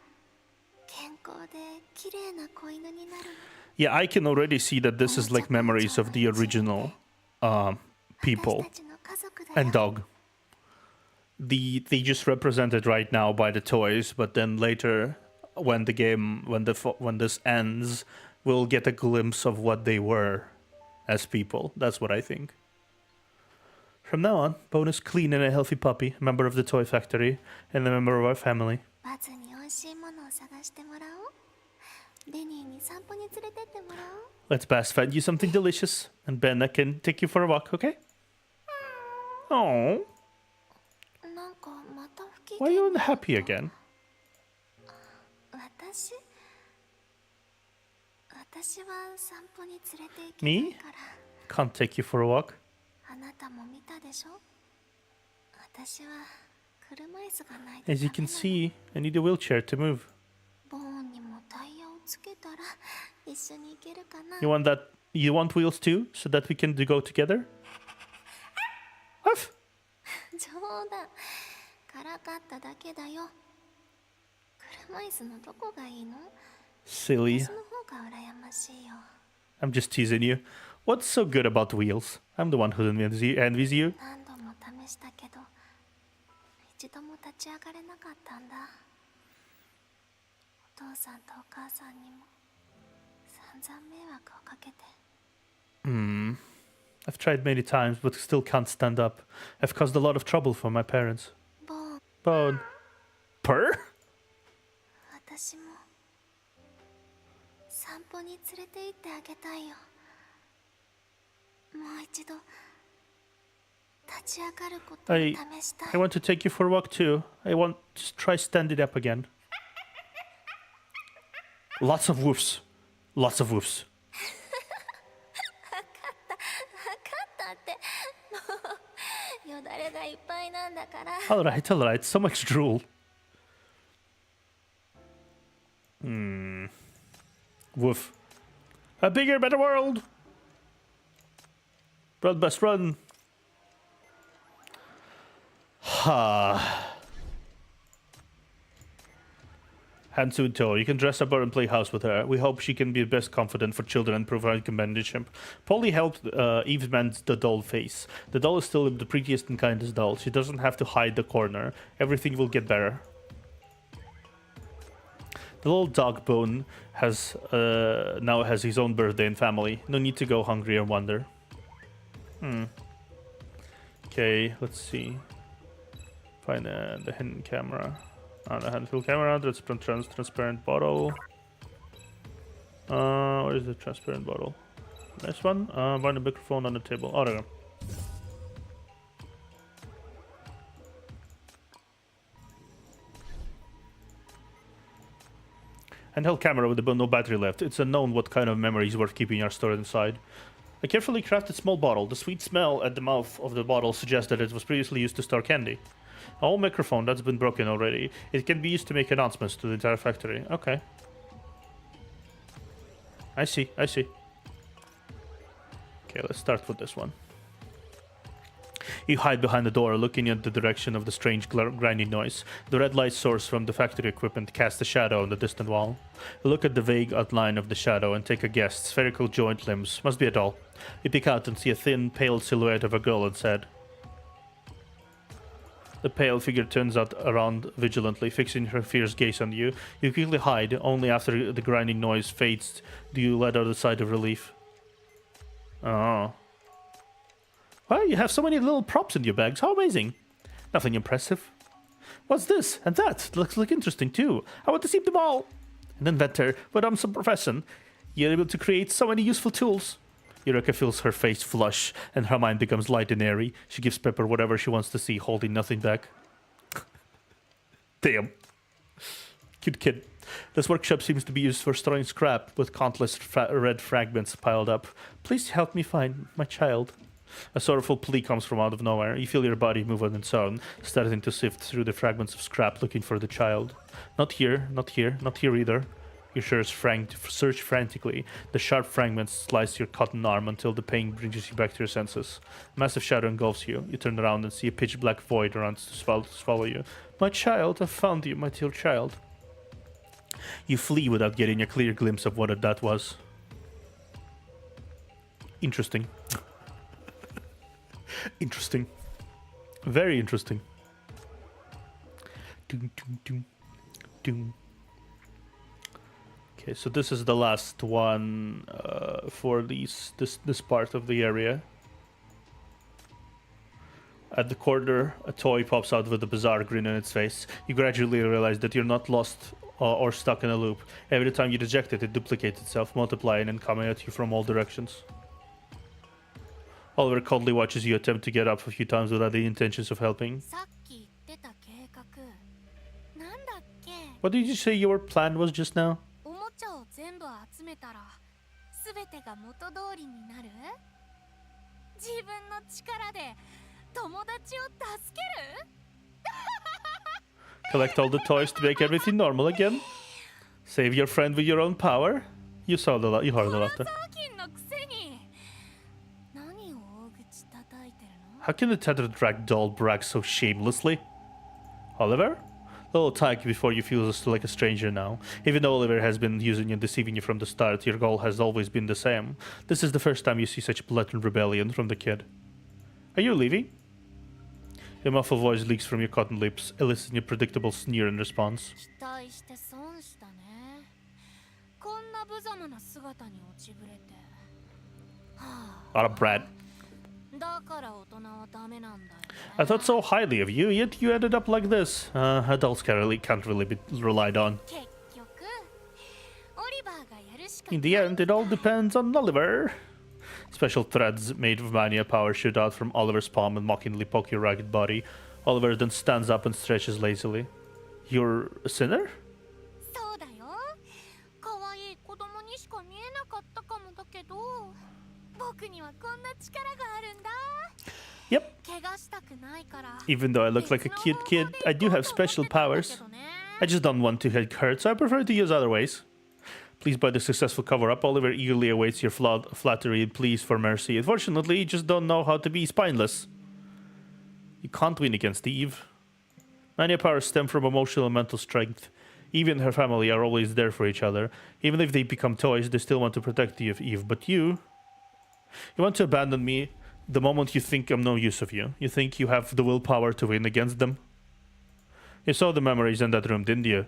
健康で綺麗な子犬になるの。 Yeah, I can already see that this is like memories of the original people 私たちの家族だよ。 and dog. They just represented right now by the toys, but then later, when the game, when this ends, we'll get a glimpse of what they were as people. That's what I think. From now on, Bone is clean and a healthy puppy, a member of the toy factory, and a member of our family. バズに美味しいものを探してもらおう。ベニーに散歩に連れてってもらおう。 Let's Bass find you something delicious, and Ben I can take you for a walk, okay? Oh. Why are you unhappy again? 私は散歩に連れて行け Me? ないから。 Can't take you for a walk. あなたも見たでしょ。私は車椅子がないと As you can see, I need a wheelchair to move. ボーンにもタイヤをつけたら一緒に行けるかな。 You want that? You want wheels too, so that we can go together? Huff. 冗談。からかっただけだよ。車椅子のどこがいいの？ Silly. 私の方が羨ましいよ。 I'm just teasing you. What's so good about wheels? I'm the one who envies you. 何度も試したけど、一度も立ち上がれなかったんだ。お父さんとお母さんにも散々迷惑をかけて。I've tried many times, but still can't stand up. I've caused a lot of trouble for my parents. ボーン、 Bone. Purr? 私も散歩に連れて行ってあげたいよ。もう一度立ち上がることを I 試したい。 want to take you for a walk too. I want to try standing up again. Lots of woofs. Lots of woofs. 分かったって。もうよだれがいっぱいなんだから。 Alright, alright. So much drool. Woof. A bigger, better world. Run, best run. Ha. Hands in tow. You can dress up her and play house with her. We hope she can be the best confidant for children and provide companionship. Polly helped Eve mend the doll face. The doll is still the prettiest and kindest doll. She doesn't have to hide the corner. Everything will get better. The little dog Bone has now has his own birthday and family. No need to go hungry or wonder. Okay, let's see. Find the hidden camera. On the handheld camera, that's transparent bottle. Where is the transparent bottle? Nice one. Find the microphone on the table. Oh, there we go. Handheld camera with no battery left. It's unknown what kind of memories worth keeping are stored inside. A carefully crafted small bottle. The sweet smell at the mouth of the bottle suggests that it was previously used to store candy. A whole microphone that's been broken already. It can be used to make announcements to the entire factory. Okay. I see, I see. Okay, let's start with this one. You hide behind the door, looking at the direction of the strange grinding noise. The red light source from the factory equipment casts a shadow on the distant wall. You look at the vague outline of the shadow and take a guess. Spherical joint limbs. Must be a doll. You peek out and see a thin, pale silhouette of a girl inside. The pale figure turns out around vigilantly, fixing her fierce gaze on you. You quickly hide. Only after the grinding noise fades do you let out a sigh of relief. Oh. Wow, you have so many little props in your bags. How amazing. Nothing impressive. What's this and that? Looks interesting too. I want to see them all. An inventor, but I'm some profession. You're able to create so many useful tools. Eureka feels her face flush, and her mind becomes light and airy. She gives Pepper whatever she wants to see, holding nothing back. Damn. Cute kid. This workshop seems to be used for storing scrap, with countless red fragments piled up. Please help me find my child. A sorrowful plea comes from out of nowhere. You feel your body move on its own, starting to sift through the fragments of scrap looking for the child. Not here, not here, not here either. You search frantically. The sharp fragments slice your cotton arm until the pain brings you back to your senses. A massive shadow engulfs you. You turn around and see a pitch black void around to swallow you. My child, I found you, my dear child. You flee without getting a clear glimpse of what that was. Interesting. Interesting. Very interesting. Doom, doom, doom, doom. Okay, so this is the last one for this part of the area. At the corner, a toy pops out with a bizarre grin on its face. You gradually realize that you're not lost or stuck in a loop. Every time you reject it, it duplicates itself, multiplying and coming at you from all directions. Oliver coldly watches you attempt to get up a few times without the intentions of helping. さっき言ってた計画 What did you say your plan was just now? おもちゃを全部集めたら全てが元通りになる？自分の力で友達を助ける？ Collect all the toys to make everything normal again? Save your friend with your own power? You heard the laughter. 金のくせに何を大口叩いてるの？ How can the tethered drag doll brag so shamelessly? Oliver? A little tag before you feel like a stranger now. Even though Oliver has been using and deceiving you from the start, your goal has always been the same. This is the first time you see such blatant rebellion from the kid. Are you leaving? Your muffled voice leaks from your cotton lips, eliciting a predictable sneer in response. 期待して損したね。こんな無様な姿に落ちぶれて。What a brat. だから大人はダメなんだよね。 I thought so highly of you, yet you ended up like this. Adults can't really be relied on. 結局、オリバーがやるしか。 In the end, it all depends on Oliver. Special threads made of mania power shoot out from Oliver's palm and mockingly poke your ragged body. Oliver then stands up and stretches lazily. You're a sinner? そうだよ。可愛い子供にしか見えなかったかもだけど、僕にはこんな力があるんだ。 Yep. 怪我したくないから。 Even though I look like a cute kid, I do have special powers. I just don't want to get hurt, so I prefer to use other ways. Pleased by the successful cover-up, Oliver eagerly awaits your flattery and pleas for mercy. Unfortunately, you just don't know how to be spineless. You can't win against Eve. Mania powers stem from emotional and mental strength. Eve and her family are always there for each other. Even if they become toys, they still want to protect you of Eve. But you want to abandon me the moment you think I'm no use of you. You think you have the willpower to win against them. You saw the memories in that room, didn't you?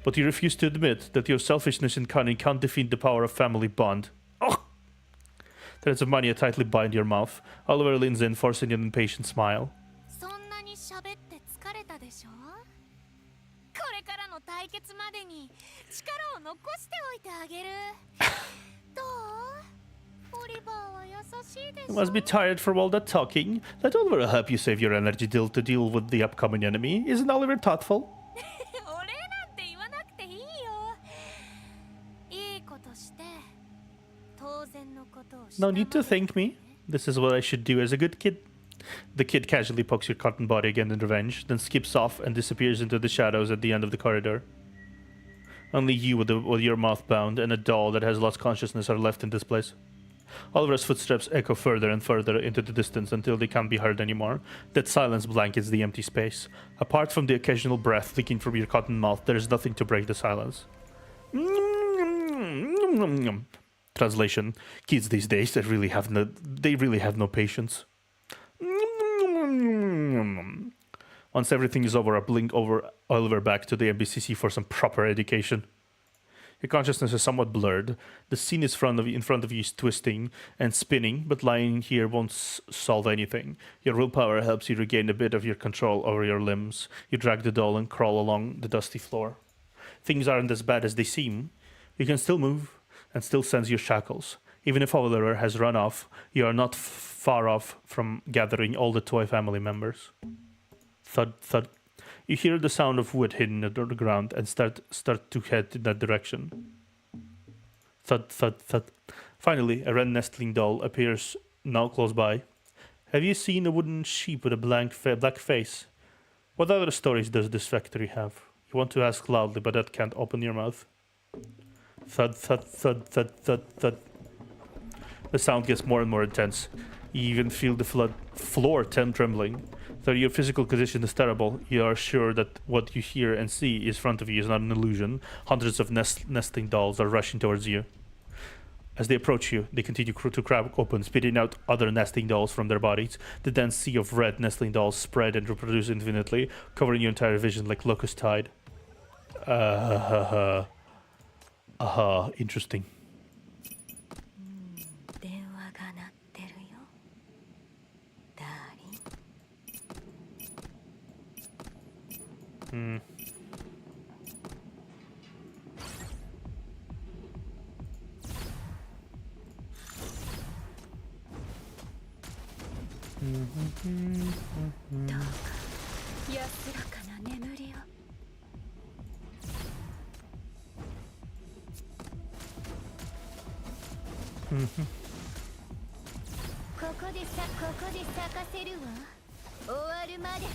But you refuse to admit that your selfishness and cunning can't defeat the power of family bond. Oh! Threads of mania tightly bind your mouth. Oliver leans in, forcing an impatient smile. そんなに喋って疲れたでしょ？これからの対決までに力を残しておいてあげる。どう？オリバーは優しいでしょ？ You must be tired from all that talking. Let Oliver help you save your energy to deal with the upcoming enemy. Isn't Oliver thoughtful? お礼なんて言わなくていいよ。いいことして、当然のことをしたま No で need to thank me. This is what I should do as a good kid. The kid casually pokes your cotton body again in revenge, then skips off and disappears into the shadows at the end of the corridor. Only you with your mouth bound and a doll that has lost consciousness are left in this place. Oliver's footsteps echo further and further into the distance until they can't be heard anymore. That silence blankets the empty space. Apart from the occasional breath leaking from your cotton mouth, there is nothing to break the silence. Translation: kids these days they really have no patience. Once everything is over, I blink over Oliver back to the MBCC for some proper education. Your consciousness is somewhat blurred. The scene in front of you is twisting and spinning, but lying here won't solve anything. Your willpower helps you regain a bit of your control over your limbs. You drag the doll and crawl along the dusty floor. Things aren't as bad as they seem. You can still move and still sense your shackles. Even if Oliver has run off, you are not far off from gathering all the toy family members. Thud, thud. You hear the sound of wood hidden under the ground and start to head in that direction. Thud, thud, thud. Finally, a red nestling doll appears now close by. Have you seen a wooden sheep with a black face? What other stories does this factory have? You want to ask loudly, but that can't open your mouth. Thud, thud, thud, thud, thud, thud. The sound gets more and more intense. You even feel the floor trembling. Though your physical condition is terrible, you are sure that what you hear and see in front of you is not an illusion. Hundreds of nesting dolls are rushing towards you. As they approach you, they continue to crack open, spitting out other nesting dolls from their bodies. The dense sea of red nestling dolls spread and reproduce infinitely, covering your entire vision like locust tide. Interesting. 電話が鳴ってるよ。ダーリン。どうか安らかな眠りを。ここで咲かせるわ。終わるまでこ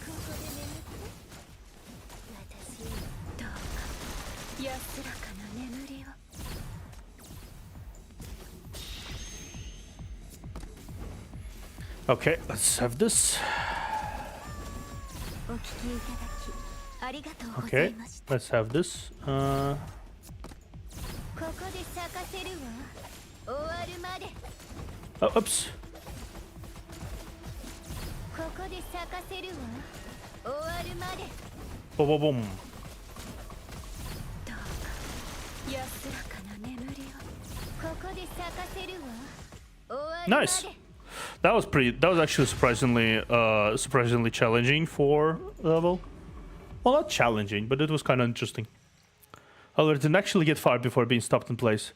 こで眠って私どうか安らかな眠りを。 Okay, let's have this. お聞きいただきありがとうござ Okay, いました。 let's have this. ここで咲かせるわ。終わるまで Oh, oops. ここで咲かせるわ。終わるまで Boom, boom, boom. どうか安らかな眠りを。ここで咲かせるわ。終わるまで Nice. That was actually surprisingly challenging for level. Well, not challenging, but it was kind of interesting. However, it didn't actually get far before being stopped in place,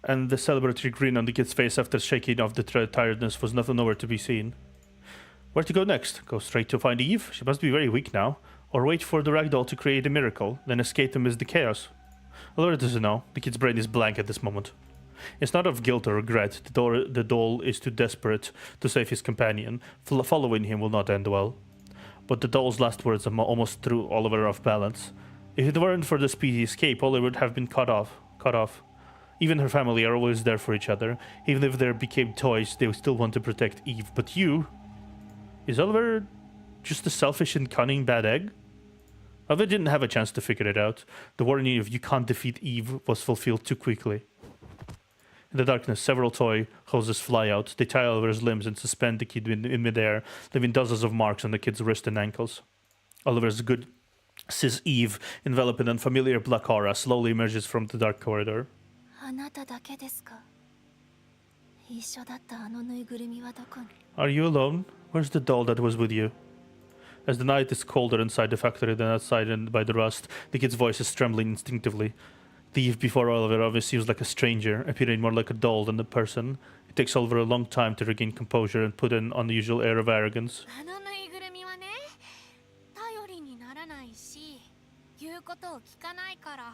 and the celebratory grin on the kid's face after shaking off the tiredness was nowhere to be seen. Where to go next? Go straight to find Eve? She must be very weak now. Or wait for the ragdoll to create a miracle, then escape amidst the chaos? Laura doesn't know. The kid's brain is blank at this moment. It's not of guilt or regret. The doll is too desperate to save his companion. Following him will not end well. But the doll's last words almost threw Oliver off balance. If it weren't for the speedy escape, Oliver would have been cut off. Even her family are always there for each other. Even if they became toys, they still want to protect Eve. But you... Is Oliver just a selfish and cunning bad egg? Oliver didn't have a chance to figure it out. The warning of you can't defeat Eve was fulfilled too quickly. In the darkness, several toy hoses fly out. They tie Oliver's limbs and suspend the kid in midair, leaving dozens of marks on the kid's wrists and ankles. Oliver's good sis Eve, enveloped in unfamiliar black aura, slowly emerges from the dark corridor. あなただけですか。一緒だったあのぬいぐるみはどこに。 Are you alone? Where's the doll that was with you? As the night is colder inside the factory than outside and by the rust, the kid's voice is trembling instinctively. The Eve before Oliver obviously seems like a stranger, appearing more like a doll than a person. It takes Oliver a long time to regain composure and put an unusual air of arrogance. あのぬいぐるみはね、頼りにならないし、言うことを聞かないから、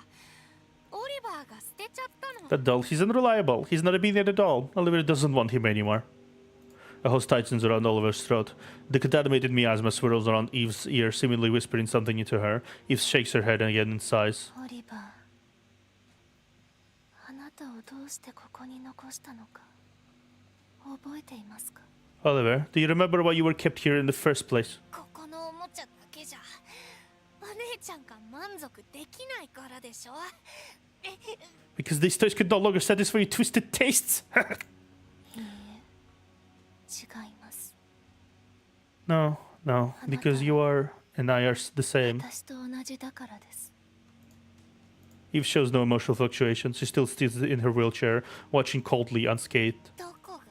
オリバーが捨てちゃったの。 That doll, he's unreliable. He's not obedient at all. Oliver doesn't want him anymore. A hose tightens around Oliver's throat. The contaminated miasma swirls around Eve's ear, seemingly whispering something into her. Eve shakes her head again and sighs. オリバー、あなたをどうしてここに残したのか覚えていますか。 Oliver, do you remember why you were kept here in the first place? ここのおもちゃだけじゃお姉ちゃんが満足できないからでしょ。Because these toys could no longer satisfy your twisted tastes. 違います。 No, because you are and I are the same. 私と同じだからです。 Eve shows no emotional fluctuations. She still sits in her wheelchair, watching coldly, unscathed. どこが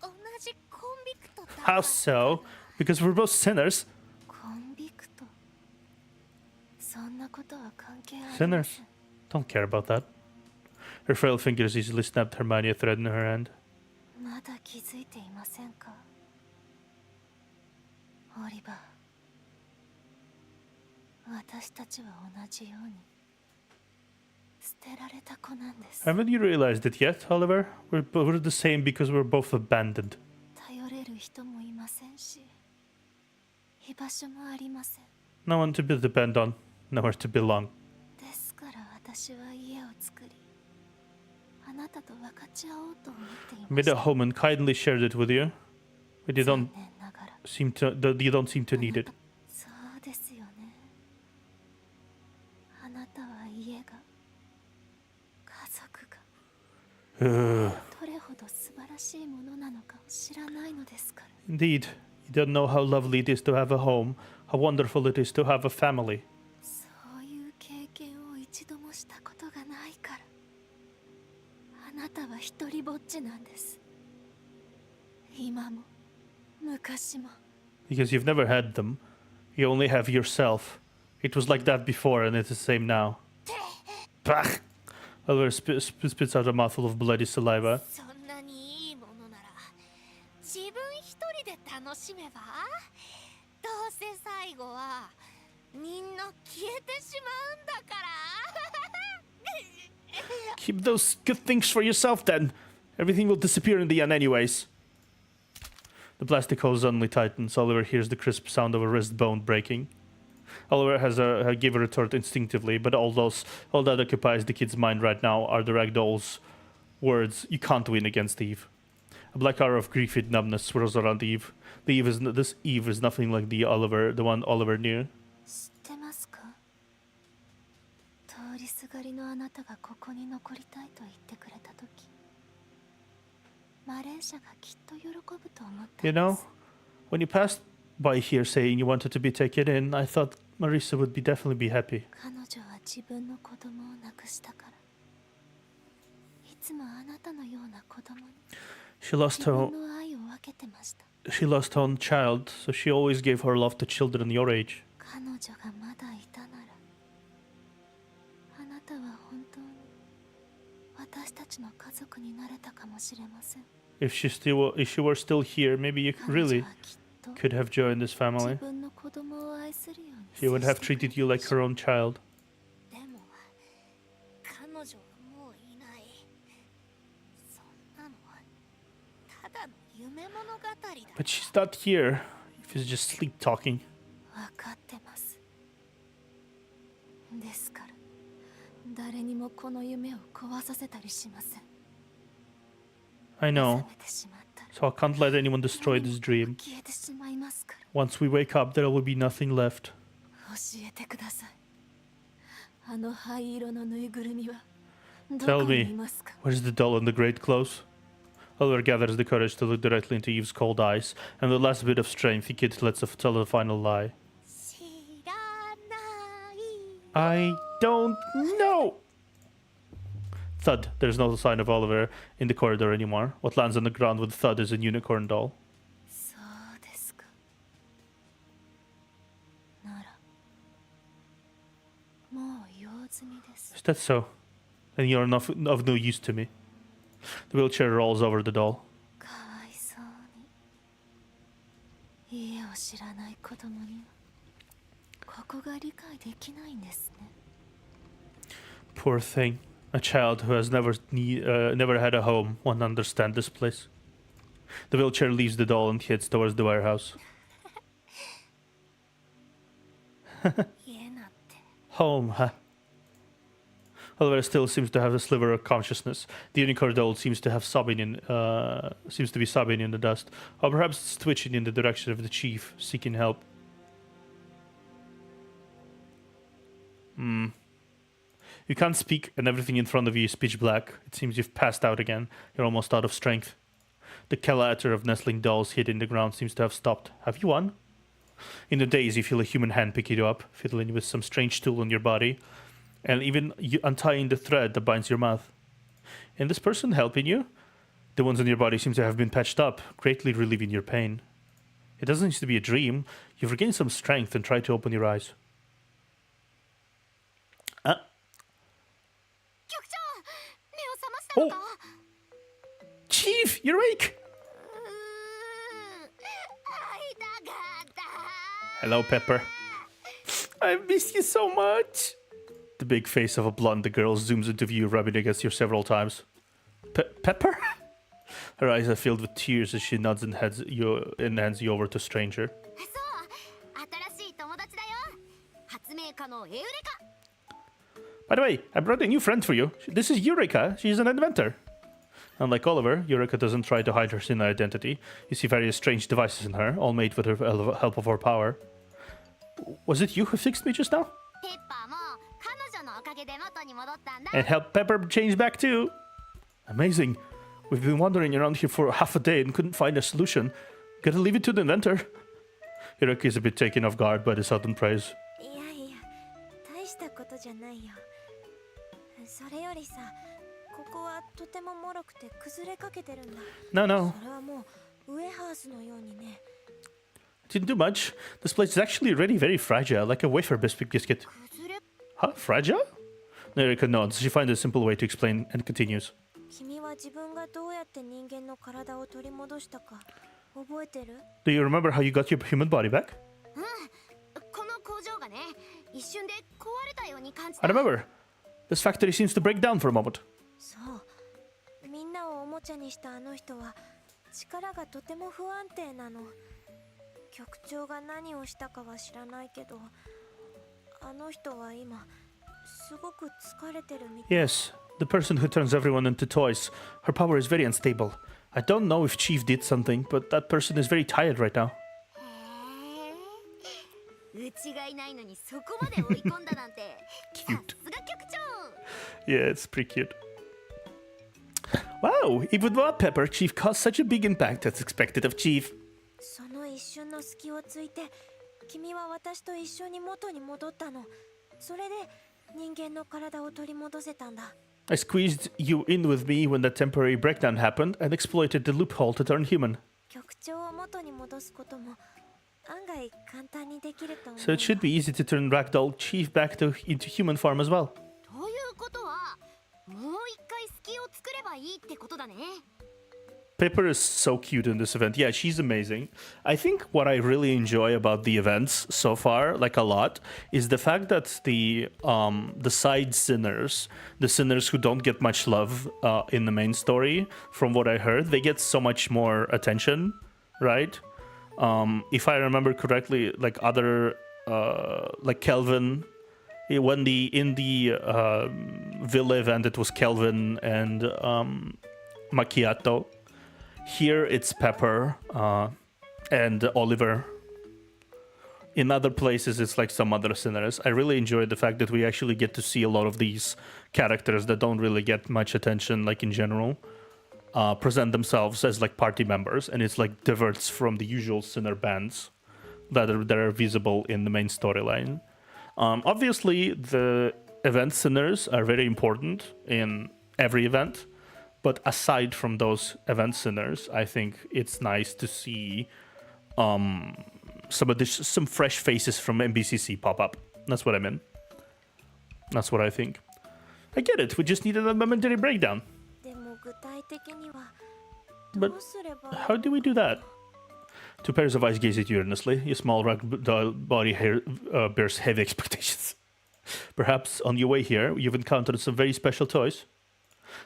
同じコンビクトだから。 How so? Because we're both sinners. コンビクト。そんなことは関係ありま Sinners. せん。 Don't care about that. Her frail fingers easily snapped Hermione a thread in her hand. まだ気づいていませんか。オリバー、私たちは同じように捨てられた子なんです。 Haven't you realized it yet, Oliver? We're the same because we're both abandoned. 頼れる人もいませんし、居場所もありません。 No one to depend on, nowhere to belong. ですから私は家を作り、あなたと分かち合おうと思っていま Made し a た。 home and kindly shared it with you, but you 残 don't 念ながら。 seem to need it. そうですよね。あなたは家が、家族が Indeed, どれほど素晴らしいものなのかを知らないのですから。 you don't know how lovely it is to have a home, how wonderful it is to have a family. そういう経験を一度もしたことがないから。あなたは一人ぼっちなんです。今も昔も。 Because you've never had them. You only have yourself. It was like that before and it's the same now. Bah! Oliver spits out a mouthful of bloody saliva. そんなにいいものなら自分一人で楽しめば。どうせ最後はみんな消えてしまうんだから。Keep those good things for yourself then. Everything will disappear in the end anyways. The plastic hose suddenly tightens. Oliver hears the crisp sound of a wrist bone breaking. Oliver give a retort instinctively, but all that occupies the kid's mind right now are the ragdoll's words, "You can't win against Eve." A black hour of grief-filled numbness swirls around Eve. This Eve is nothing like the one Oliver knew. 知ってますか？通りすがりのあなたがここに残りたいと言ってくれたとき、マレーシャがきっと喜ぶと思ったんです。You know, when you passed by here saying you wanted to be taken in, I thought Marisa would definitely be happy. 彼女は自分の子供を亡くしたから、いつもあなたのような子供に She lost 自 her 分の愛を分けてました。she lost her own child, so she always gave her love to children your age. 彼女がまだいたなら、あなたは本当に私たちの家族になれたかもしれません。If she were still here, maybe you 彼女 really はきっと could have joined this 自 family. 分の子供を愛するように She would have 接してくれ treated you like her own child. でも彼女はもういない。そんなのはただの夢物語だ。 But she's not here. If it's just sleep talking. 分かってます。ですから誰にもこの夢を壊させたりしません。 I 目 know. 覚めてしまったら So I can't let anyone destroy this dream. 消えてしまいますから。 Once we wake up, there will be nothing left. 教えてください。あの灰色のぬいぐるみはど Tell こにい me, ますか？ where's the doll in the great clothes? Oliver gathers the courage to look directly into Eve's cold eyes, and with the last bit of strength, the kid lets her tell the final lie. 知らない。 I don't know! Thud. There's no sign of Oliver in the corridor anymore. What lands on the ground with a thud is a unicorn doll. そうですか。なら、もう用済みです。 Is that so? Then you're of no use to me. The wheelchair rolls over the doll. かわいそうに。家を知らない子供には、ここが理解できないんですね。 Poor thing. A child who has never had a home won't understand this place. The wheelchair leaves the doll and heads towards the warehouse. 家なんて。 Home, huh? Oliver still seems to have a sliver of consciousness. The unicorn doll seems to be sobbing in the dust, or perhaps it's twitching in the direction of the chief, seeking help. You can't speak, and everything in front of you is pitch black. It seems you've passed out again. You're almost out of strength. The clatter of nestling dolls hid in the ground seems to have stopped. Have you won? In the daze, you feel a human hand pick you up, fiddling with some strange tool on your body, and even untying the thread that binds your mouth. And this person helping you? The ones on your body seem to have been patched up, greatly relieving your pain. It doesn't seem to be a dream. You've regained some strength and try to open your eyes. 局長、目を覚ましたのか？ Chief, you're awake! 会いたかった。 Hello, Pepper. I miss you so much. The big face of a blonde girl zooms into view, rubbing against you several times. Pepper? Her eyes are filled with tears as she nods and hands you over to stranger. そう、新しい友達だよ。発明家のエウレカ。 By the way, I brought a new friend for you. This is Eureka. She's an inventor. Unlike Oliver, Eureka doesn't try to hide her sin identity. You see various strange devices in her, all made with the help of her power. Was it you who fixed me just now? ペッパーも彼女のおかげで元に戻ったんだ。 And helped Pepper change back too. Amazing. We've been wandering around here for half a day and couldn't find a solution. Gotta leave it to the inventor. Eureka is a bit taken off guard by the sudden praise. いやいや、大したことじゃないよ。それよりさ、ここはとても脆くて崩れかけてるんだ。 No, no. それはもうウエハースのようにね。 Didn't do much. This place is actually really very fragile, like a wafer biscuit. 崩れ Huh? Fragile? Eureka nods. She finds a simple way to explain and continues. 君は自分がどうやって人間の体を取り戻したか覚えてる？ Do you remember how you got your human body back? この工場がね、一瞬で壊れたように感じ I た。 remember. This factory seems to break down for a moment. そうみんなをおもちゃにしたあの人は力がとても不安定なの。局長が何をしたかは知らないけど、あの人は今すごく疲れてるみたい。 Yes, the person who turns everyone into toys. Her power is very unstable. I don't know if Chief did something, but that person is very tired right now. うちがいないのにそこまで追い込んだなんてさすが局長。 Yeah, it's pretty cute. Wow, even without Pepper, Chief caused such a big impact as expected of Chief. その一瞬の隙をついて君は私と一緒に元に戻ったの。それで人間の体を取り戻せたんだ。 I squeezed you in with me when that temporary breakdown happened and exploited the loophole to turn human. 局長を元に戻すことも案外簡単にできると思う。 So it should be easy to turn Ragdoll Chief back into human form as well. ということはもう一回隙を作ればいいってことだね。 Pepper is so cute in this event. Yeah, she's amazing. I think what I really enjoy about the events so far, like a lot, is the fact that the side sinners, the sinners who don't get much love in the main story, from what I heard, they get so much more attention, right? If I remember correctly, like other, like Kelvin, in the Villa event, it was Kelvin and Macchiato. Here it's Pepper and Oliver. In other places it's like some other sinners. I really enjoy the fact that we actually get to see a lot of these characters that don't really get much attention, like in general, present themselves as like party members, and it's like diverts from the usual sinner bands that are visible in the main storyline. Obviously the event sinners are very important in every event. But aside from those event sinners, I think it's nice to see some fresh faces from MBCC pop up. That's what I mean. That's what I think. I get it. We just needed a momentary breakdown. でも具体的には But どうすれば。 how do we do that? Two pairs of eyes gaze at you earnestly. Your small body hair bears heavy expectations. Perhaps on your way here, you've encountered some very special toys.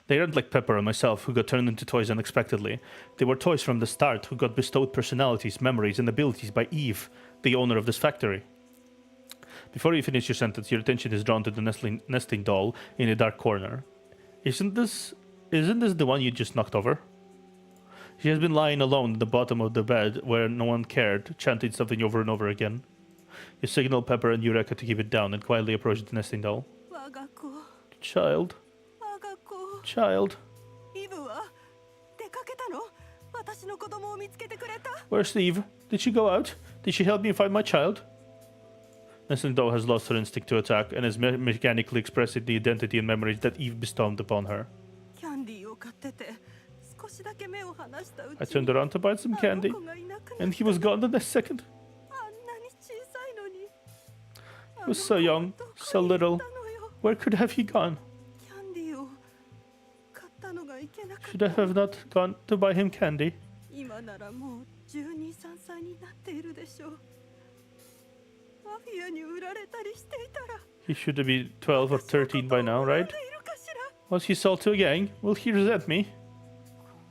They aren't like Pepper and myself, who got turned into toys unexpectedly. They were toys from the start, who got bestowed personalities, memories, and abilities by Eve, the owner of this factory. Before you finish your sentence, your attention is drawn to the nesting doll in a dark corner. Isn't this the one you just knocked over? She has been lying alone at the bottom of the bed where no one cared, chanting something over and over again. You signal Pepper and Eureka to keep it down and quietly approach the nesting doll. 我が子 Child. 我が子 Child. イブは出かけたの？私の子供を見つけてくれた？ Where's Eve? Did she go out? Did she help me find my child? Nesting doll has lost her instinct to attack and is mechanically expressing the identity and memories that Eve bestowed upon her. キャンディーを買ってて少しだけ目を離したうち I turned around to buy some あ candy, の子がいなくなった and he was gone the next second. あんなに小さいのに He was so young, so little. Where could have he gone? キャンディーを買ったのがいけなかっ Should I have not gone to buy him candy? 今ならもう12、3歳になっているでしょう。マフィアに売られたりしていたら He should be 12 or 13 by now, 私のことを恨ん right? でいるかしら Was he sold to a gang? Will he resent me?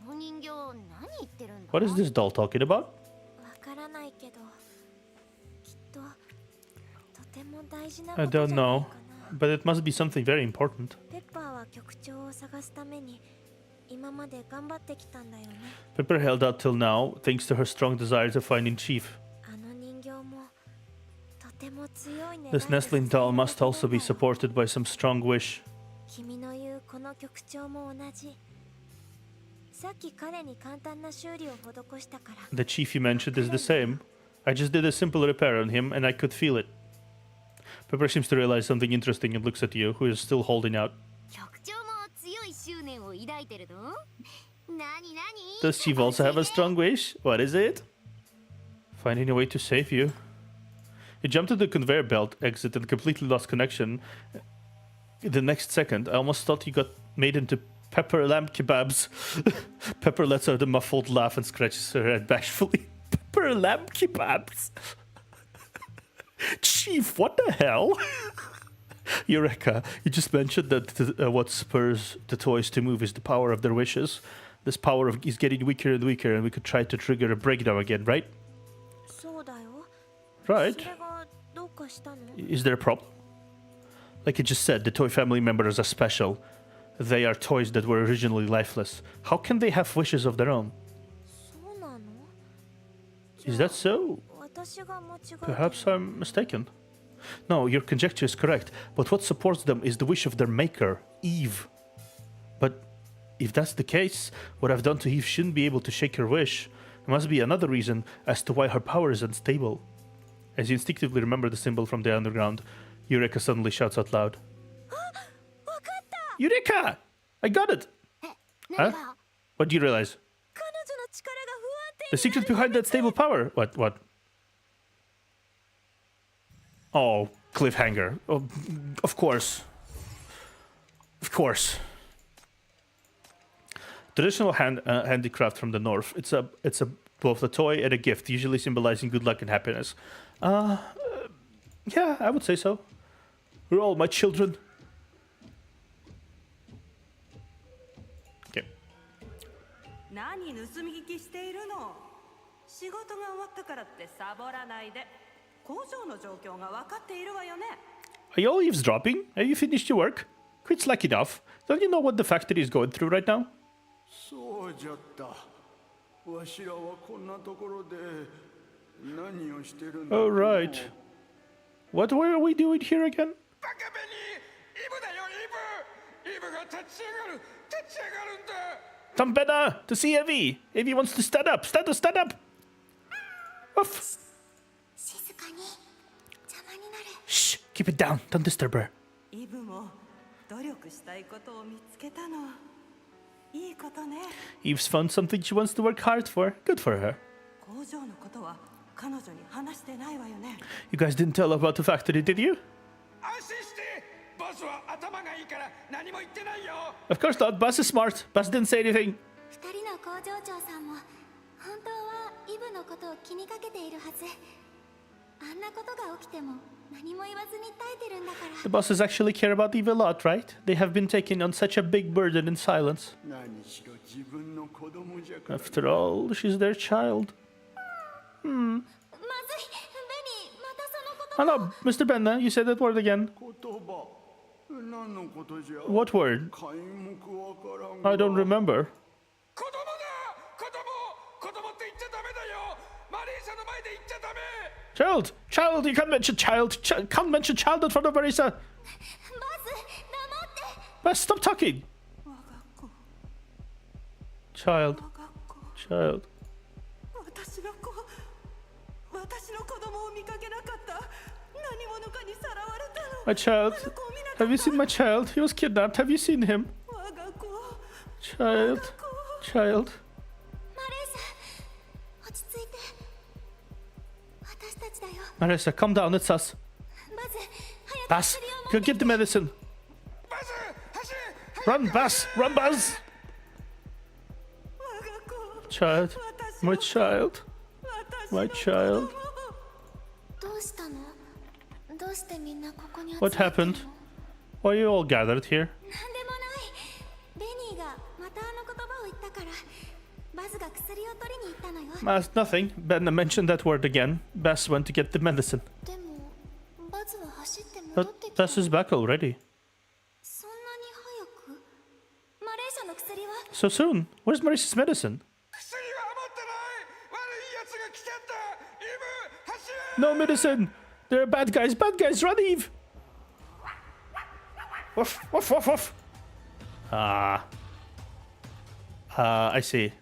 この人形何言ってるんだ？ What is this doll talking about? わからないけどきっととても大事なこ I とじゃ don't ない know, かな。 but it must be something very important. ペッパーは局長を探すために今まで頑張ってきたんだよね。 Pepper held out till now, thanks to her strong desire to find Chief. あの人形もとても強いね。 This nestling doll must also be supported by some strong wish. 君の言うこの局長も同じ。さっき彼に簡単な修理を施したから。 The chief you mentioned is the same. I just did a simple repair on him and I could feel it. Pepper seems to realize something interesting and looks at you, who is still holding out. 局長も強い執念を抱いてるの？なになに？ Does Chief also have a strong wish? What is it? Finding a way to save you. He jumped to the conveyor belt exit and completely lost connection. The next second, I almost thought he got made into Pepper lamb kebabs. Pepper lets out a muffled laugh and scratches her head bashfully. Pepper lamb kebabs? Chief, what the hell? Eureka, you just mentioned that what spurs the toys to move is the power of their wishes. This power is getting weaker and weaker, and we could try to trigger a breakdown again, right? そうだよ。 Right. それがどうかしたの？ Is there a problem? Like you just said, the toy family members are special. They are toys that were originally lifeless. How can they have wishes of their own? そうなの？ Is that so? 私が間違えてる。 Perhaps I'm mistaken. No, your conjecture is correct. But what supports them is the wish of their maker, Eve. But if that's the case, what I've done to Eve shouldn't be able to shake her wish. There must be another reason as to why her power is unstable. As you instinctively remember the symbol from the underground, Eureka suddenly shouts out loud. Eureka! I got it! 何が What do you realize? 彼女の力が不安定 The secret behind that stable power? What? Oh, cliffhanger. Oh, of course. Of course. Traditional handicraft from the north. It's both a toy and a gift, usually symbolizing good luck and happiness. Yeah, I would say so. We're all my children. Okay. 何盗み聞きしているの？仕事が終わったからってサボらないで。工場の状況が分かっているわよね。 Are you all eavesdropping? Have you finished your work? Quit slacking off. Don't you know what the factory is going through right now? そうじゃった。わしらはこんなところで何をしてるんだ。 Oh, right. What were we doing here again? バカベニー、イブだよイブ。イブが立ち上がるんだ。 Tampena, to see Evie. Evie wants to stand up. Stand up. Woof. 静かに邪魔になる Shh, keep it down. Don't disturb her. イブも努力したいことを見つけたの。いいことね。 Eve's found something she wants to work hard for. Good for her. 工場のことは彼女に話してないわよね。 You guys didn't tell her about the factory, did you? 安心して。ボスは頭がいいから何も言ってないよ。 Of course not. Buzz is smart. Buzz didn't say anything. 二人の工場長さんも本当はイブのことを気にかけているはず。あんなことが起きても何も言わずに耐えてるんだから The bosses actually care about Eve a lot, right? They have been taking on such a big burden in silence. 何しろ自分の子供じゃから。 After all, she's their child. まずいベニーまたそのこと Hello, Mr. Benna. You said that word again. 言葉。何のことじゃ。 What word? 皆目わからんが。 I don't remember. 子供って言っちゃダメだよ。マリーサの前で言っちゃダメ。 Child, you can't mention child. Can't mention child in front of Marisa. バズ黙って Buzz, stop talking. 我が子、 Child, 我が子。 child. 私の子供を見かけなかった。何者かにさらわれたの。 My child. あの子を見なかった。 Have you seen my child? He was kidnapped. Have you seen him? 我が子、 Child, child. マレーサ落ち着いて私たちだよ Marisa, calm down. It's us. バズ早く Buzz, 薬を持 go って get the medicine. バズ走れ。 Run, Buzz. Run, Buzz. 我が子、 Child, 私 my の child, 私 my の child. どうしたのどうしてみんなここに集 What まってるの happened? Why are you all gathered here? なんでもないベニーがまたあの言葉を言ったからバズが薬を取りに行ったのよ Nothing. Benna mentioned that word again. Buzz went to get the medicine. でもバズは走って戻 But ってきた Buzz is back already. そんなに早くマレーサの薬は So soon. Where's Marisa's medicine? 薬は持ってない。悪い奴が来ちゃった。イブ走れ。 No medicine. There are bad guys. Bad guys. Run, Eve. Woof, woof, woof, woof. I see.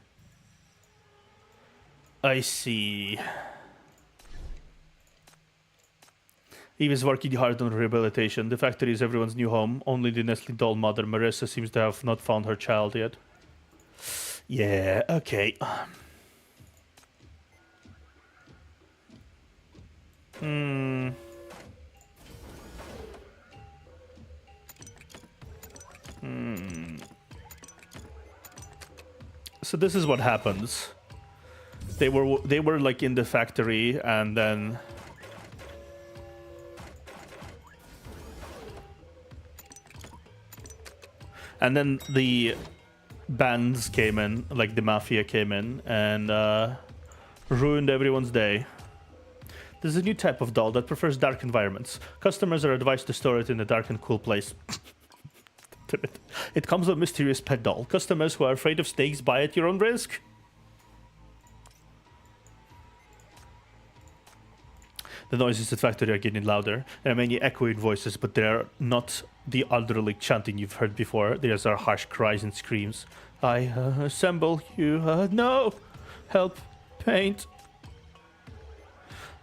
I see. Eve is working hard on rehabilitation. The factory is everyone's new home. Only the Nestle doll mother, Marissa, seems to have not found her child yet. Yeah, okay. So this is what happens. They were like in the factory, and then And then the bands came in, like the mafia came in, and ruined everyone's day. There's a new type of doll that prefers dark environments. Customers are advised to store it in a dark and cool place. It comes with a mysterious pet doll. Customers who are afraid of snakes buy at your own risk. The noises at factory are getting louder. There are many echoing voices, but they are not the elderly chanting you've heard before. These are harsh cries and screams. I assemble you. No! Help! Paint!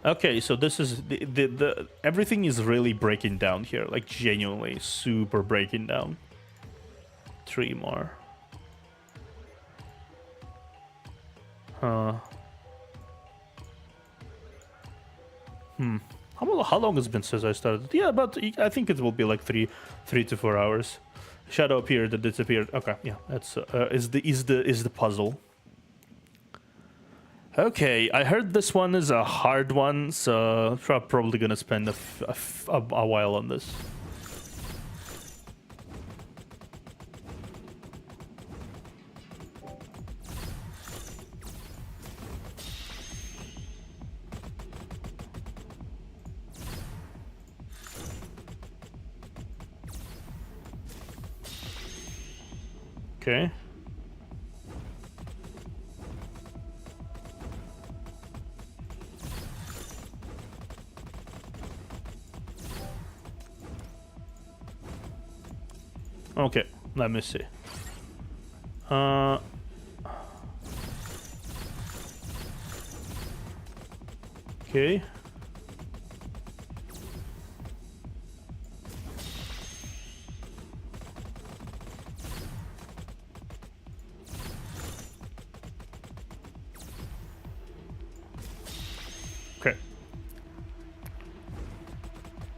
Okay, so this is the everything is really breaking down here, like genuinely super breaking down. 3 more. Huh. How long has it been since I started? Yeah, but I think it will be like 3 to 4 hours. Shadow appeared and disappeared. Okay, yeah, that's is the puzzle. Okay, I heard this one is a hard one, so I'm probably gonna spend a while on this. Okay. Okay, let me see. Okay. Okay.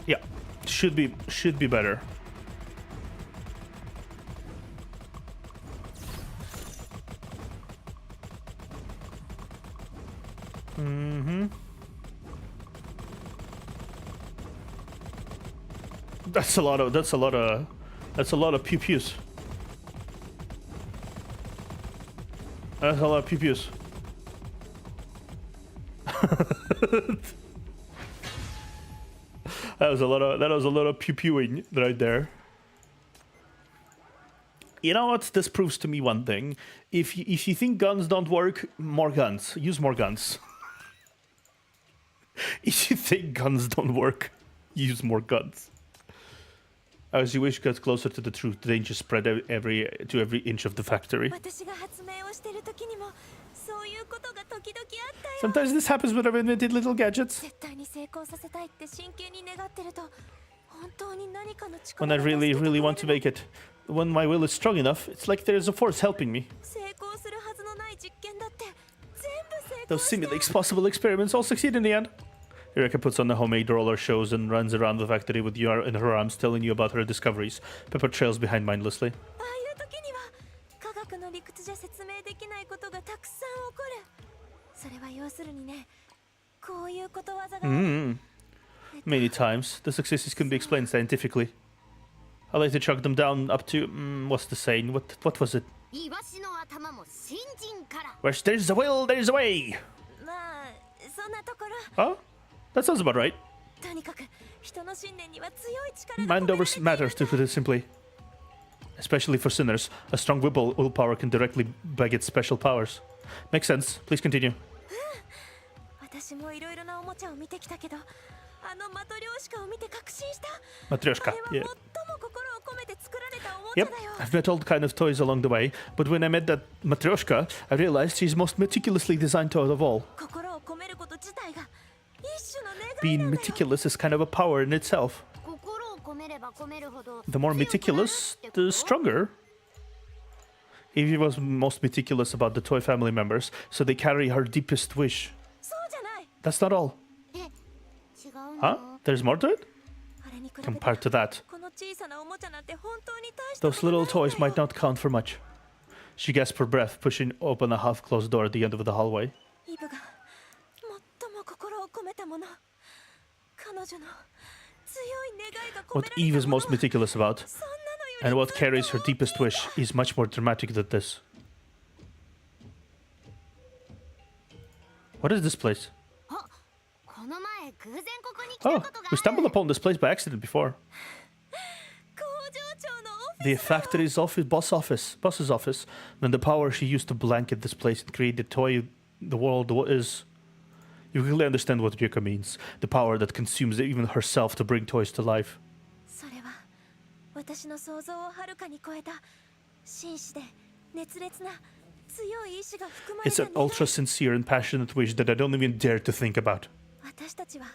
Yeah, should be better. That's a lot of pew pews. That's a lot of pew pews. That was a lot of pew pewing right there. You know what? This proves to me one thing. If you think guns don't work, more guns. Use more guns. If you think guns don't work, use more guns. As you wish gets closer to the truth, the danger spread every inch of the factory. Sometimes this happens when I've invented little gadgets. When I really want to make it, when my will is strong enough, it's like there's a force helping me. Those simulates possible experiments all succeed in the end. Eureka puts on the homemade roller shows and runs around the factory with you in her arms, telling you about her discoveries. Pepper trails behind mindlessly. Many times, the successes can be explained scientifically. I like to chuck them down up to... what's the saying? What was it? Where there's a will, there's a way! Huh? That sounds about right. Mind over matter, to put it simply. Especially for sinners, a strong willpower can directly beget special powers. Makes sense. Please continue. Matryoshka, yeah. Yep, I've met all kind of toys along the way, but when I met that Matryoshka, I realized she's most meticulously designed toy of all. Being meticulous is kind of a power in itself. The more meticulous, the stronger. Evie was most meticulous about the toy family members, so they carry her deepest wish. That's not all. Huh? There's more to it? Compared to that, those little toys might not count for much. She gasped for breath, pushing open a half-closed door at the end of the hallway. What Eve is most meticulous about And what carries her deepest wish is much more dramatic than this. What is this place? この前偶然ここに来 Oh, たことが we あ stumbled る upon this place by accident before. 工場長のオフィ The factory's office, boss's office. Then the power she used to blanket this place and create the toy the world is. You really understand what Ryuka means. The power that consumes even herself to bring toys to life. それは私の想像をはるかに超えた真摯で熱烈な強い意志が含まれ It's た an 願い ultra sincere and passionate wish that I don't even dare to think about. 私たちは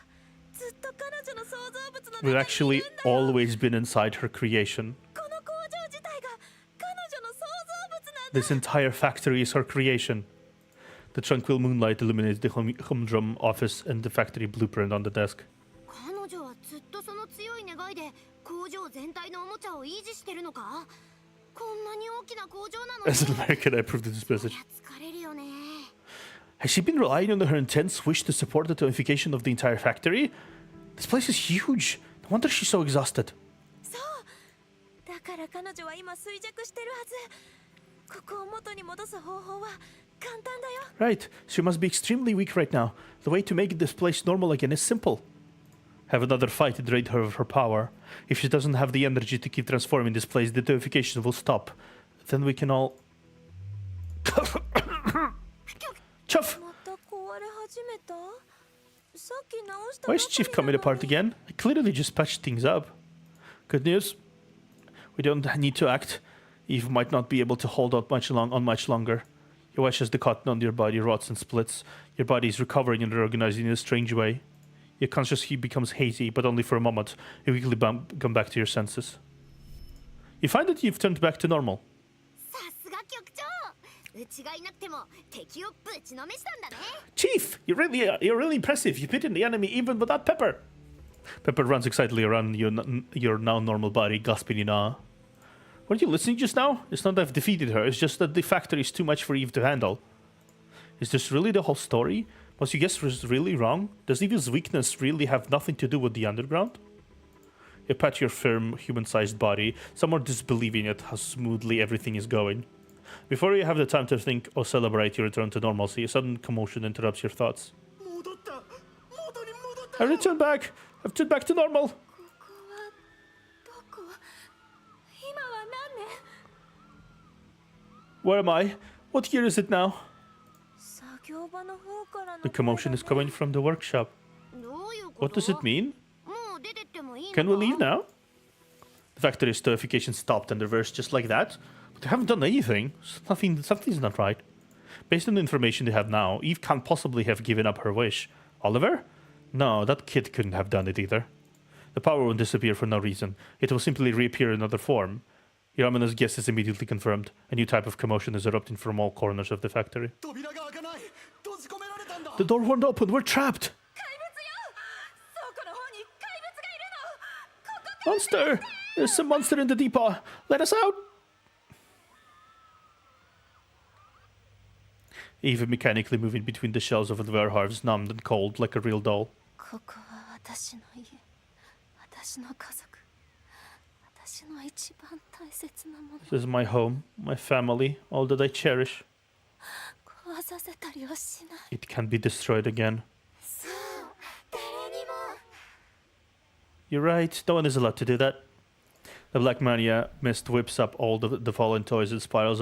ずっと彼女の創造物の We've 中にい actually るんだよ always been inside her creation. この工場自体が彼女の創造物なんだ This entire factory is her creation. The tranquil moonlight illuminates the humdrum office and the factory blueprint on the desk. 彼女はずっとその強い願いで工場全体のおもちゃを維持してるのかこんなに大きな工場なのに As an American, I approve of this message. 疲れるよね Has she been relying on her intense wish to support the toyification of the entire factory? This place is huge. No wonder she's so exhausted. そうだから彼女は今衰弱してるはずここを元に戻す方法は簡単だよ Right, she must be extremely weak right now. The way to make this place normal again is simple. Have another fight to drain her of her power. If she doesn't have the energy to keep transforming this place, the toyification will stop. Then we can all... Chuff! また壊れ始めたさっき直した Why is Chief coming apart again? I clearly just patched things up. Good news. We don't need to act. Eve might not be able to hold out much longer. You watch as the cotton on your body rots and splits. Your body is recovering and reorganizing in a strange way. Your consciousness becomes hazy, but only for a moment. You quickly come back to your senses. You find that you've turned back to normal. さすが局長うちがいなくても敵をぶちのめしたんだね Chief, you're really impressive. You've beaten the enemy even without Pepper. Pepper runs excitedly around your now normal body, gasping in awe. Weren't you listening just now? It's not that I've defeated her, it's just that the factory is too much for Eve to handle. Is this really the whole story? Was your guess was really wrong? Does Eve's weakness really have nothing to do with the underground? You pat your firm, human-sized body, somewhat disbelieving at how smoothly everything is going. Before you have the time to think or celebrate your return to normalcy, a sudden commotion interrupts your thoughts. 戻った元に戻った I've turned back! I've turned back to normal! ここはどこ今は何年 Where am I? What year is it now? 作業場の方からの The commotion is coming from the workshop. どういうこと What does it mean? もう出てってもいいの Can we leave now? The factory's toyification stopped and reversed just like that. But they haven't done anything. Something's not right. Based on the information they have now, Eve can't possibly have given up her wish. Oliver? No, that kid couldn't have done it either. The power won't disappear for no reason. It will simply reappear in another form. Your ominous guess is immediately confirmed. A new type of commotion is erupting from all corners of the factory. 扉が開かない閉じ込められたんだ The door won't open. We're trapped. 怪物よ倉庫の方に怪物がいるのここ Monster! There's some monster in the depot. Let us out! Eve mechanically moving between the shelves of the warehouse, numbed and cold like a real doll. ここは私の家私の家族私の一番大切なもの This is my home, my family, all that I cherish. 壊させたりはしない It can be destroyed again. そう誰にも You're right, no one is allowed to do that. The Black Mania mist whips up all the fallen toys and spirals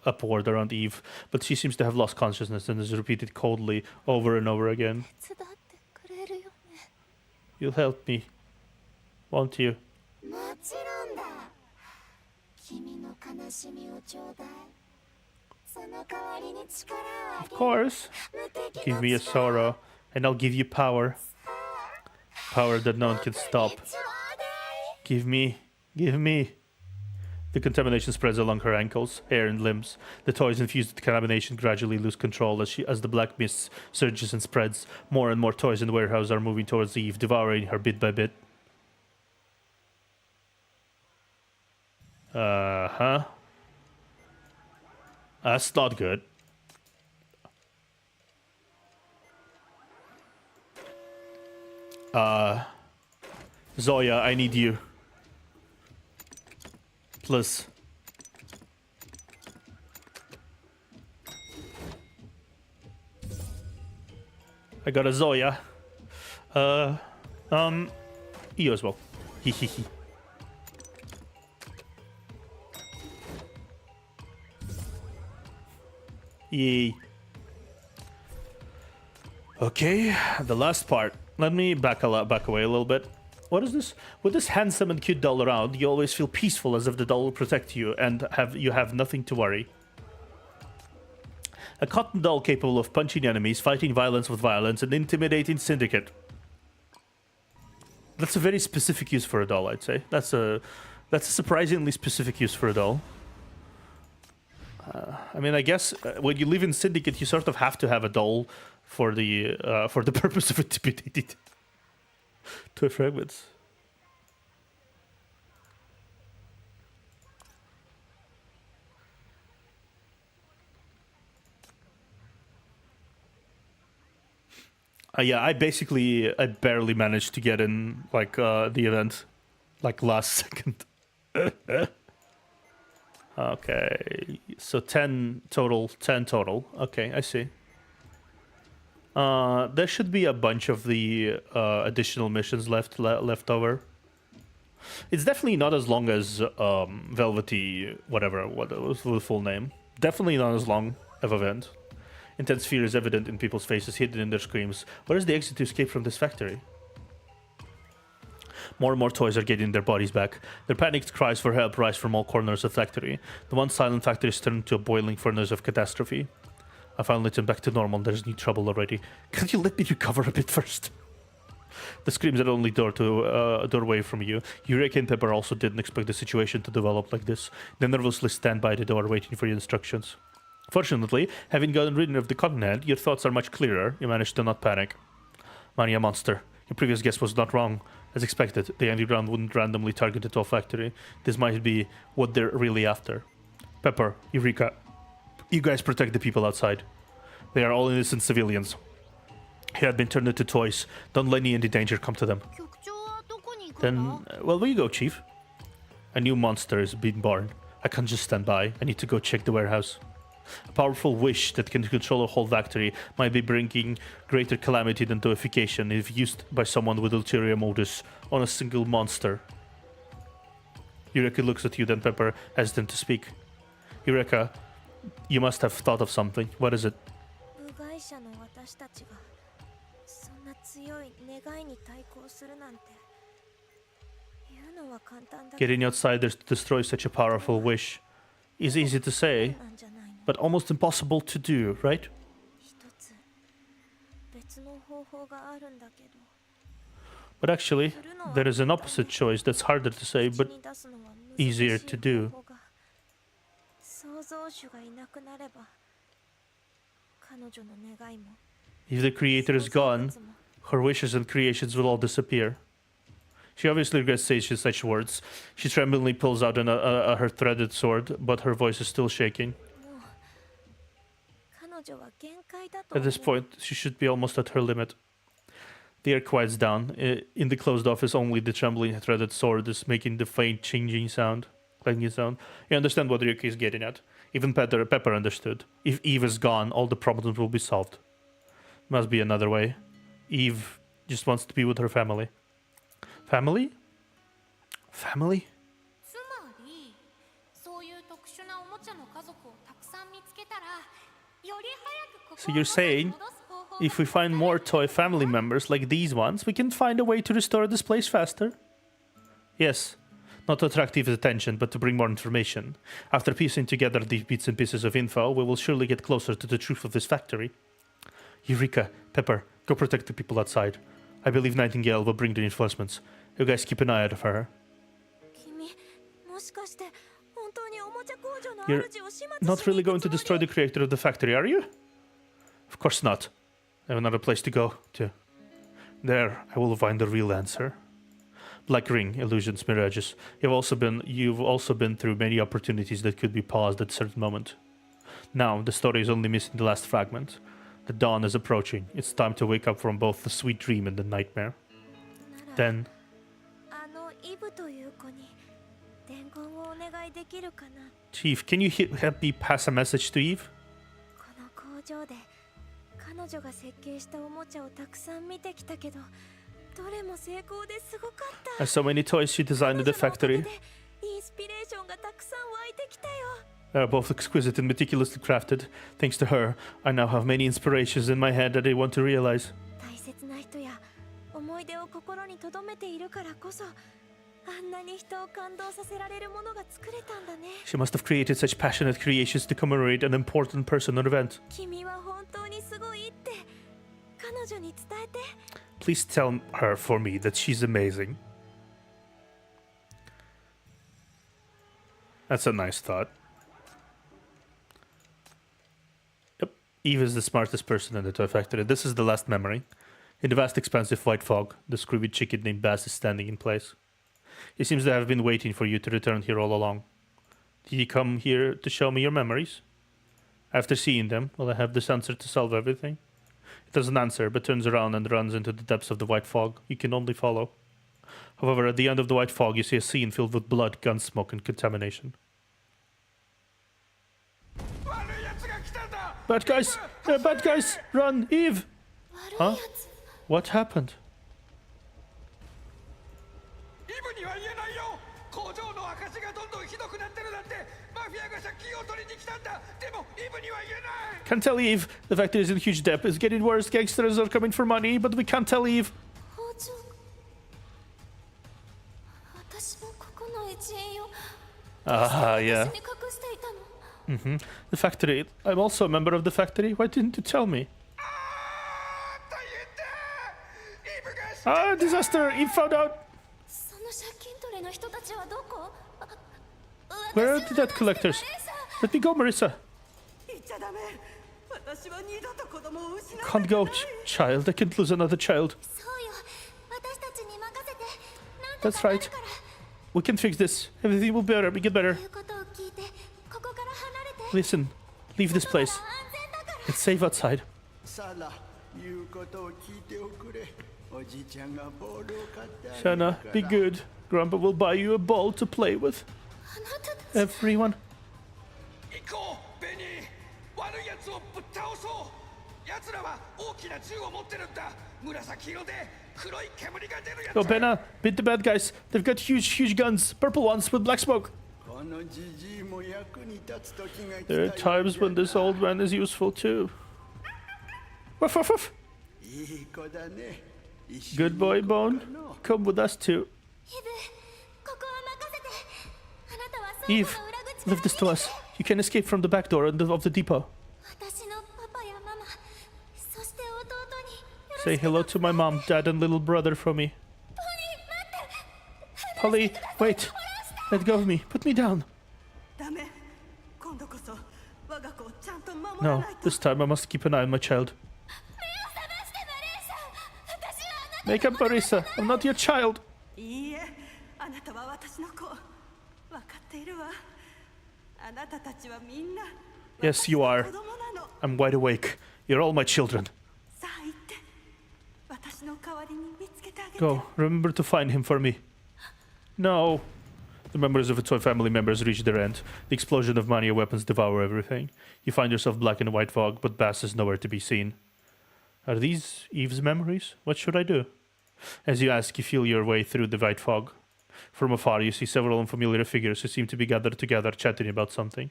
upward around Eve, but she seems to have lost consciousness and is repeated coldly over and over again. 手伝ってくれるよね You'll help me, won't you? もちろんだ君の悲しみをちょうだいその代わりに力をあ Of げ course. 無敵 Give の me a 力 sorrow, and I'll give you power. Power that no one can stop. ちょうだい Give me. Give me. The contamination spreads along her ankles, hair, and limbs. The toys infused with contamination gradually lose control as the black mist surges and spreads. More and more toys in the warehouse are moving towards Eve, devouring her bit by bit. Uh-huh. That's not good. Zoya, I need you. useless. I got a Zoya. You as well. Hehehe. Yay. Okay, the last part. Let me back away a little bit. What is this? With this handsome and cute doll around, you always feel peaceful, as if the doll will protect you and you have nothing to worry. A cotton doll capable of punching enemies, fighting violence with violence, and intimidating syndicate. That's a very specific use for a doll, I'd say. That's a surprisingly specific use for a doll. I mean, I guess when you live in syndicate, you sort of have to have a doll for the purpose of intimidating toy fragments. Yeah, I barely managed to get in, like, the event, like, last second. Okay, so 10 total. Okay, I see. There should be a bunch of the additional missions left over. It's definitely not as long as Velvety, whatever, what was the full name. Definitely not as long of event. Intense fear is evident in people's faces, hidden in their screams. Where is the exit to escape from this factory? More and more toys are getting their bodies back. Their panicked cries for help rise from all corners of the factory. The once silent factory is turned into a boiling furnace of catastrophe. I finally turned back to normal. There's new trouble already. Can't you let me recover a bit first? The screams are the only doorway from you. Eureka and Pepper also didn't expect the situation to develop like this. They nervously stand by the door waiting for your instructions. Fortunately, having gotten rid of the cotton head, your thoughts are much clearer. You managed to not panic. Mania monster. Your previous guess was not wrong. As expected, the underground wouldn't randomly target the toy factory. This might be what they're really after. Pepper, Eureka, you guys protect the people outside. They are all innocent civilians. He had been turned into toys. Don't let any danger come to them. Then, well, where you go, Chief? A new monster is being born. I can't just stand by. I need to go check the warehouse. A powerful wish that can control a whole factory might be bringing greater calamity than deification if used by someone with ulterior motives on a single monster. Eureka looks at you, then Pepper hesitant to speak. Eureka, you must have thought of something. What is it? Getting outsiders to destroy such a powerful wish is easy to say, but almost impossible to do, right? But actually, there is an opposite choice that's harder to say, but easier to do. If the creator is gone, her wishes and creations will all disappear. She obviously regrets saying such words. She tremblingly pulls out her threaded sword, but her voice is still shaking. At this point, she should be almost at her limit. The air quiets down. In the closed office, only the trembling threaded sword is making the faint clanging sound. You understand what Ryuki is getting at. Even Pepper understood. If Eve is gone, all the problems will be solved. Must be another way. Eve just wants to be with her family. Family? Family? So you're saying, if we find more toy family members like these ones, we can find a way to restore this place faster? Yes. Not to attract Eve's attention, but to bring more information. After piecing together these bits and pieces of info, we will surely get closer to the truth of this factory. Eureka, Pepper, go protect the people outside. I believe Nightingale will bring the reinforcements. You guys keep an eye out for her. You're not really going to destroy the creator of the factory, are you? Of course not. I have another place to go to. There, I will find the real answer. Black Ring, illusions, mirages. You've also been through many opportunities that could be paused at a certain moment. Now, the story is only missing the last fragment. The dawn is approaching. It's time to wake up from both the sweet dream and the nightmare. Then... 伝言をお願いできるかな。 Chief, can you help me pass a message to Eve? この工場で彼女が設計したおもちゃをたくさん見てきたけど、どれも成功ですごかった。 There's so many toys she designed in the 彼女のおかげ factory. でインスピレーションがたくさん湧いてきたよ。 They are both exquisite and meticulously crafted. Thanks to her, I now have many inspirations in my head that I want to realize. 大切な人や思い出を心に留めているからこそ、あんなに人を感動させられるものが作れたんだね。 She must have created such passionate creations to commemorate an important personal event. 君は本当にすごいって彼女に伝えて。 Please tell her for me that she's amazing. That's a nice thought. Yep, Eve is the smartest person in the toy factory. This is the last memory. In the vast expanse of white fog, the screwy chicken named Bass is standing in place. He seems to have been waiting for you to return here all along. Did you come here to show me your memories? After seeing them, will I have this answer to solve everything? It doesn't answer, but turns around and runs into the depths of the white fog you can only follow. However, at the end of the white fog, you see a scene filled with blood, gun smoke, and contamination. Bad guys! Bad guys! Run! Eve! Huh? What happened? イブには言えないよ。工場の赤字がどんどんひどくなってるなんてマフィアが借金を取りに来たんだ。でもイブには言えない。 Can't tell Eve. The factory is in huge debt. It's getting worse. Gangsters are coming for money, but we can't tell Eve. 包丁、私もここの一員よ。 Yeah. 私に隠していたの。 The factory. I'm also a member of the factory. Why didn't you tell me? 大変だ。イブが Ah, disaster! Eve found out. その借金取りの人たちはどこ？ Where are the debt collectors? Let me go, Marissa. 言っちゃダメ。私は二度と子供を失う。 Can't go, child. I can't lose another child. そうよ。私たちに任せて。なんと That's かなる right. から。 We can fix this. Everything will be better. We get better. 言うことを聞いて、ここから離れて。 Listen, leave this place. 安全だから。 It's safe outside. サラ、言うことを聞いておくれ。おじいちゃんがボールを買ってあげるから。 Shanna, be good. Grandpa will buy you a ball to play with. あなたたち。 Everyone. 行こう、ベニー。悪い奴をぶっ倒そう。奴らは大きな銃を持ってるんだ。紫色で黒い煙が出るやつ。 Go, Benna. Beat the bad guys. They've got huge guns. Purple ones with black smoke. このじじいも役に立つ時が来 There are たよう times when this old man is useful too. Woof, woof, woof. いい子だね。一緒 Good に boy, 行こう Bone. かの Come with us too. イブ、ここは任せて。あなたは倉庫 Eve, の裏口から leave this to us. You can escape from the back door of the depot. 私のパパやママ、そして弟によろしく。 Say hello to my mom, dad, and little brother for me. Polly, wait. Let go of me. Put me down. ダメ。今度こそ我が子をちゃんと守ら No, ないと。 this time I must keep an eye on my child. 目を覚ましてマレーシャ。私はあなた。 Make up, Marissa. I'm not your child. いいえ、あなたは私の子。分かっているわ。あなたたちはみんな。 Yes, you are. 子供なの。 I'm wide awake. You're all my children. さあ行って。私の代わりに見つけてあげて。 Go. Remember to find him for me. No. The members of the toy family members reach their end. The explosion of mania weapons devour everything. You find yourself black in white fog, but Bass is nowhere to be seen. Are these Eve's memories? What should I do? As you ask, you feel your way through the white fog. From afar, you see several unfamiliar figures who seem to be gathered together, chatting about something.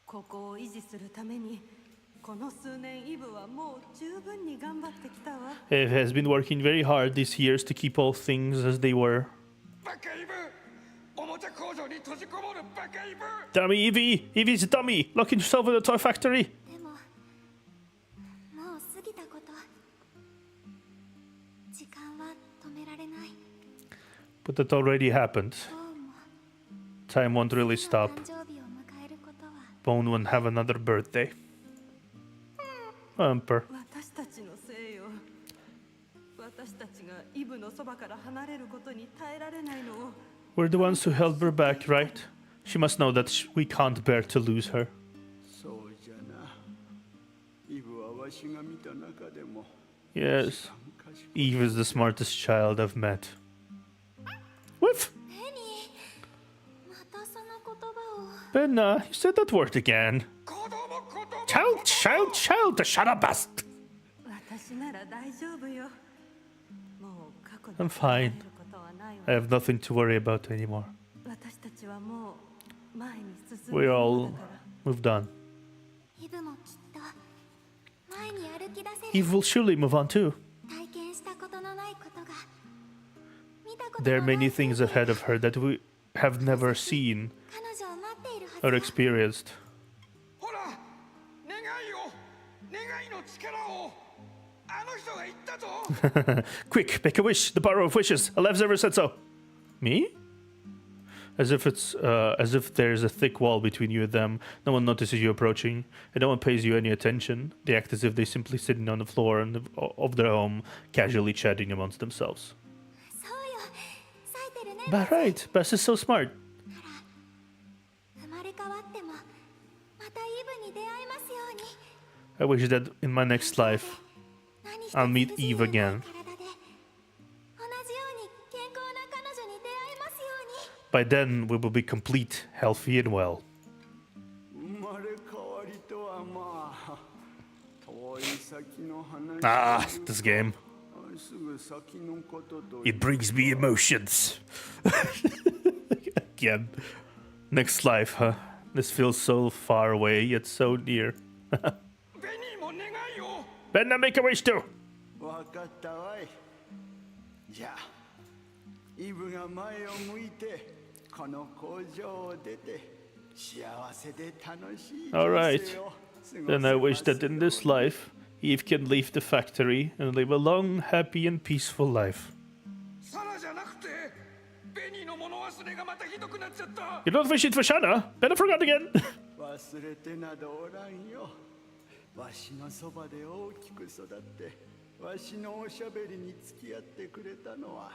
ここを維持するために、この数年イブはもう十分に頑張ってきたわ。 Eve has been working very hard these years to keep all things as they were. バカイブ。おもちゃ工場に閉じこもるバカイブ。 Dummy, Evie! Evie's a dummy! Locking yourself in a toy factory! でも、もう過ぎたこと。時間は止められない。 But that already happened. どうも。 Time won't really 誕 stop. 生日を迎えることは。 Bone won't have another birthday. Bumper. 私たちのせいよ。私たちがイブのそばから離れることに耐えられないのを。 We're the ones who held her back, right? She must know that we can't bear to lose her. そうじゃな。イブはわしが見た中でも Yes, 賢い Eve is the smartest child I've met. Ben, you said that word again. 子供子供 Child, shut up, bastard. 私なら大丈夫よ。もう過去 I'm に fine. ることはないわ。 I have nothing to worry about anymore. 私たちはもう前に進んで We're いる all のだから。 moved on. イブもきっと前に歩き出せる Eve will surely move on too. 体験したことのないことが見たこと There are のない many things ahead of her that we have never seen 彼女を待っているはず or だ experienced. ほら願いの力をあの人が言ったぞ Quick, make a wish. The power of wishes. Alev's ever said so. Me? As if there's a thick wall between you and them. No one notices you approaching, and no one pays you any attention. They act as if they're simply sitting on the floor of their home, casually chatting amongst themselves. そうよ冴えてるね But right, Bess is so smart. 生まれ変わってもまたイブに出会えますように I wish that in my next life, 何一つ I'll meet 不自由 Eve ない again. 体で同じように健康な彼女に出会えますように By then, we will be complete, healthy, and well. 生まれ変わりとはまあ遠い先の話 Ah, this game. すぐ先のことと It brings me emotions. Again. Next life, huh? This feels so far away, yet so near. ベニーも願いを Ben, now make a wish too! わかったわいじゃあイブが前を向いてこの工場を出て幸せで楽しい人 Alright. 生を過ごせ Then I wish ます that in よ this life, Eve can leave the factory and live a long, happy, and peaceful life. サラじゃなくてベニーの物忘れがまたひどくなっちゃった You don't wish it for Shanna? Ben, I forgot again! 忘れてなどおらんよわしのそばで大きく育ってわしのおしゃべりに付き合ってくれたのは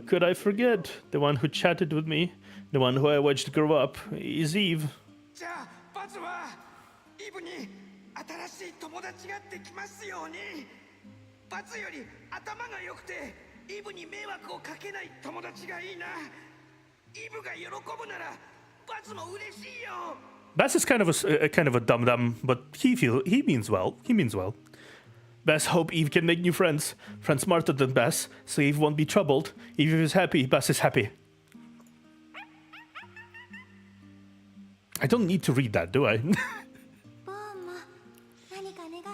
Could I forget? The one who chatted with me, the one who I watched grow up, is Eve. じゃあバズはイブに新しい友達ができますようにバズより頭が良くてイブに迷惑をかけない友達がいいなイブが喜ぶならバズも嬉しいよ Bass is kind of a dum dum, but he means well. He means well. Bass hope Eve can make new friends smarter than Bass, so Eve won't be troubled. If Eve is happy, Bass is happy. I don't need to read that, do I? ボーンも何か願う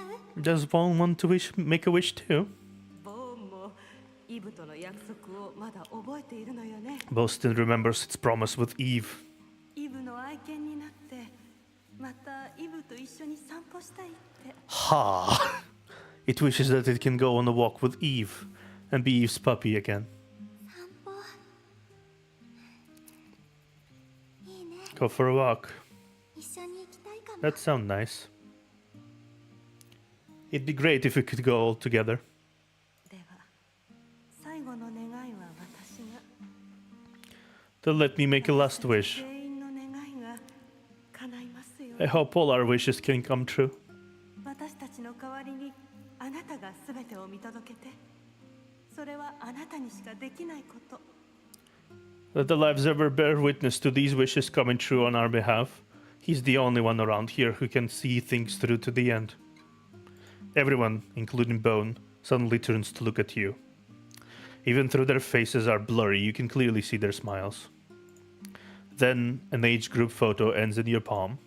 Does Vaughn want to make a wish too? ボーンもイブとの約束をまだ覚えているのよね。 Bo still remembers its promise with Eve. イブの愛犬になってまたイブと一緒に散歩したいって。 Ha! It wishes that it can go on a walk with Eve and be Eve's puppy again. 散歩いいね Go for a walk. 一緒に行きたいかも That sounds nice. It'd be great if we could go all together. では最後の願いは私が。 Then let me make a last wish. 全員の願いが叶いますよ。 I hope all our wishes can come true. 私たちの代わりにあなたが全てを見届けて。それはあなたにしかできないこと。 Let the lives ever bear witness to these wishes coming true on our behalf. He's the only one around here who can see things through to the end. Everyone, including Bone, suddenly turns to look at you. Even though their faces are blurry, you can clearly see their smiles. Then, an age group photo ends in your palm.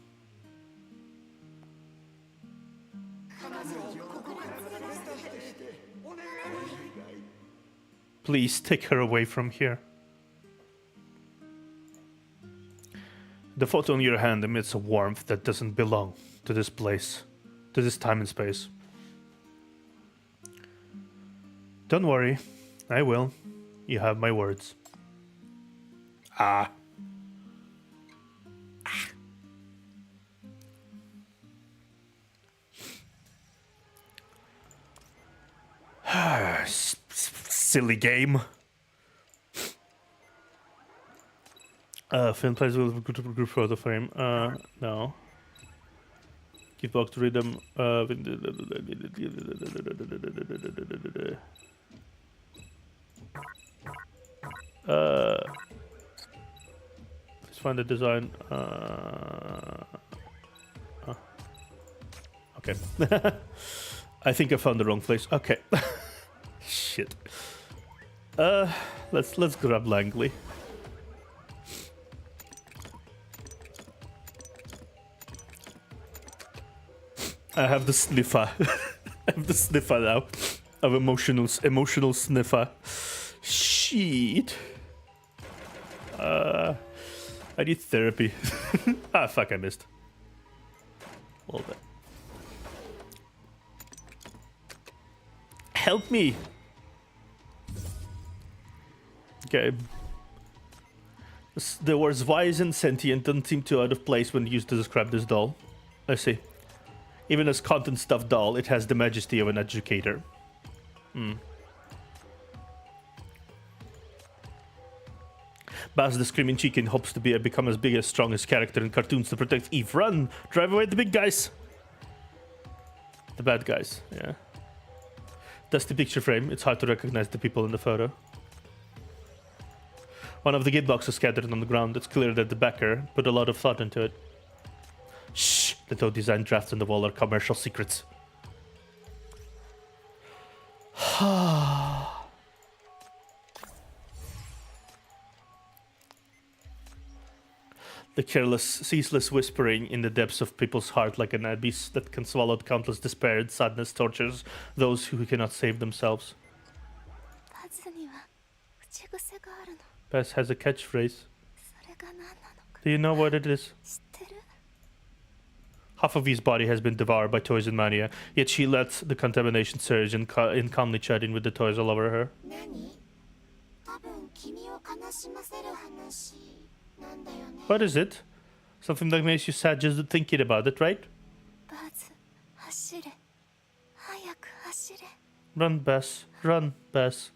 Please take her away from here. The photo in your hand emits a warmth that doesn't belong to this place, to this time and space. Don't worry, I will. You have my words. Ah. Silly game. Film plays with group photo frame. No. Give back to rhythm. find the design. Okay. I think I found the wrong place. Okay. Shit. Let's grab Langley. I have the sniffer. I have the sniffer now. Of emotional sniffer. Shit. I need therapy. Ah, fuck, I missed. A little bit. Help me. Okay. The words wise and sentient don't seem too out of place when used to describe this doll. I see. Even as content stuffed doll, it has the majesty of an educator. Baz the Screaming Chicken hopes to become as big as strongest character in cartoons to protect Eve. Run! Drive away the big guys! The bad guys, yeah. Dusty picture frame, it's hard to recognize the people in the photo. One of the gate boxes scattered on the ground. It's clear that the backer put a lot of thought into it. Shh! The toy design drafts on the wall are commercial secrets. The careless, ceaseless whispering in the depths of people's heart like an abyss that can swallow countless despair and sadness tortures those who cannot save themselves. Bess has a catchphrase. Do you know what it is? Half of his body has been devoured by toys and mania, yet she lets the contamination surge and calmly chatting with the toys all over her. What is it? Something that makes you sad just thinking about it, right? Run, Bess. Run, Bess.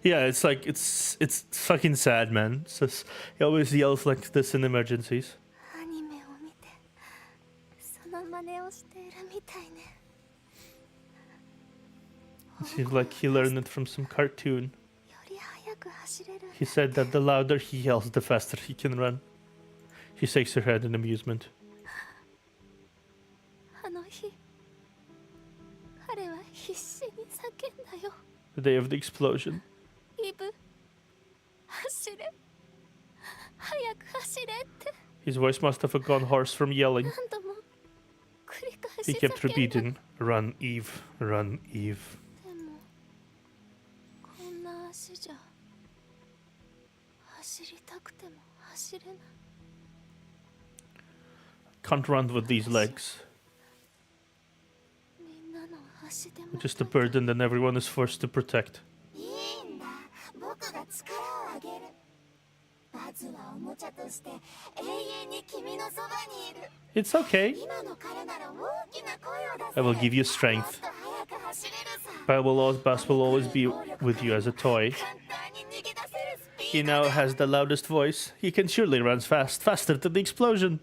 Yeah, it's like, it's fucking sad, man. It's just, he always yells like this in emergencies. It seems like he learned it from some cartoon. He said that the louder he yells, the faster he can run. She shakes her head in amusement. The day of the explosion. His voice must have gone hoarse from yelling. He kept repeating, "Run, Eve, run, Eve." Can't run with these legs. Just a burden that everyone is forced to protect. It's okay. I will give you strength. Baz will always be with you as a toy. He now has the loudest voice. He can surely run faster than the explosion.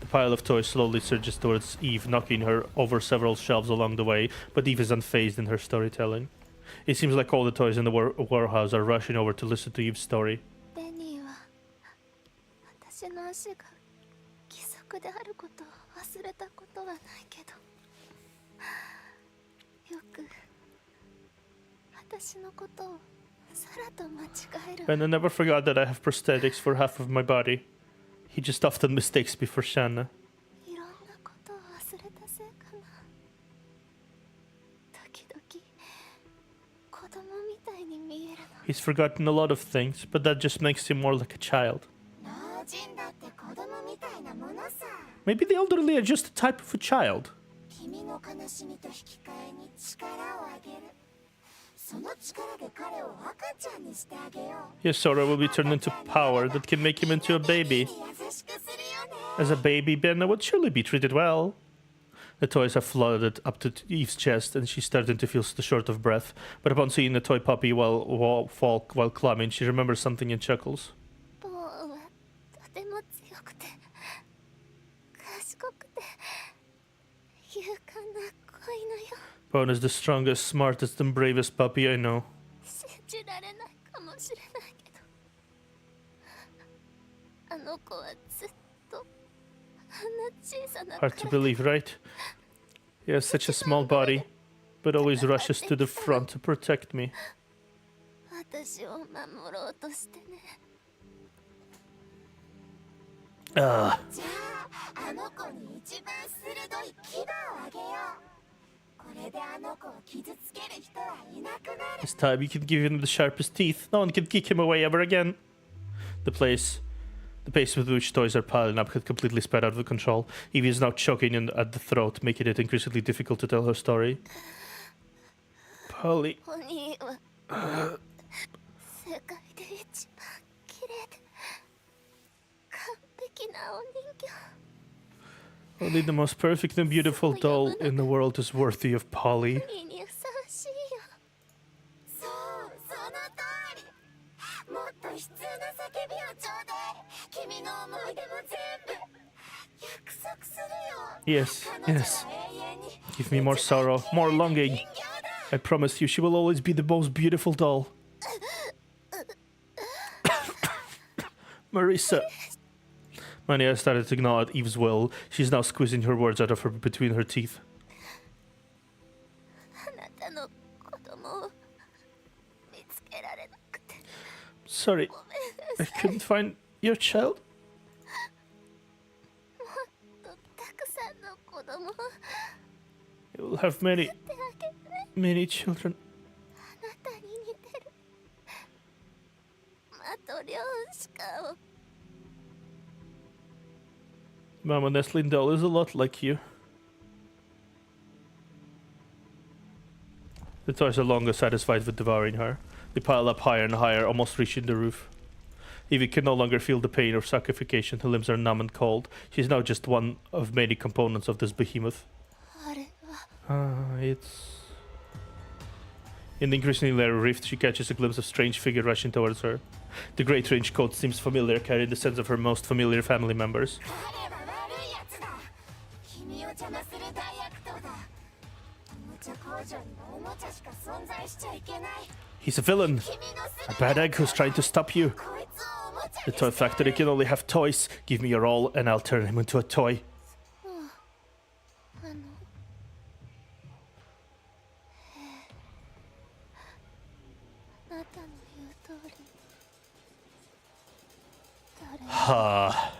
The pile of toys slowly surges towards Eve, knocking her over several shelves along the way, but Eve is unfazed in her storytelling. It seems like all the toys in the warehouse are rushing over to listen to Eve's story. And I never forgot that I have prosthetics for half of my body. He just often mistakes me for Shanna. He's forgotten a lot of things, but that just makes him more like a child. Maybe the elderly are just a type of a child. Yes, Sora will be turned into power that can make him into a baby. As a baby, Benna would surely be treated well. The toys have flooded up to Eve's chest, and she's starting to feel short of breath. But upon seeing the toy puppy while climbing, she remembers something and chuckles. Bonus the strongest, smartest, and bravest puppy I know. 信じられないかもしれないけど、あの子はずっとあんな小さな Hard to believe, right? He has such a small body, but always rushes to the front to protect me. 私を守ろうとしてね。 Ugh. じゃああの子に一番鋭い牙をあげよう。これであの子を傷つける人はいなくなる。 This time you can give him the sharpest teeth. No one can kick him away ever again. The pace with which toys are piling up had completely sped out of control. Evie is now choking at the throat, making it increasingly difficult to tell her story. Polly. お兄は世界で一番綺麗で完璧なお人形。 Only the most perfect and beautiful doll in the world is worthy of Polly. 兄にふさわしいよ。そう、その通り。もっと悲痛な叫びをちょうだい。君の思い出も全部約束するよ。 Yes, yes. Give me more sorrow, more longing. I promise you she will always be the most beautiful doll. Marissa. Mania started to gnaw at Eve's will. She's now squeezing her words out of her between her teeth. あなたの子供を見つけられなくて Sorry, ごめん I なさい。 couldn't find your child. たくさんの子供を You will have many, ってあげて。 many children. あなたに似てるマトリョーシカを Mama Nestlin doll is a lot like you. The toys are longer satisfied with devouring her. They pile up higher and higher, almost reaching the roof. Evie can no longer feel the pain of suffocation. Her limbs are numb and cold. She's now just one of many components of this behemoth. あれは It's... In the increasingly narrow rift, she catches a glimpse of a strange figure rushing towards her. The grey trench coat seems familiar, carrying the sense of her most familiar family members. 彼は悪いやつだ。君を邪魔する大悪党だ。おもちゃ工場にはおもちゃしか存在しちゃいけない。 He's a villain, 君の a す bad egg who's trying to stop you. こいつをおもちゃ The に toy factory can only have toys. Give me your all, and I'll turn him into a toy. あのあなたの言う通り誰も Ha.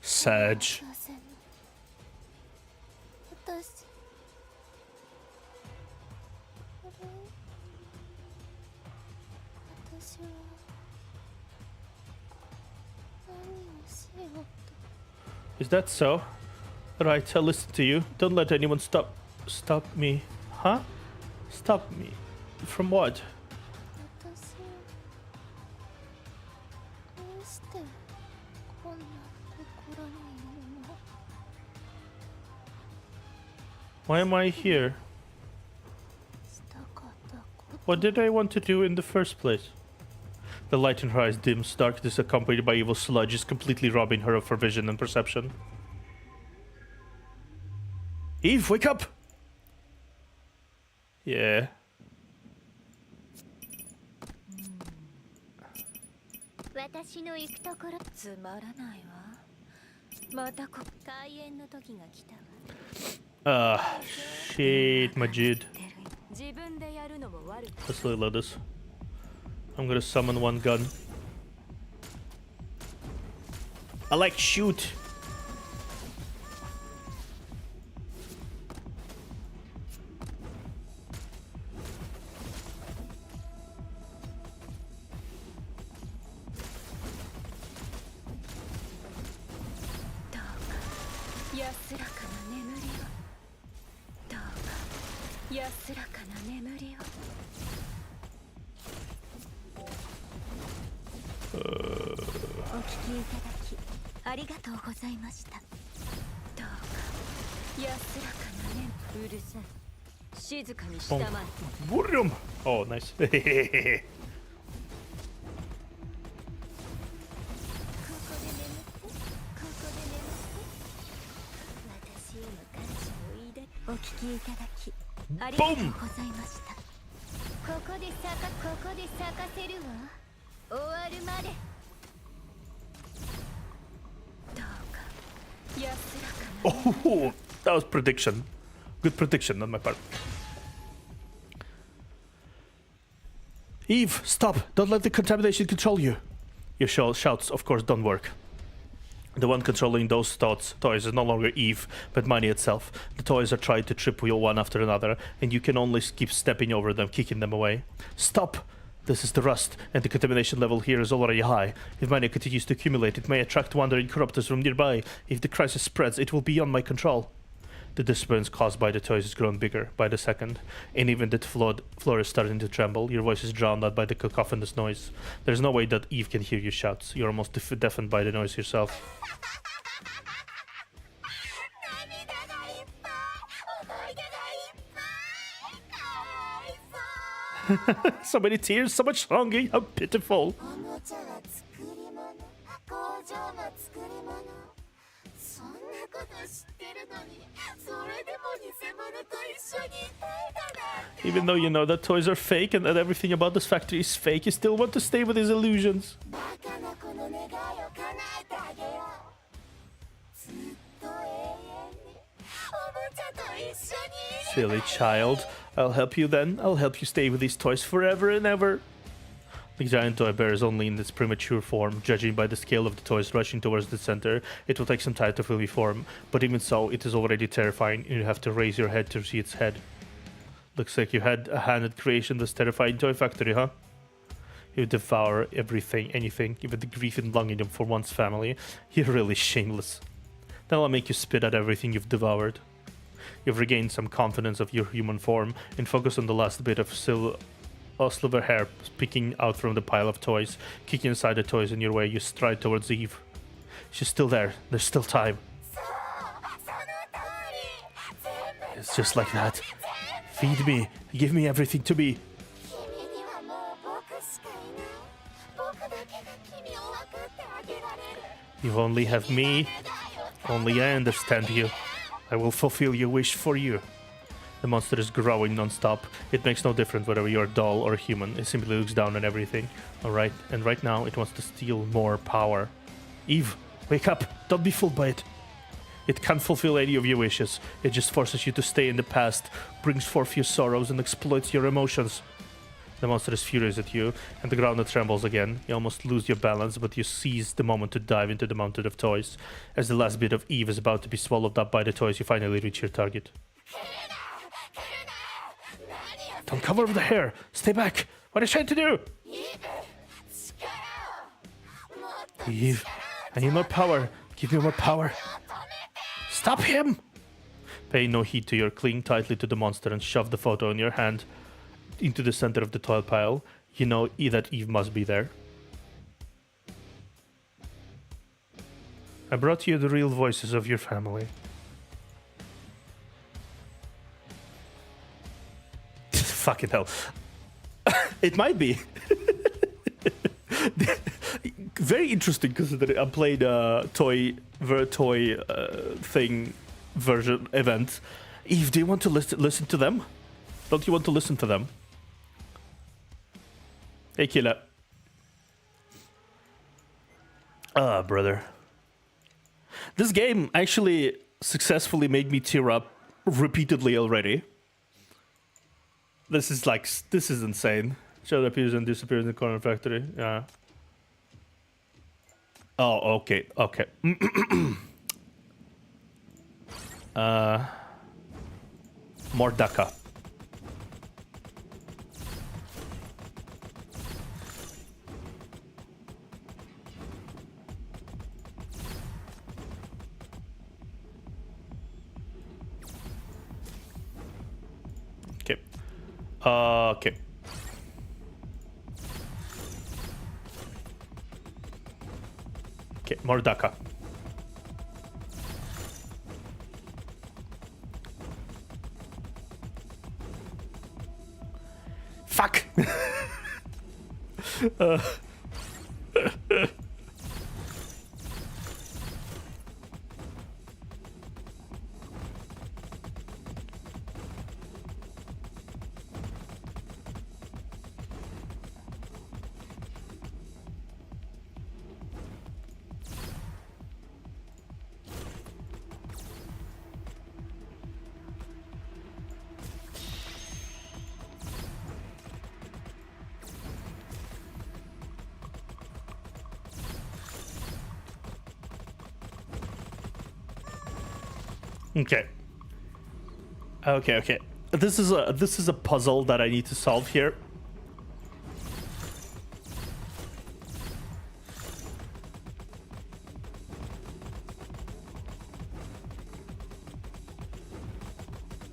Sag. させんの私あれ私は何をしようと Is that so? Right, I'll listen to you. Don't let anyone stop me. Huh? Stop me. From what? 私どうしてこんなところにいるの Why am I here? したかったこと What did I want to do in the first place? The light in her eyes dims. Darkness accompanied by evil sludge is completely robbing her of her vision and perception. Eve, wake up! Yeah. 私の行くところつまらないわ。また開演の時が来たわ。 Shit, Majid. 自分でやるのも悪く Let's reload this. I'm gonna summon one gun. I like shoot. Boom. Oh, nice. ここで眠って私への感謝をお聞きいただき Boom! ございました。ここで咲かせるわ。終わるまで。どうか安らか。 Oh, that was prediction. Good prediction on my part. Eve, stop! Don't let the contamination control you. Your shouts, of course, don't work. The one controlling those toys is no longer Eve, but money itself. The toys are trying to trip you one after another, and you can only keep stepping over them, kicking them away. Stop! This is the rust, and the contamination level here is already high. If money continues to accumulate, it may attract wandering corruptors from nearby. If the crisis spreads, it will be beyond my control. The disturbance caused by the toys has grown bigger by the second, and even the floor is starting to tremble. Your voice is drowned out by the cacophonous noise. There's no way that Eve can hear your shouts. You're almost deafened by the noise yourself. So many tears, so much longing, how pitiful. Even though you know that toys are fake and that everything about this factory is fake, you still want to stay with his illusions. Silly child. I'll help you then. I'll help you stay with these toys forever and ever. The giant toy bear is only in its premature form. Judging by the scale of the toys rushing towards the center, it will take some time to fully form, but even so, it is already terrifying, and you have to raise your head to see its head. Looks like you had a hand in creation this terrifying toy factory, huh? You devour everything, anything, even the grief and longing for one's family. You're really shameless. Then I'll make you spit at everything you've devoured. You've regained some confidence of your human form, and focus on the last bit of silver hair peeking out from the pile of toys. Kicking aside the toys in your way, you stride towards Eve. She's still there. There's still time. It's just like that. Feed me. Give me everything to be. You only have me. Only I understand you. I will fulfill your wish for you. The monster is growing non-stop. It makes no difference whether you're doll or human. It simply looks down on everything. Alright, and right now it wants to steal more power. Eve, wake up! Don't be fooled by it. It can't fulfill any of your wishes. It just forces you to stay in the past, brings forth your sorrows, and exploits your emotions. The monster is furious at you, and the ground trembles again. You almost lose your balance, but you seize the moment to dive into the mountain of toys. As the last bit of Eve is about to be swallowed up by the toys, you finally reach your target. Don't cover over the hair! Stay back! What are you trying to do? Eve, I need more power. Give me more power. Stop him! Pay no heed to your cling tightly to the monster and shove the photo in your hand into the center of the toy pile. You know that Eve must be there. I brought you the real voices of your family. Fucking hell. It might be. Very interesting, considering I played a toy thing version event. Eve, do you want to listen to them? Don't you want to listen to them? Hey, killer. Ah, brother. This game actually successfully made me tear up repeatedly already. This is insane. Shadow appears and disappears in the corner factory. Yeah. Oh, okay. Mordaka. Okay. Okay. Okay, Mordaka. Fuck! Okay. Okay. This is a puzzle that I need to solve here.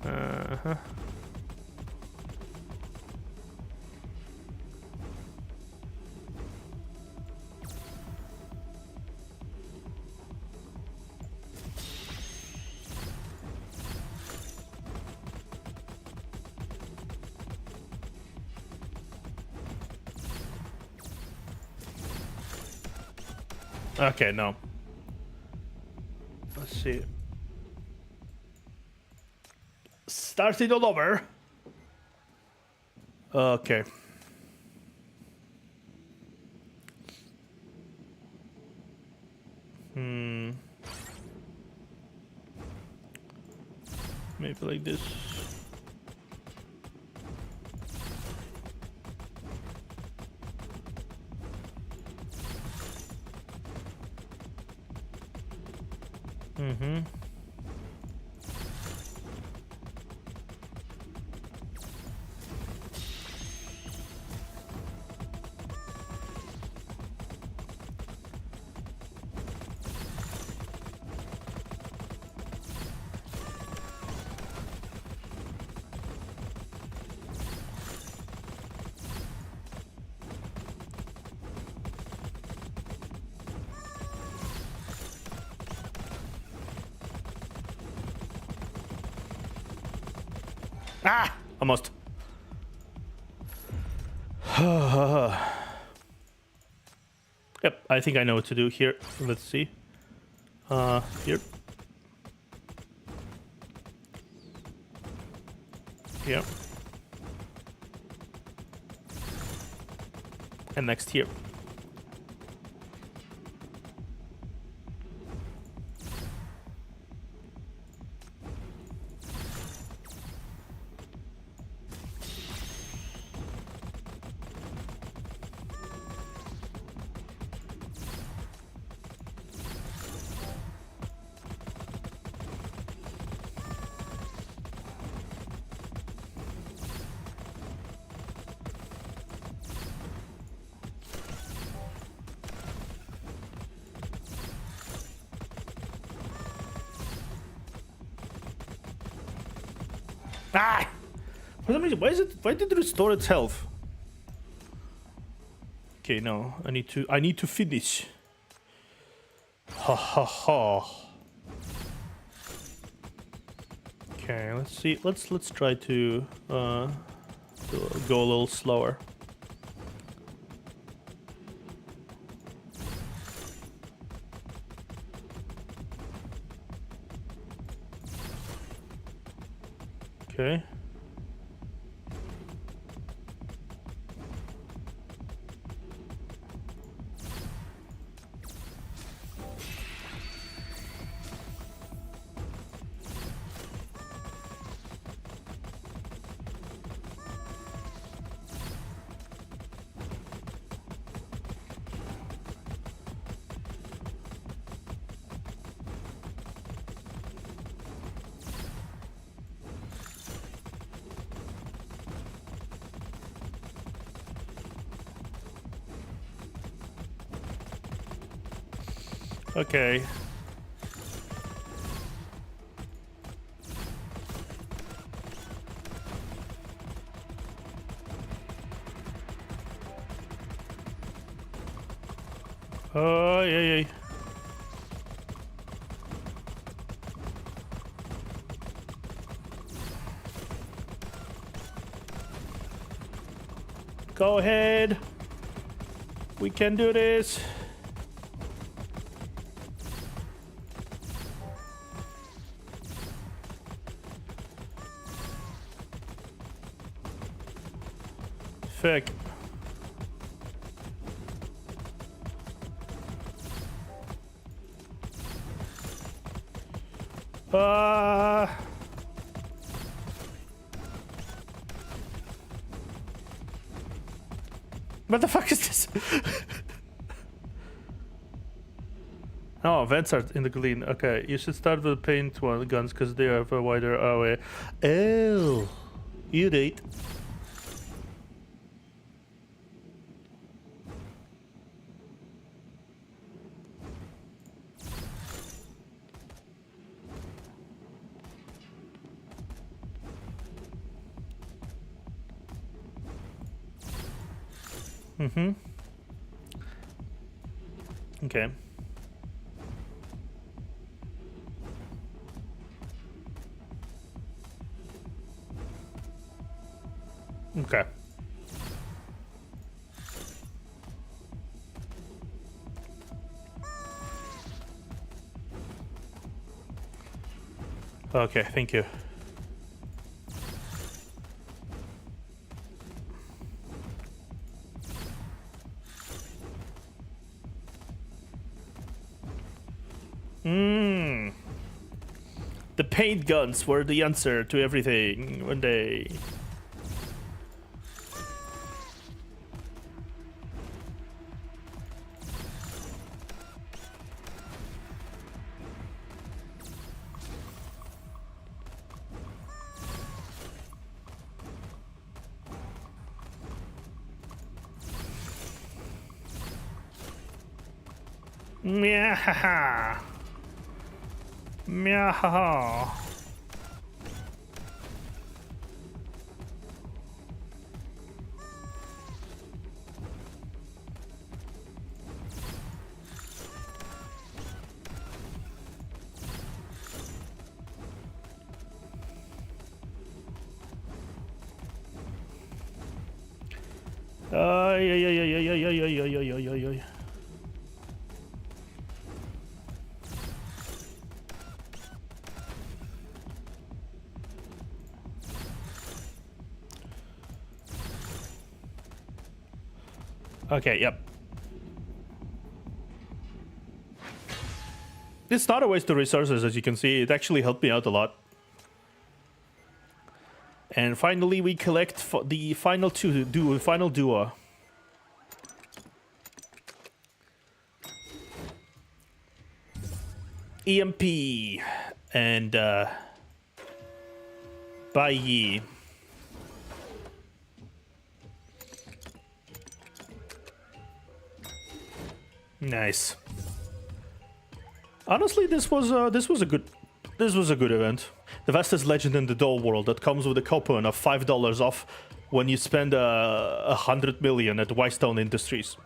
Uh-huh. Okay, no. Let's see. Start it all over. Okay. Maybe like this. Ah! Almost. Yep, I think I know what to do here. Let's see. Here. Here. And next here. Ah! For some reason, why did it restore its health? Okay, no, I need to finish. Ha ha ha. Okay, let's see. Let's try to go a little slower. Okay. Okay. Oh, yeah. Go ahead. We can do this. Fick. What the fuck is this? Oh, vents are in the green. Okay, you should start with the paint one guns because they have a wider array. Oh, you did. Mm-hmm. Okay. Okay. Okay, thank you. The paint guns were the answer to everything one day. Meow. Meow. Ay. Okay, yep. It's not a waste of resources, as you can see. It actually helped me out a lot. And finally, we collect the final final duo. EMP and Bai. Nice. Honestly, this was a good event. The fastest legend in the doll world that comes with a coupon of $5 off when you spend 100 million at Whitestone Industries.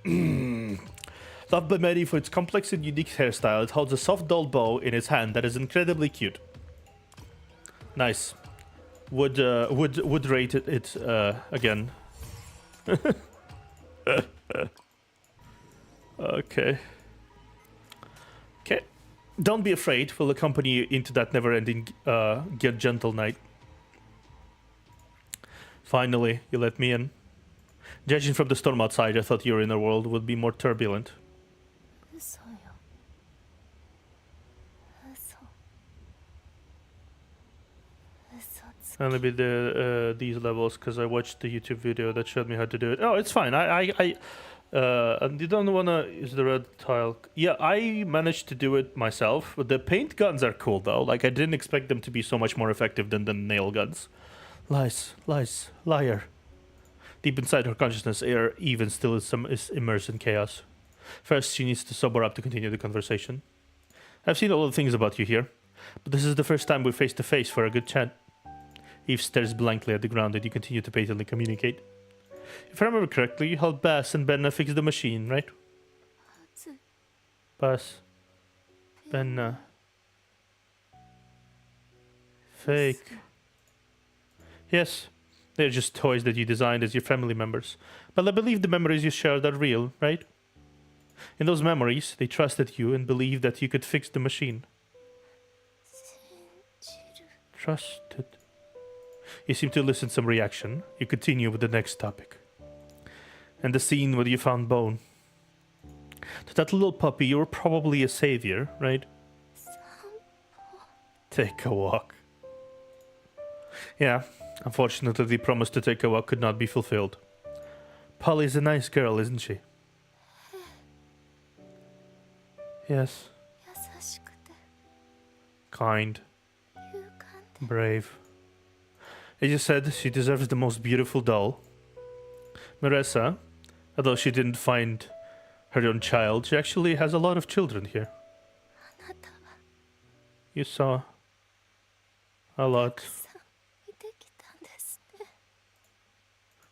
Loved by many for its complex and unique hairstyle, it holds a soft doll bow in its hand that is incredibly cute. Nice. Would rate it again. Okay. Okay. Don't be afraid. We'll accompany you into that never-ending get gentle night. Finally, you let me in. Judging from the storm outside, I thought your inner world would be more turbulent. Only be these levels because I watched the YouTube video that showed me how to do it. Oh, it's fine. And you don't wanna use the red tile. Yeah, I managed to do it myself. But the paint guns are cool though. Like I didn't expect them to be so much more effective than the nail guns. Lies, liar. Deep inside her consciousness, Air even still is immersed in chaos. First, she needs to sober up to continue the conversation. I've seen all the things about you here, but this is the first time we're face to face for a good chat. Eve stares blankly at the ground and you continue to patiently communicate. If I remember correctly, you helped Bass and Benna fix the machine, right? Bass. Benna. Fake. Yes, they're just toys that you designed as your family members. But I believe the memories you shared are real, right? In those memories, they trusted you and believed that you could fix the machine. Trusted. You seem to elicit some reaction. You continue with the next topic. And the scene where you found Bone. To that little puppy, you were probably a savior, right? Take a walk. Yeah, unfortunately the promise to take a walk could not be fulfilled. Polly's a nice girl, isn't she? Yes. 優しくて Kind. 勇敢で Brave. As you said, she deserves the most beautiful doll. Marissa, although she didn't find her own child, she actually has a lot of children here. あなたは You saw a lot. さん見てきたんですね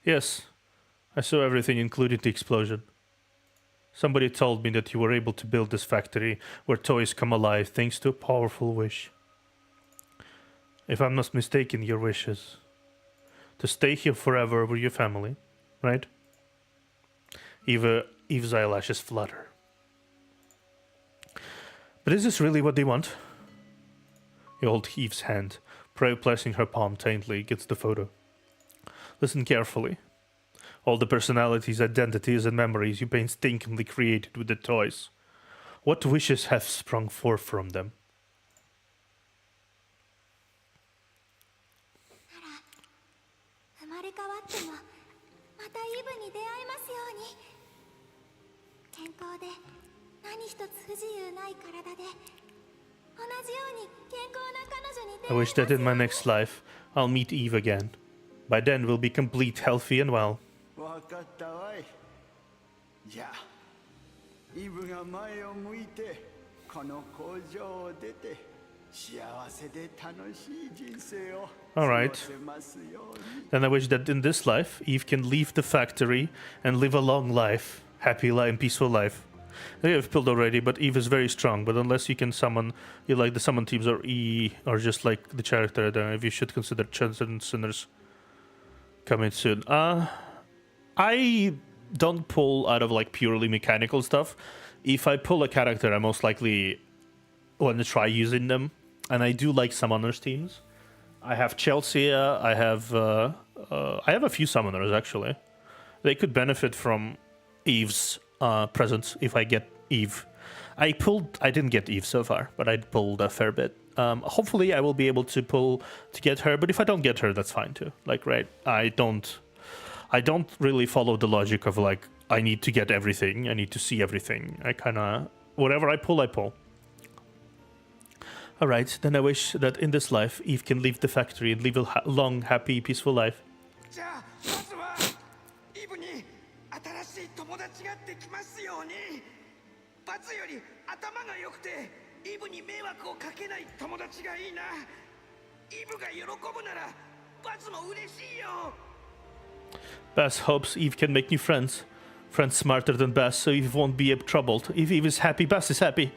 Yes, I saw everything, including the explosion. Somebody told me that you were able to build this factory where toys come alive thanks to a powerful wish. If I'm not mistaken, your wish is to stay here forever with your family, right? Eve's eyelashes flutter. But is this really what they want? You hold Eve's hand, placing her palm faintly against the photo. Listen carefully. All the personalities, identities, and memories you painstakingly created with the toys. What wishes have sprung forth from them? 生まれ変わってもまたイブに出会えますように健康で何一つ不自由ない体で同じように健康な彼女に出 I 会えま wish すよ that う in に my next life, I'll meet Eve again. By then, we'll be complete, healthy, and well. わかったわい。じゃあイブが前を向いてこの工場を出て幸せで楽しい人生を Alright. 過ごせますように。 Then I wish that in this life, Eve can leave the factory and live a long life, happy life, and peaceful life. I have pulled already, but Eve is very strong. But unless you can summon, you like the summon teams or E, or just like the character, I don't know if you should consider Transcendent Sinners coming soon. I don't pull out of like purely mechanical stuff. If I pull a character, I most likely want to try using them, and I do like summoners teams. I have Chelsea. I have a few summoners actually. They could benefit from Eve's presence if I get Eve. I didn't get Eve so far, but I pulled a fair bit. Hopefully, I will be able to pull to get her. But if I don't get her, that's fine too. Like, right? I don't really follow the logic of like I need to get everything. I need to see everything. I kind of whatever I pull, I pull. All right, then I wish that in this life, Eve can leave the factory and live a long, happy, peaceful life. じゃあまずはイブに新しい友達ができますように。バツより頭が良くてイブに迷惑をかけない友達がいいな。イブが喜ぶならバツも嬉しいよ。 Bass hopes Eve can make new friends. Friends smarter than Bass, so Eve won't be troubled. If Eve is happy, Bass is happy.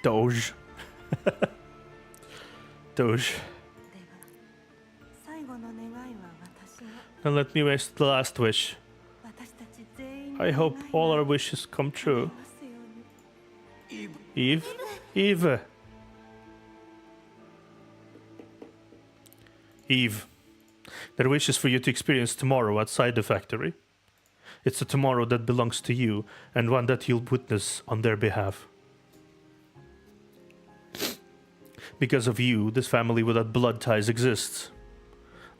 Doge. Doge. 最後の願いは私が Now let me wish the last wish. 私たち全員 I hope all our wishes come true. ますように Eve? Eve. Eve. Their wish is for you to experience tomorrow outside the factory. It's a tomorrow that belongs to you and one that you'll witness on their behalf. Because of you, this family without blood ties exists.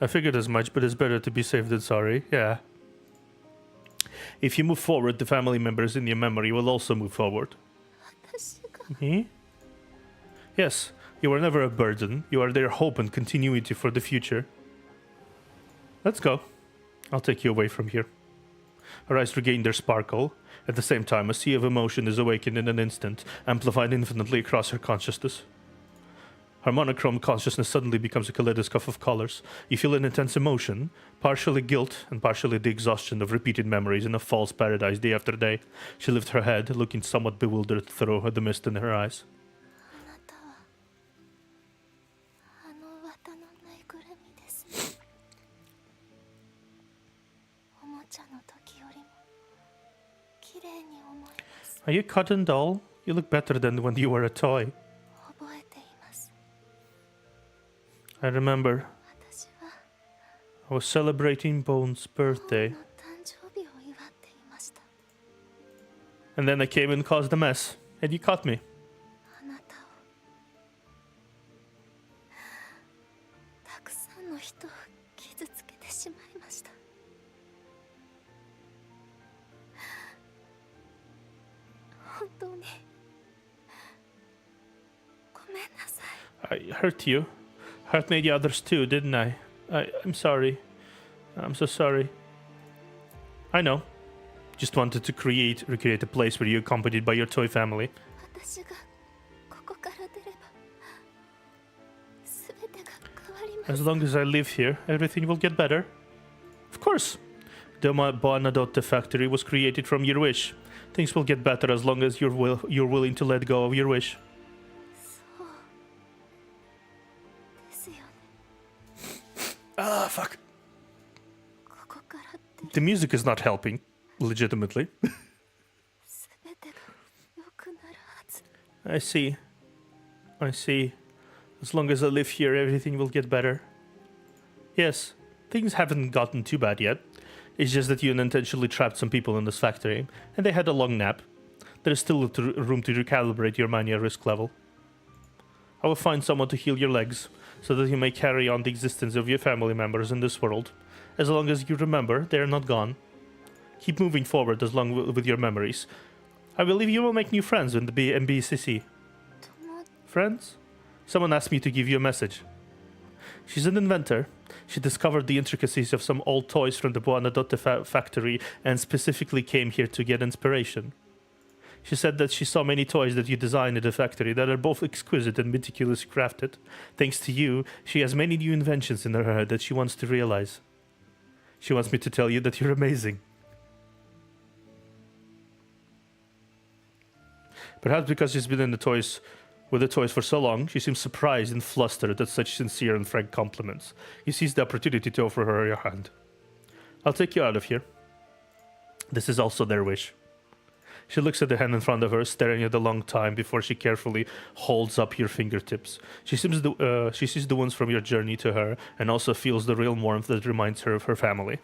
I figured as much, but it's better to be safe than sorry. Yeah. If you move forward, the family members in your memory will also move forward. 私が Hmm? Yes, you are never a burden. You are their hope and continuity for the future. Let's go. I'll take you away from here. Her eyes regain their sparkle. At the same time, a sea of emotion is awakened in an instant, amplified infinitely across her consciousness. Her monochrome consciousness suddenly becomes a kaleidoscope of colors. You feel an intense emotion, partially guilt and partially the exhaustion of repeated memories in a false paradise day after day. She lifted her head, looking somewhat bewildered through the mist in her eyes. あなたはあの綿のぬいぐるみですねおもちゃの時よりも綺麗に思います Are you cotton doll? You look better than when you were a toy. 覚えています I remember 私は I was celebrating Bone's 王 birthday, の誕生日を祝っていました and then I came and caused a mess, and you caught me. あなたをたくさんの人を傷つけてしまいました I 本当にごめんなさい。 I hurt you. Hurt many others too, didn't I? I'm sorry. I'm so sorry. I know. Just wanted to recreate a place where you're accompanied by your toy family. 私がここから出れば全てが変わります。 As long as I live here, everything will get better. Of course. The Buonadotte factory was created from your wish. Things will get better as long as you're willing to let go of your wish. そうですよね。 Ah, fuck. ここから出る The music is not helping, legitimately. 全てが良くなるはず。 I see. I see. As long as I live here, everything will get better. Yes, things haven't gotten too bad yet. It's just that you unintentionally trapped some people in this factory, and they had a long nap. There is still room to recalibrate your mania risk level. I will find someone to heal your legs, so that you may carry on the existence of your family members in this world. As long as you remember, they are not gone. Keep moving forward as long with your memories. I believe you will make new friends in the MBCC. Friends? Someone asked me to give you a message. She's an inventor. She discovered the intricacies of some old toys from the Buonadotte factory and specifically came here to get inspiration. She said that she saw many toys that you designed at the factory that are both exquisite and meticulously crafted. Thanks to you, she has many new inventions in her head that she wants to realize. She wants me to tell you that you're amazing. Perhaps because she's been in the toys with the toys for so long, she seems surprised and flustered at such sincere and frank compliments. You seize the opportunity to offer her your hand. I'll take you out of here. This is also their wish. She looks at the hand in front of her, staring at a long time before she carefully holds up your fingertips. She sees the ones from your journey to her and also feels the real warmth that reminds her of her family.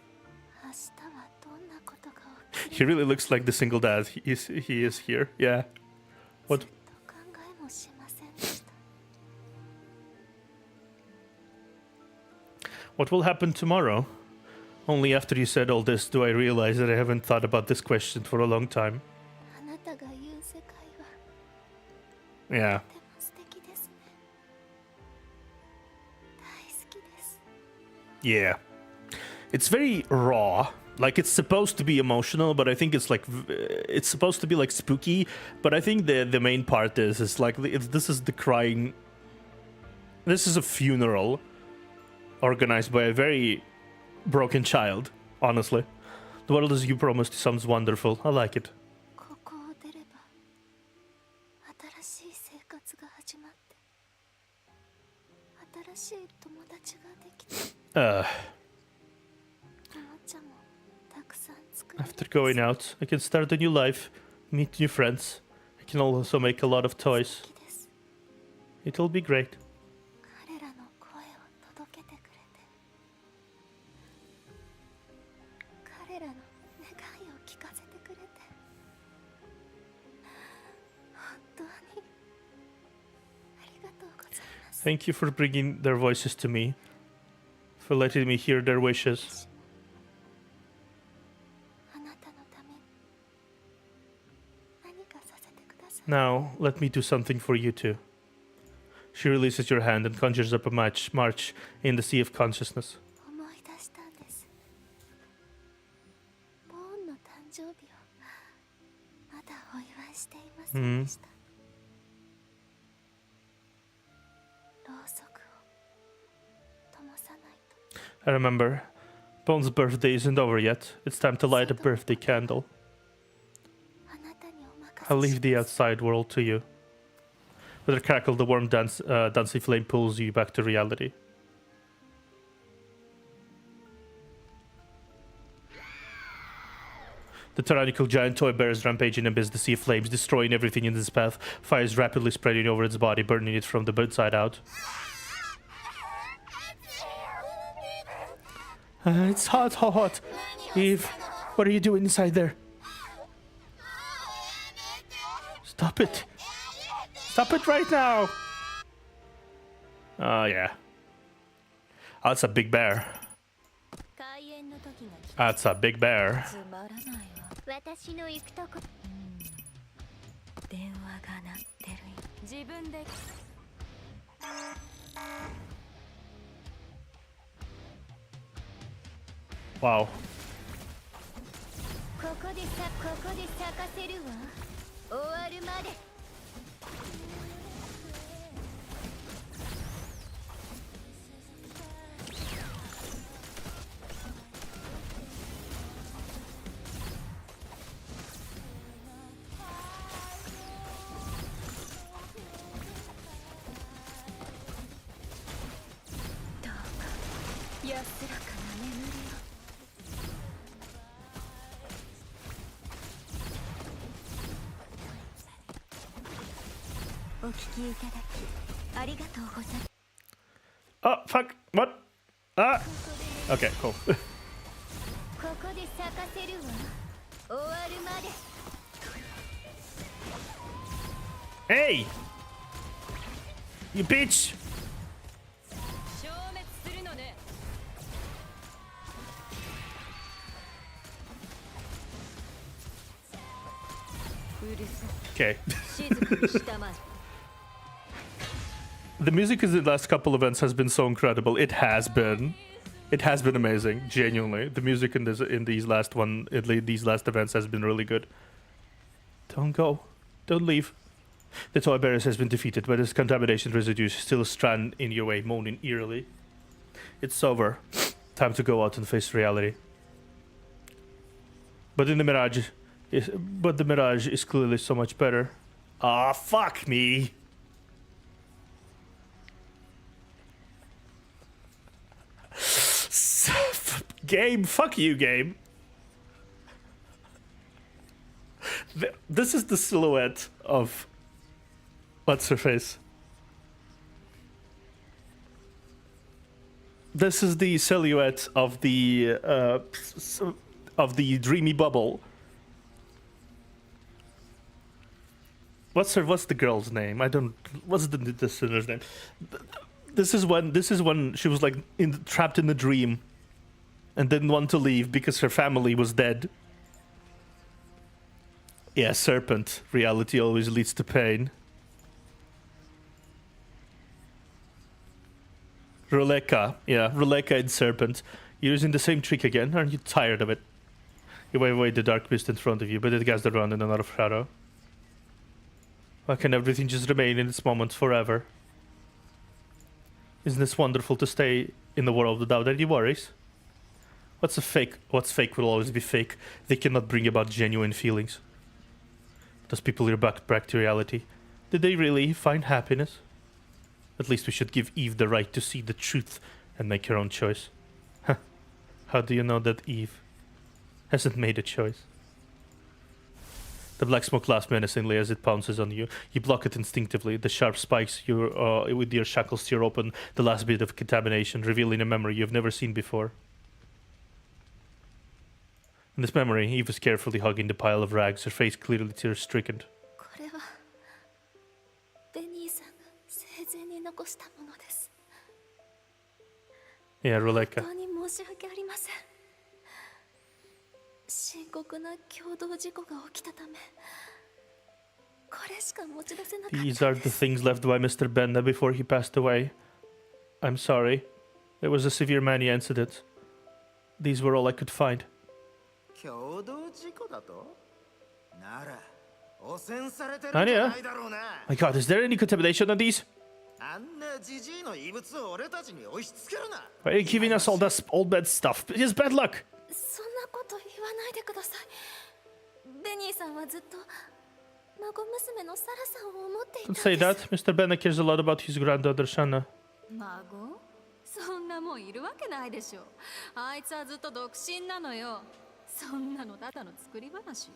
明日はどんなことが起き He really looks like the single dad he is here. Yeah. What? ると考えもしませんでした。 What will happen tomorrow? Only after you said all this do I realize that I haven't thought about this question for a long time. あなたが言う世界は Yeah. とても素敵ですね。大好きです。 Yeah. It's very raw. Like, it's supposed to be emotional, but I think it's like it's supposed to be like spooky. But I think the main part is like this is the crying. This is a funeral organized by a very broken child. Honestly, the world as you promised sounds wonderful. I like it. ここを出れば新しい生活が始まって新しい友達ができておもちゃもたくさん作れる After going out, I can start a new life, meet new friends. I can also make a lot of toys. 好きです。 It'll be great. 彼らの声を届けてくれて彼らの願いを聞かせてくれて本当にありがとうございます。 Thank you for bringing their voices to me, for letting me hear their wishes. あなたのために何かさせてください。 Now, let me do something for you too. She releases your hand and conjures up a march in the sea of consciousness. 思い出したんです。ボーンの誕生日をまだお祝いしていませんでした。ろうそくを灯さないと。 I remember. Bone's birthday isn't over yet. It's time to light a birthday candle. あなたにお任 I'll せし leave the outside world to you. With a crackle, the warm dancing flame pulls you back to reality. The tyrannical giant toy bear is rampaging amidst the sea of flames, destroying everything in its path. Fire is rapidly spreading over its body, burning it from the inside out. It's hot, hot, hot. Eve, what are you doing inside there? Stop it. Stop it right now. Oh, yeah. Oh, that's a big bear. 開演の時が来 That's a big bear. つまらないわ。私の行くとこ電話が鳴ってるよ。自分で Wow. ここで咲かせるわ。終わるまで。どうか安らかな眠りを。お聞きいただきありがとうございます。 Oh, fuck. What? Ah. Okay, cool. ここで咲かせるわ。終わるまで。 Hey! You bitch! 消滅するのね。うるさ Okay. い。静かにしたまえ。 The music in the last couple events has been so incredible. It has been. It has been amazing, genuinely. The music in these last events has been really good. Don't go. Don't leave. The toy bearers has been defeated, but its contamination residues still strand in your way, moaning eerily. It's over. Time to go out and face reality. But the mirage is clearly so much better. Ah, fuck me. Game, fuck you, game. This is the silhouette of what's her face. This is the silhouette of the dreamy bubble. What's the girl's name? What's the sinner's name? This is when she was like trapped in the dream and didn't want to leave because her family was dead. Yeah, serpent. Reality always leads to pain. Roleka. Yeah, Roleka and serpent. You're using the same trick again. Aren't you tired of it? You wave away the dark mist in front of you, but it gathers around in another shadow. Why can't everything just remain in its moment forever? Isn't this wonderful to stay in the world without any worries? What's fake will always be fake. They cannot bring about genuine feelings. Those people are back to reality. Did they really find happiness? At least we should give Eve the right to see the truth and make her own choice. Huh. How do you know that Eve hasn't made a choice? The black smoke laughs menacingly as it pounces on you. You block it instinctively. The sharp spikes with your shackles tear open the last bit of contamination, revealing a memory you've never seen before. In this memory, Eve is carefully hugging the pile of rags, her face clearly tear-stricken. これはベニーさんが生前に残したものです。 Yeah, Roleka. 本当に申し訳ありません。深刻な共同事故が起きたため、これしか持ち出せなかったんです。 These are the things left by Mr. Benda before he passed away. I'm sorry. There was a severe mania incident. These were all I could find. 共同事故だとなら汚染されてるんじゃないだろうな。 My god, is there any contamination on these? あんなジジイの異物を俺たちに押し付けるな。 Why are you giving us all this old bad stuff? It's bad luck. そんなこと言わないでください。ベニーさんはずっと孫娘のサラさんを思っていたん Don't です。 say that. Mr. Benda cares a lot about his granddaughter, Shanna. 孫？そんなもんいるわけないでしょ。あいつはずっと独身なのよ。そんなのただの作り話よ。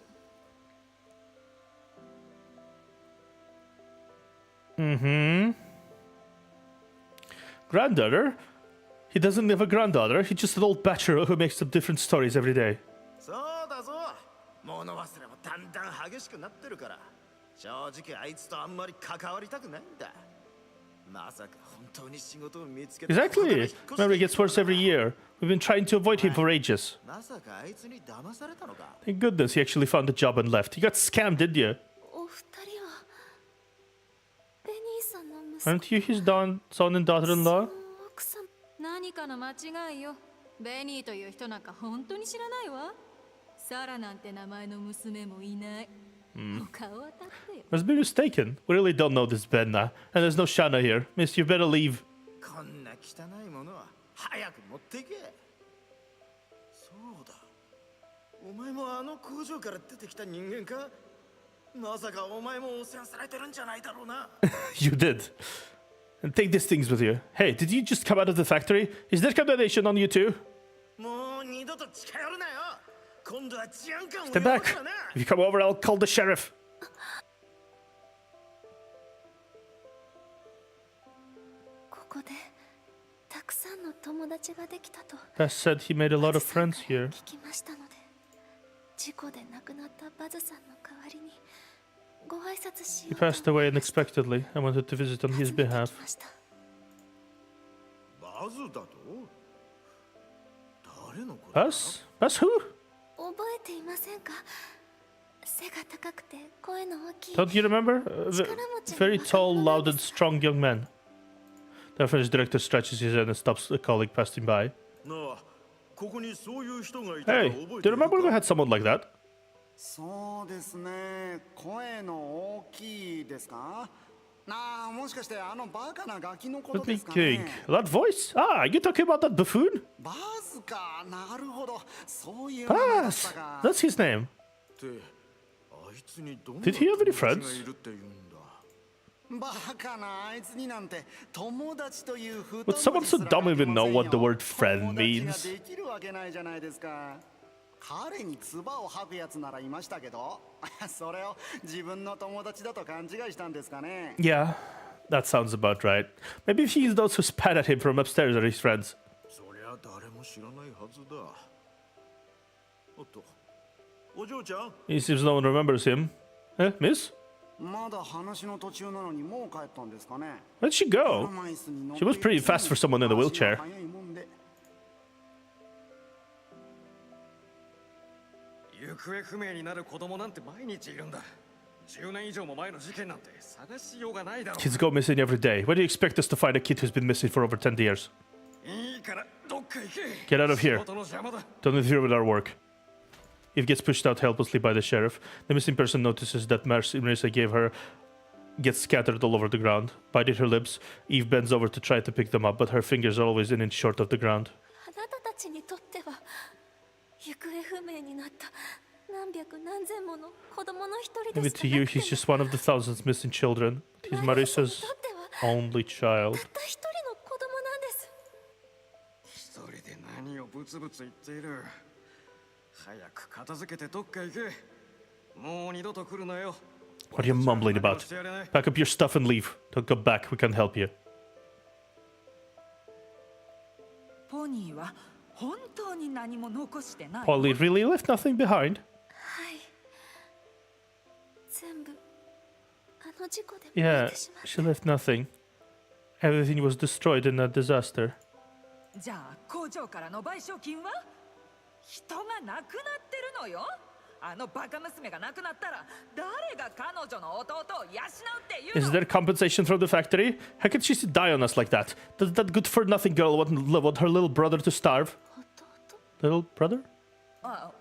Granddaughter? He doesn't have a granddaughter. He's just an old bachelor who makes up different stories every day. そうだぞ。物忘れもだんだん激しくなってるから、正直あいつとあんまり関わりたくないんだ。まさか本当に仕事を見つけて。 Exactly. Memory gets worse every year. We've been trying to avoid him for ages. まさかあいつに騙されたのか。 Thank goodness he actually found a job and left. You got scammed, didn't you? お二人は Aren't you his son and daughter-in-law? 奥さん何かの間違いよ。ベニーという人なんか本当に知らないわ。サラなんて名前の娘もいない。他を当たってよ。 Must be mistaken. We really don't know this Ben now. And there's no Shana here. Miss, you better leave. こんな汚いものは早く持っていけ。そうだ。お前もあの工場から出てきた人間か？まさかお前も汚染されてるんじゃないだろうな。You did. And take these things with you. Hey, did you just come out of the factory? Is there condemnation on you too? もう二度と近寄るなよ。今度は治安官を呼 Step ぶ back. からな。 If you come over, I'll call the sheriff. ここでたくさんの友達ができたと Beth said he made a lot of friends here. 聞きましたので、事故で亡くなったバズさんの代わりにご挨拶し He ようと passed away unexpectedly. I wanted to visit on his 訪ねて behalf. きました。バズだと？誰のこと？ Us? Us who? 覚えていませんか？背が高くて声の大きい Don't you remember? Very tall, loud, and strong young man. The French director stretches his hand and stops a colleague passing by. なあ、ここにそういう人がいたか Hey, 覚え do て you いる remember we か？ had someone like that? そうですね。声の大きいですか？なあ、もしかしてあのバカなガキのこと Let で me すか think. ね。 That voice? Ah, you talking about that buffoon? バズか。なるほど。そういう名前だっ Buzz! たか。 That's his name. ってあいつにどんな Did he have any 友達 friends? がいるって言うんだ。バカなあいつになんて友達というふ Would someone so dumb even know what the word friend 友達 means? ができるわけないじゃないですか。彼に唾を吐くやつならいましたけど、それを自分の友達だと勘違いしたんですかね。 Yeah, that sounds about right. Maybe he's those who spat at him from upstairs are his friends. そりゃ誰も知らないはずだ。おっと、お嬢ちゃん、 He seems no one remembers him. Eh, miss? まだ話の途中なのにもう帰ったんですかね。 Where'd she go? She was pretty fast for someone in a wheelchair. 早いもんで。行方不明になる子供なんて毎日いるんだ。10年以上も前の事件なんて探しようがないだろう。 Kids go missing every day. Why do you expect us to find a kid who's been missing for over 10 years? いいからどっか行け。 Get out of here. 仕事の邪魔だ。 Don't interfere with our work. Eve gets pushed out helplessly by the sheriff. The missing person notices that Marisa gave her gets scattered all over the ground. Biting her lips, Eve bends over to try to pick them up, but her fingers are always an inch short of the ground. あなたたちにとっては行方不明になった何百何千もの子供の一人で Maybe し to か you, なくて he's just one of the thousands missing children. He's マリサに Marisa's とっては only child. たった一人の子供なんです。一人で何をブツブツ言っている。早く片付けてどっか行け。もう二度と来るなよ。 What are you mumbling about? Pack up your stuff and leave. Don't go back. We can't help you. ポニーは本当に何も残してない。 Polly really left nothing behind. はい。全部あの事故で燃え Yeah, てしまって。 she left nothing. Everything was destroyed in that disaster. じゃあ工場からの賠償金は？人が亡くなってるのよ。あのバカ娘が亡くなったら誰が彼女の弟を養うっていうの？ Is there compensation from the factory? How could she die on us like that? Does that good-for-nothing girl want her little brother to starve? 弟 Little brother? あ、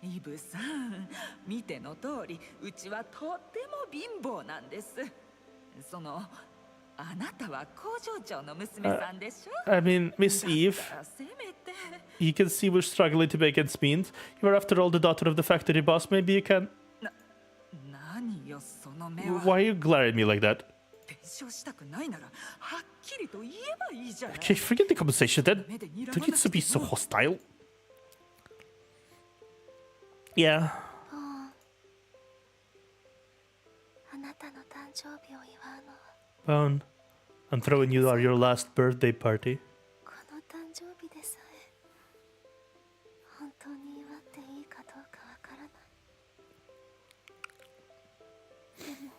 イブさん、見ての通り、うちはとっても貧乏なんです。あなたは工場長の娘さんでしょ？ I mean, Miss Eve, だからせめて。you can see we're struggling to make ends meet. You are, after all, the daughter of the factory boss. Maybe you can... 何よその目は。 Why are you glaring at me like that? 弁償したくないならはっきりと言えばいいじゃない。 Okay, forget the compensation then. Don't need to be so hostile. Yeah. あなたの誕生日を祝うのは Bone, I'm throwing you your last birthday party. この誕生日でさえ本当に祝っていいかどうかわからない。でも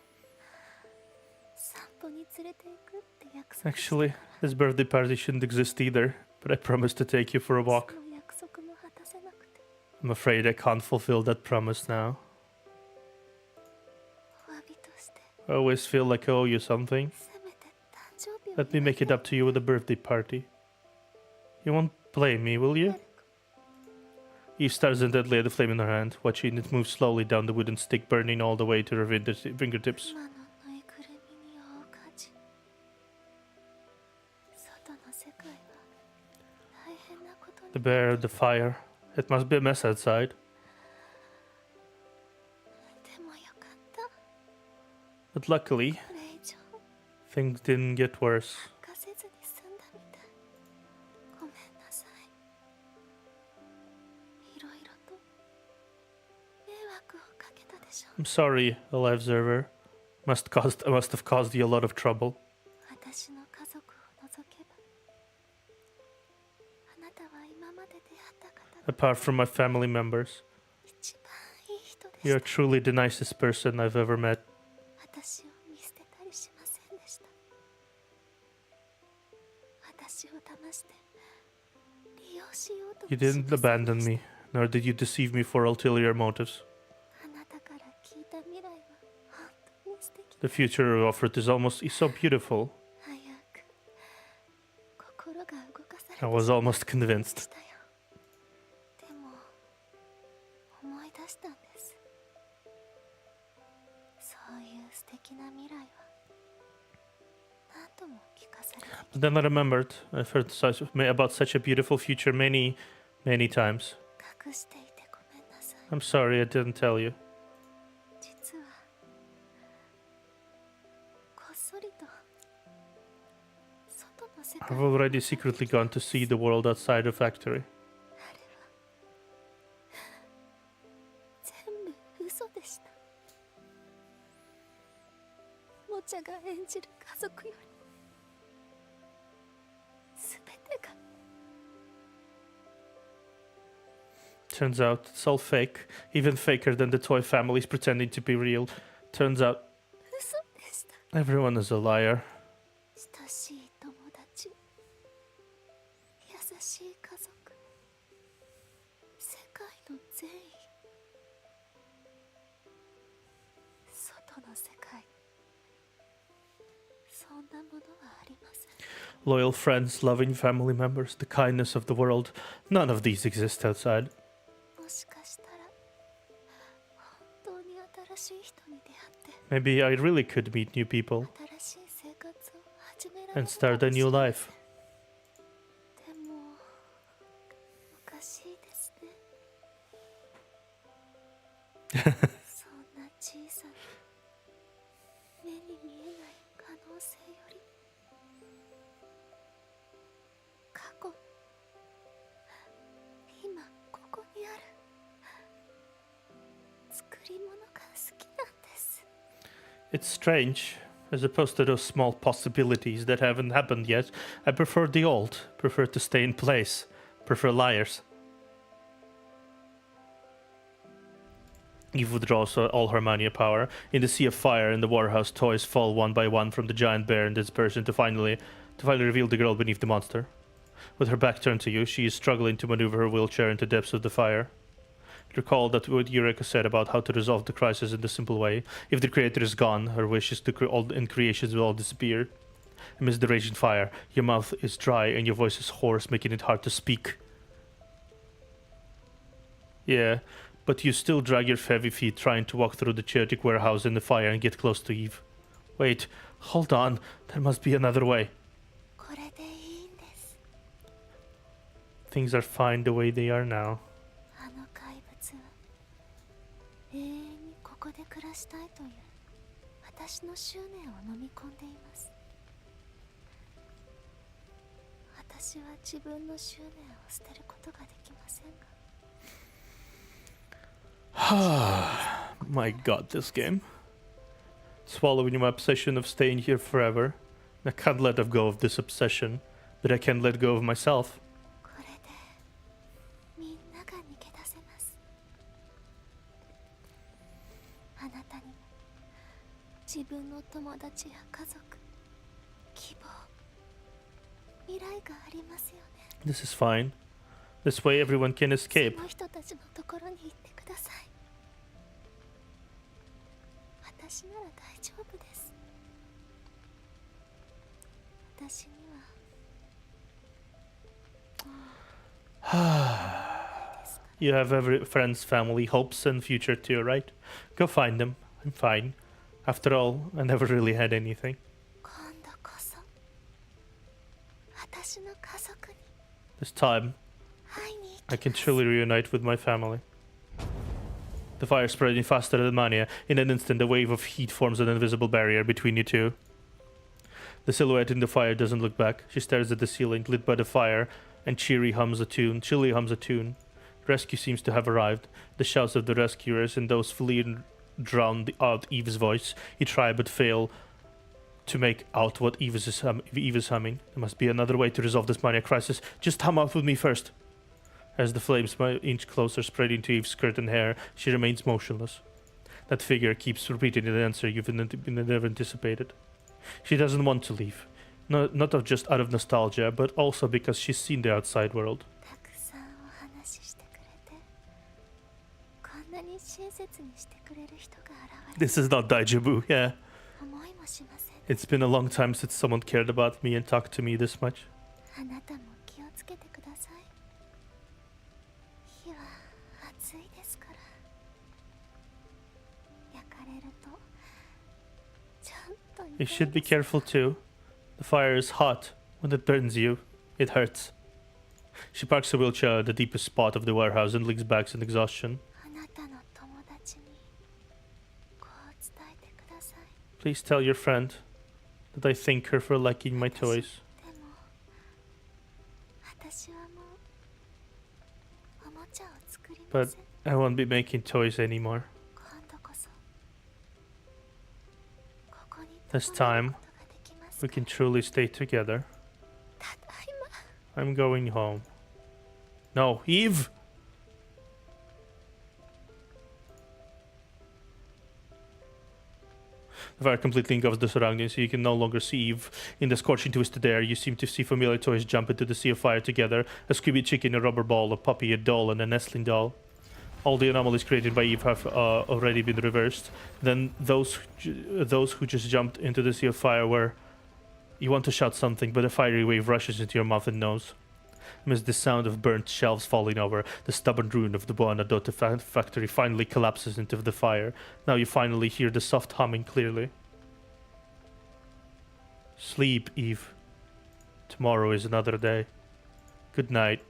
散歩に連れて行くって約束した Actually, this birthday party shouldn't exist either, but I promised to take you for a walk. その約束も果たせなくて I'm afraid I can't fulfill that promise now. お詫びとして I always feel like I owe you something. せめて誕生日を Let me make it up to you with a birthday party. You won't blame me, will you? Eve stares intently at the flame in her hand, watching it move slowly down the wooden stick, burning all the way to her fingertips. 今のぬいぐるみに大火事。外の世界は大変なことに。 The bear, the fire. It must be a mess outside. でもよかった。 But luckily, これ以上 things didn't get worse. 悪化せずに済んだみたい。ごめんなさい。いろいろと迷惑をかけたでしょ。 I'm sorry, a live observer. Must have caused you a lot of trouble. 私の家族を除けば、あなたは今まで出会った方で Apart from my family members, 一番いい人で you're した。 truly the nicest person I've ever met. 私を見捨てたりしませんでした。私を騙して利用しようとも You し didn't ませんで abandon した。 me, nor did you deceive me for ulterior motives. あなたから聞いた未来は本当に素敵 The future you offered is so beautiful. 早く心が動かされ I て was しまい almost ま convinced. したよ。でも思い出したんです。そういう素敵な未来は何度も聞かされて But then I remembered, I've heard about such a beautiful future many, many times. 隠していてごめんなさい。 I'm sorry I didn't tell you. 実はこっそりと外の世界 I've already secretly gone to see the world outside the factory. あれは全部嘘でした。もちゃが演じる家族より全てが Turns out it's all fake, even faker than the toy families pretending to be real. Turns out 嘘でした。 everyone is a liar. 親しい友達、優しい家族、世界の善意、外の世界、そんなものはありません。 Loyal friends, loving family members, the kindness of the world. None of these exist outside. もしかしたら本当に新しい人に出会って Maybe I really could meet new people 新しい生活を始められ and る start a new life. でもおかしいですね。そんな小さな目に見えない可能性より過去、今ここにある作り物が好きなんです。 It's strange. As opposed to those small possibilities that haven't happened yet, I prefer the old, prefer to stay in place, prefer liars. Eve withdraws all her mania power. In the sea of fire in the warehouse, toys fall one by one from the giant bear in dispersion to finally reveal the girl beneath the monster. With her back turned to you, she is struggling to maneuver her wheelchair into the depths of the fire. Recall that what Eureka said about how to resolve the crisis in the simple way. If the creator is gone, her wishes and creations will all disappear. Amidst the raging fire, your mouth is dry and your voice is hoarse, making it hard to speak. Yeah, but you still drag your heavy feet trying to walk through the chaotic warehouse in the fire and get close to Eve. Wait, hold on, there must be another way. これでいいんです。 Things are fine the way they are now. あの怪物は永遠にここで暮らしたいという私の執念を飲み込んでいます。私は自分の執念を捨てることができませんが。 My god, this game. Swallowing my obsession of staying here forever. I can't let go of this obsession, but I can't let go of myself. これでみんなが逃げ出せます。あなたにも自分の友達や家族、希望、未来がありますよね。 This is fine. This way everyone can escape. その人たちのところに行ってください。私なら大丈夫です。私には You have every friend's family, hopes, and future too, right? Go find them. I'm fine. After all, I never really had anything. 今度こそ私の家族に This time, 会いに行 I き can truly reunite with my family. The fire spreading faster than mania. In an instant, a wave of heat forms an invisible barrier between you two. The silhouette in the fire doesn't look back. She stares at the ceiling, lit by the fire, and Chilly hums a tune. Rescue seems to have arrived. The shouts of the rescuers and those fleeing drown out Eve's voice. You try but fail to make out what Eve is humming. There must be another way to resolve this mania crisis. Just hum out with me first. As the flames inch closer, spreading to Eve's skirt and hair, she remains motionless. That figure keeps repeating an answer you've never anticipated. She doesn't want to leave. Not just out of nostalgia, but also because she's seen the outside world. たくさんお話ししてくれて、こんなに親切にしてくれる人が現れ This is not Daijibu, yeah. 思いもしません。 It's been a long time since someone cared about me and talked to me this much. あなたも気をつけてください。火は熱いですから。焼かれるとちゃんと You should be careful too. The fire is hot. When it burns you, it hurts. She parks her wheelchair at the deepest spot of the warehouse and leans back in exhaustion. あなたの友達にこう伝えてください。 Please tell your friend that I thank her for liking my toys. でも私はもうおもちゃを作りま But せん。 I won't be making toys anymore. 今度こそここに This 留まる time, ことができます we か can truly stay together. ただいま。 I'm going home. No, Eve! The fire completely engulfs the surroundings, so you can no longer see Eve. In the scorching twisted air, you seem to see familiar toys jump into the sea of fire together. A squeaky chicken, a rubber ball, a puppy, a doll, and a nestling doll. All the anomalies created by Eve have already been reversed. Then those who just jumped into the sea of fire were... You want to shout something, but a fiery wave rushes into your mouth and nose. Amidst the sound of burnt shelves falling over, the stubborn ruin of the Buonadotte factory finally collapses into the fire. Now you finally hear the soft humming clearly. Sleep, Eve. Tomorrow is another day. Good night.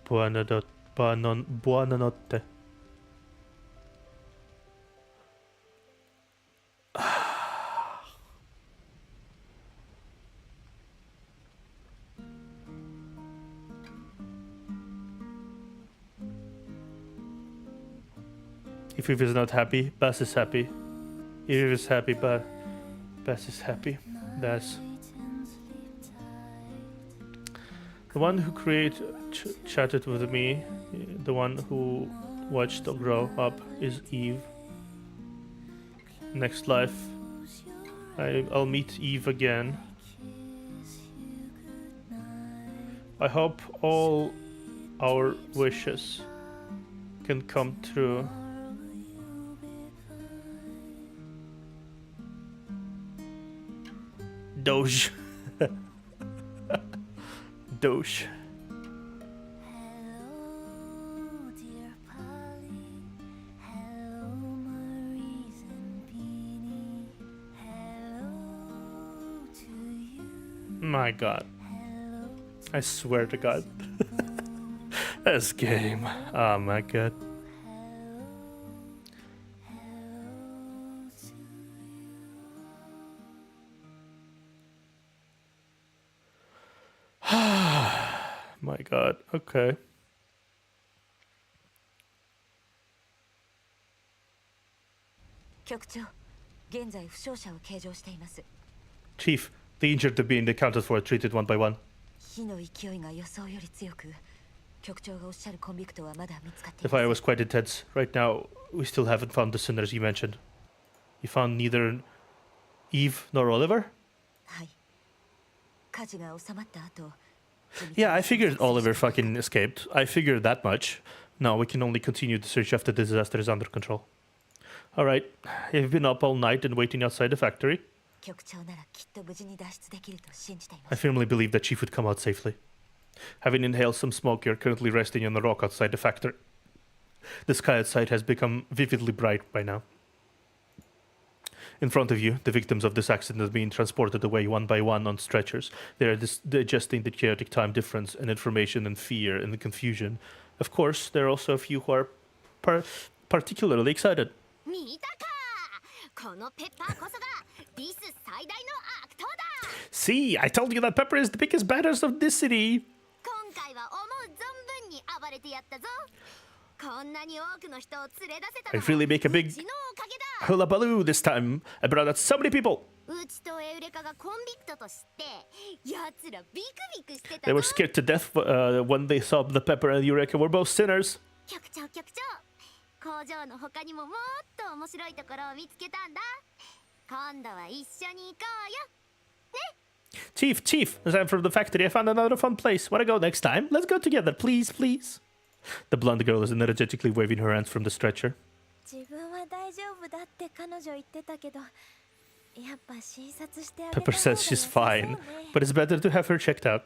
Buonanotte. If Eve is not happy, Bass is happy. If Eve is happy, Bass is happy. Bass. The one who chatted with me, the one who watched grow up, is Eve. Next life, I'll meet Eve again. I hope all our wishes can come true. Doge. Doge. My god. I swear to god. This game. Oh my god. My god, okay. Chief, the injured are being accounted for, treated one by one. The fire was quite intense. Right now, we still haven't found the sinners you mentioned. You found neither Eve nor Oliver? Yeah, I figured Oliver fucking escaped. I figured that much. Now we can only continue the search after the disaster is under control. All right, you've been up all night and waiting outside the factory. 局長ならきっと無事に脱出できると信じていま I す。 firmly believe that Chief would come out safely. Having inhaled some smoke, you're currently resting on the rock outside the factory. The sky outside has become vividly bright by now. In front of you, the victims of this accident are being transported away one by one on stretchers. They are digesting the chaotic time difference and information and fear and the confusion. Of course, there are also a few who are particularly excited. 見たか、このペッパーこそがディス最大の悪党だ。 See, I told you that Pepper is the biggest badass of this city. 今回は思う存分に暴れてやったぞ。こんなに多くの人を連れ出せた I の really make a う big ちのおかげだ。 hullabaloo this time. I brought out so many people. うちとエウレカがコンビクトと知って奴らビクビクしてた They ぞ。 were scared to death when they saw the Pepper and Eureka were both sinners. 局長工場の他にももっと面白いところを見つけたんだ。今度は一緒に行こうよ。 Chief, as I'm from the factory, I found another fun place. Wanna go next time? Let's go together, please. The blonde girl is energetically waving her hands from the stretcher. 自分は大丈夫だって彼女言ってたけど、やっぱ診察してあげた方 Pepper が says 良 she's さそうね。 fine, but it's better to have her checked out.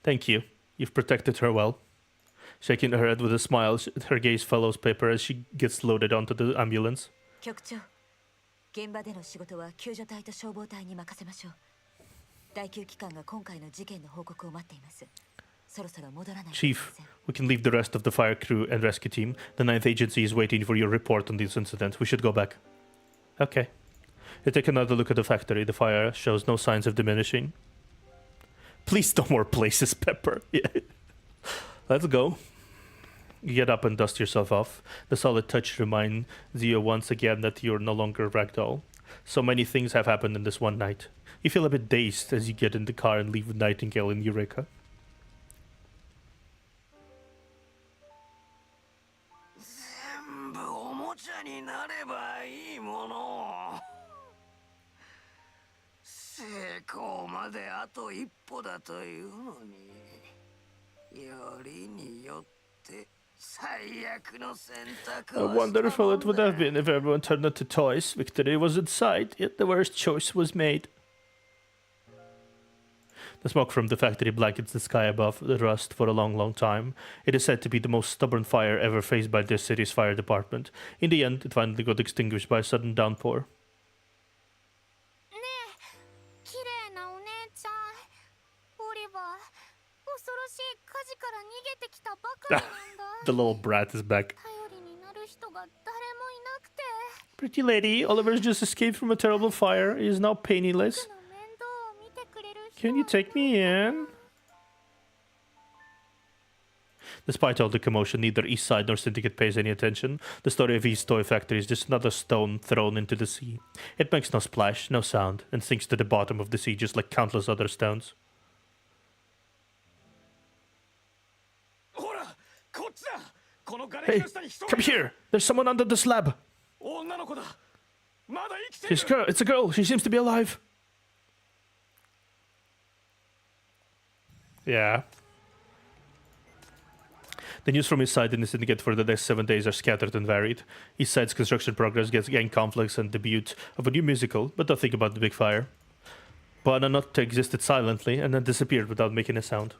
Thank you. You've protected her well. Shaking her head with a smile, her gaze follows Pepper as she gets loaded onto the ambulance. 局長、現場での仕事は救助隊と消防隊に任せましょう。第9機関が今回の事件の報告を待っています。そろそろ戻らないといけ Chief, ません。 we can leave the rest of the fire crew and rescue team. The 9th agency is waiting for your report on this incident. We should go back. Okay. You take another look at the factory. The fire shows no signs of diminishing. Please no more places, Pepper. Yeah. Let's go. You get up and dust yourself off. The solid touch reminds you once again that you're no longer a ragdoll. So many things have happened in this one night. You feel a bit dazed as you get in the car and leave with Nightingale and Eureka. 全部おもちゃになればいいもの。成功まであと一歩だというのに、よりによって最悪の選択 How をした wonderful も it would んだ。 have been if everyone turned into toys. Victory was in sight, yet the worst choice was made. The smoke from the factory blankets the sky above the rust for a long time. It is said to be the most stubborn fire ever faced by this city's fire department. In the end, it finally got extinguished by a sudden downpour. ねえ、綺麗なお姉ちゃん。オリバー、恐ろしい火事から逃げてきたばかりなんだ。 The little brat is back. 頼りになる人が誰もいなくて。 Pretty lady, Oliver's just escaped from a terrible fire. He is now penniless. 僕の面倒を見てくれる人 Can you take me in? Despite all the commotion, neither East Side nor Syndicate pays any attention. The story of East Toy Factory is just another stone thrown into the sea. It makes no splash, no sound, and sinks to the bottom of the sea just like countless other stones. ほら、こっちだ。この瓦礫 Hey, の下に人が come いる。 here! There's someone under the slab! 女の子だ。まだ生きて It's る。 a girl! She seems to be alive! Yeah. The news from East Side and the Syndicate for the next 7 days are scattered and varied. East Side's construction progress gets gang conflicts and debut of a new musical, but don't think about the big fire. Buonanotte existed silently and then disappeared without making a sound.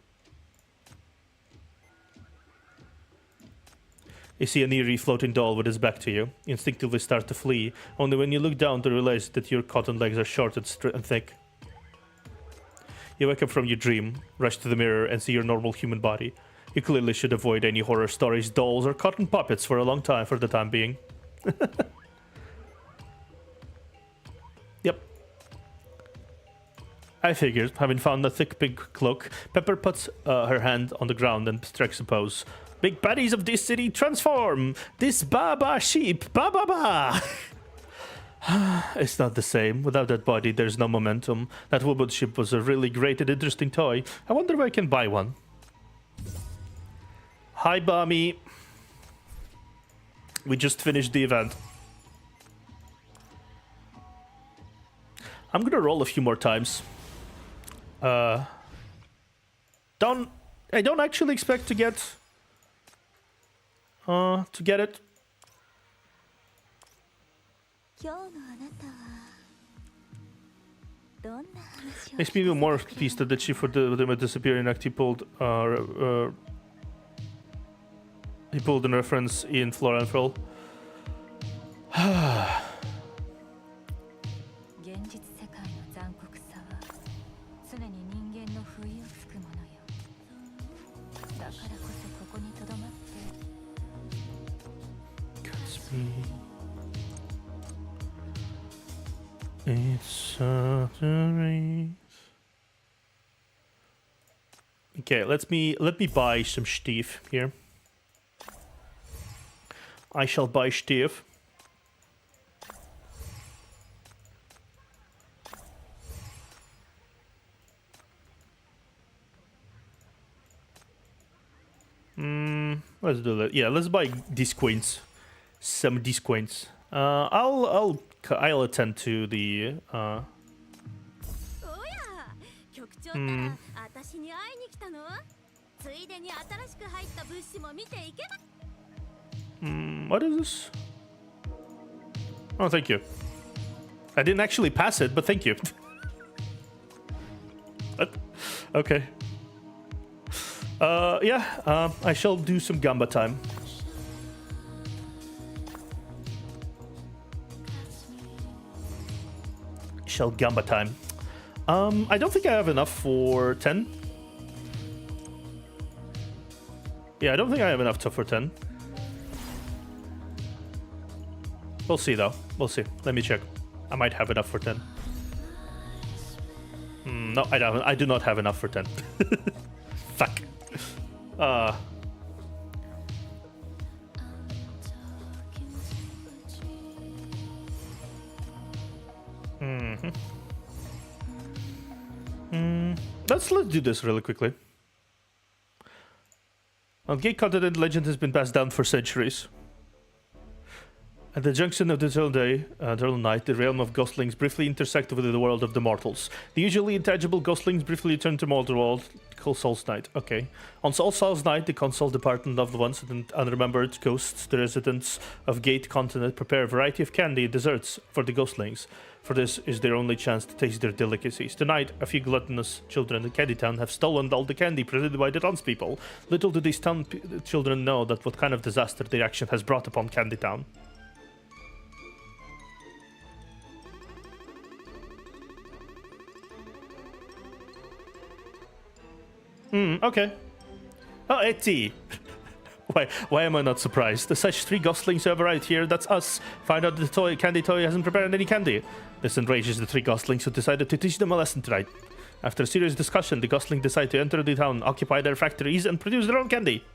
You see a eerie floating doll with his back to you. You instinctively start to flee, only when you look down to realize that your cotton legs are short and thick. You wake up from your dream, rush to the mirror, and see your normal human body. You clearly should avoid any horror stories, dolls, or cotton puppets for the time being. Yep. I figured, having found a thick pink cloak, Pepper puts her hand on the ground and strikes a pose. Big baddies of this city, transform! This Baba sheep, ba ba ba! It's not the same. Without that body, there's no momentum. That woman ship was a really great and interesting toy. I wonder if I can buy one. Hi, Bami. We just finished the event. I'm gonna roll a few more times. I don't actually expect to get it. Makes me even more pleased that the chief for the disappearing act he pulled a reference in Flora and Frill. 現実世界の残酷さは常に人間の不意をつくものよ。だからこそここにとどまって。It's okay, let me buy some Steve here. I shall buy Steve. Let's do that. Yeah, let's buy these coins. Some of these coins. I'll attend to the 局長ったら私に会いに来たの？ついでに新しく入った物資も見ていけば。what is this? Oh, thank you. I didn't actually pass it, but thank you. What? Okay. Yeah, I shall do some Gamba time. Shall Gamba time. I don't think I have enough for 10. Yeah, I don't think I have enough for 10. We'll see, though. We'll see. Let me check. I might have enough for 10. No, I don't. I do not have enough for 10. Fuck. Let's do this really quickly. Well, Gate Continent legend has been passed down for centuries. At the junction of the eternal day, eternal night, the realm of ghostlings briefly intersect with the world of the mortals. The usually intangible ghostlings briefly return to mortal world, called Souls Night. Okay. On All Souls Night, the console departed loved ones and unremembered ghosts, the residents of Gate Continent, prepare a variety of candy and desserts for the ghostlings. For this is their only chance to taste their delicacies. Tonight, a few gluttonous children in Candy Town have stolen all the candy presented by the townspeople. Little do these town children know that what kind of disaster their action has brought upon Candy Town. Okay. Oh, Eti. Why am I not surprised? The such three ghoslings over right here, that's us. Find out the candy toy hasn't prepared any candy. This enrages the three goslings who decided to teach them a lesson tonight. After a serious discussion, the goslings decide to enter the town, occupy their factories, and produce their own candy.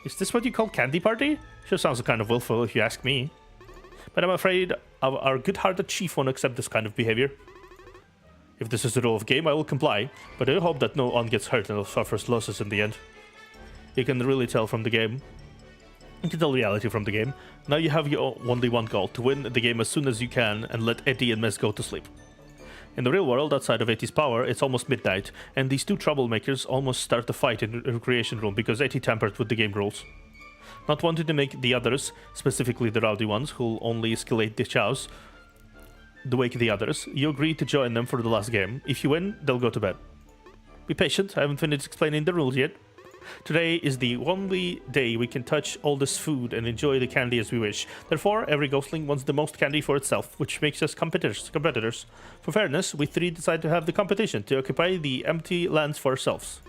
Is this what you call candy party? Sure sounds kind of willful if you ask me. But I'm afraid our good-hearted chief won't accept this kind of behavior. If this is the rule of game, I will comply, but I hope that no one gets hurt and suffers losses in the end. You can really tell from the game. You can tell reality from the game. Now you have your only one goal, to win the game as soon as you can and let Eddie and Mez go to sleep. In the real world, outside of Eddie's power, it's almost midnight, and these two troublemakers almost start a fight in the recreation room because Eddie tampered with the game rules. Not wanting to make the others, specifically the rowdy ones who'll only escalate the chows, wake the others, you agree to join them for the last game. If you win, they'll go to bed. Be patient, I haven't finished explaining the rules yet. Today is the only day we can touch all this food and enjoy the candy as we wish. Therefore, every ghostling wants the most candy for itself, which makes us competitors. For fairness, we three decide to have the competition to occupy the empty lands for ourselves.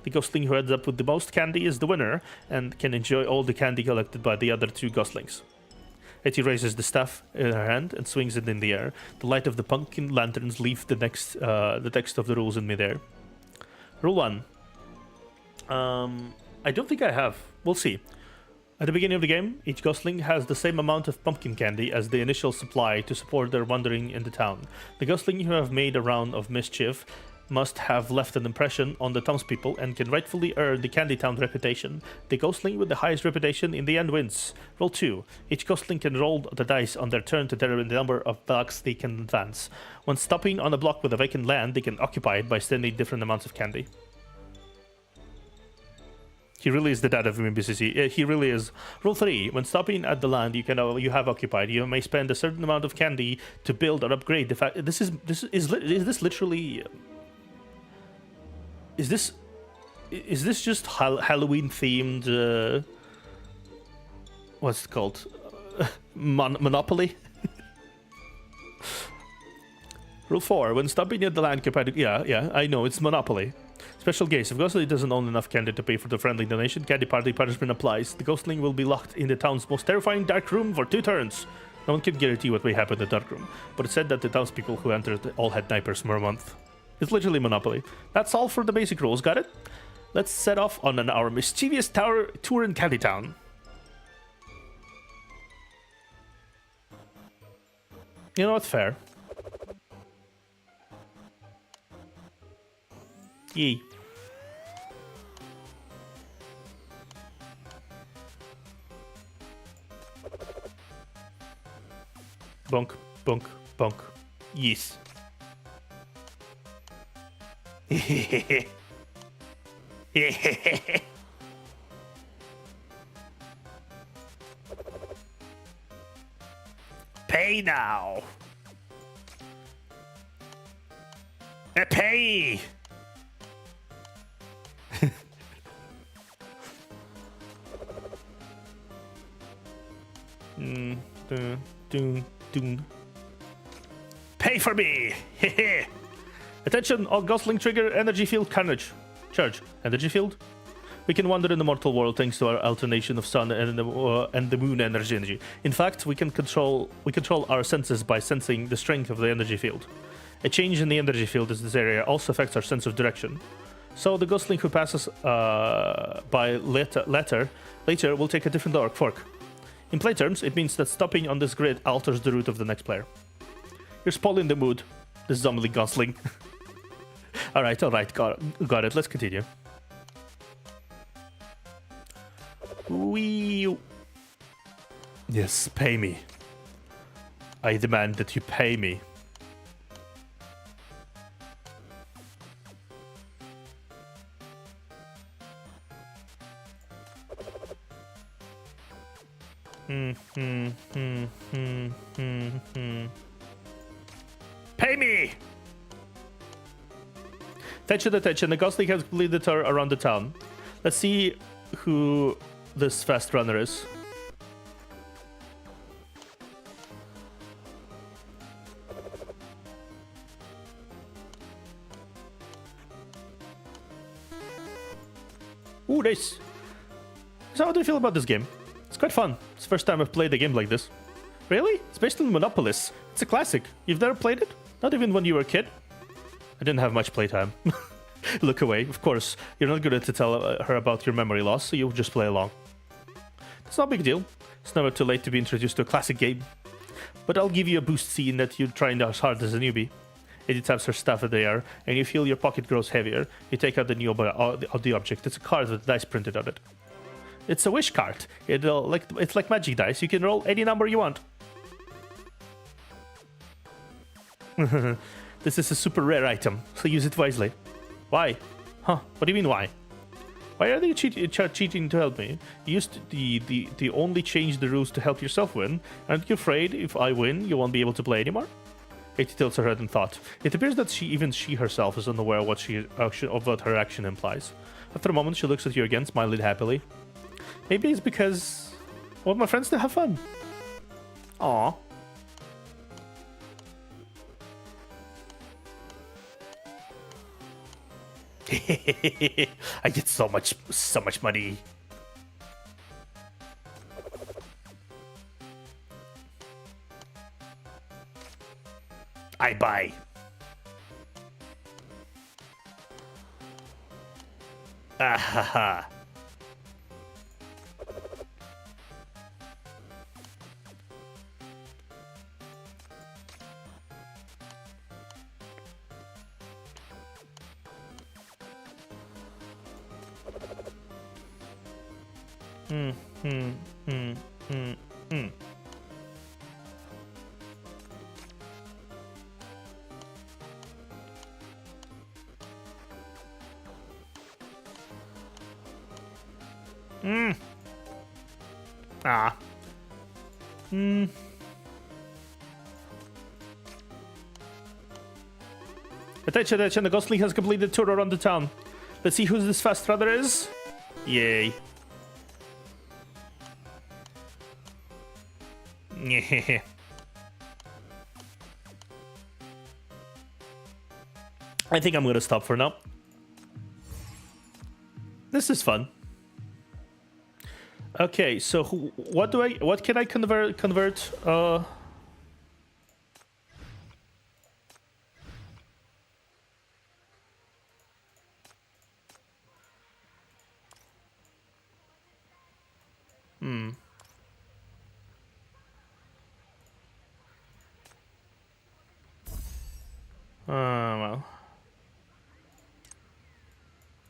The ghostling who ends up with the most candy is the winner and can enjoy all the candy collected by the other two ghostlings. Etty raises the staff in her hand and swings it in the air. The light of the pumpkin lanterns leave the text of the rules in midair. Rule 1. I don't think I have. We'll see. At the beginning of the game, each gosling has the same amount of pumpkin candy as the initial supply to support their wandering in the town. The gosling who have made a round of mischief must have left an impression on the townspeople and can rightfully earn the Candy Town reputation. The ghostling with the highest reputation in the end wins. Roll 2. Each ghostling can roll the dice on their turn to determine the number of blocks they can advance. When stopping on a block with a vacant land, they can occupy it by spending different amounts of candy. He really is the dad of MBCC. He really is. Rule 3. When stopping at the land you have occupied, you may spend a certain amount of candy to build or upgrade the fact. Is this literally? Is this just Halloween themed? What's it called? Monopoly. Rule 4. When stopping at the land occupied, yeah, I know it's Monopoly. Special case, if Ghostling doesn't own enough candy to pay for the friendly donation, candy party punishment applies. The Ghostling will be locked in the town's most terrifying dark room for 2 turns. No one can guarantee what may happen in the dark room, but it's said that the townspeople who entered all had nightmares for a month. It's literally Monopoly. That's all for the basic rules, got it? Let's set off on our mischievous tour in Candy Town. You know what? Fair. Yee. Bonk, bonk, bonk. Yes. Pay now. Pay. Pay for me! Attention, all Ghostling trigger energy field carnage. Charge. Energy field? We can wander in the mortal world thanks to our alternation of sun and the moon energy. In fact, we control our senses by sensing the strength of the energy field. A change in the energy field in this area also affects our sense of direction. So the Ghostling who passes by later will take a different fork. In play terms, it means that stopping on this grid alters the route of the next player. You're spoiling the mood, this zombie Ghostling. Alright, got it, let's continue. Wee. Yes, pay me. I demand that you pay me. Pay me! Attention, the Ghostling has completed the tour around the town. Let's see who this fast runner is. Ooh, nice. So how do you feel about this game? It's quite fun. It's the first time I've played a game like this. Really? It's based on Monopolis. It's a classic. You've never played it? Not even when you were a kid? I didn't have much playtime. Look away. Of course, you're not good to tell her about your memory loss, so you'll just play along. It's not a big deal. It's never too late to be introduced to a classic game. But I'll give you a boost seeing that you're trying as hard as a newbie. Eddie taps her staff in the air, and you feel your pocket grows heavier. You take out the object. It's a card with dice printed on it. It's a wish card. It's like magic dice. You can roll any number you want. This is a super rare item, so use it wisely. Why? Huh? What do you mean why? Why are they cheating to help me? You used to only change the rules to help yourself win. Aren't you afraid if I win, you won't be able to play anymore? Katie tilts her head in thought. It appears that she herself is unaware of what her action implies. After a moment, she looks at you again, smiling happily. Maybe it's because I want my friends to have fun. Aww. I get so much money. I buy. Ah ha ha. Ah. Attention, attention, the Ghost Link has completed the tour around the town. Let's see who this fast runner is. Yay. Yeah. I think I'm gonna stop for now. This is fun. Okay, so what can I convert? Well.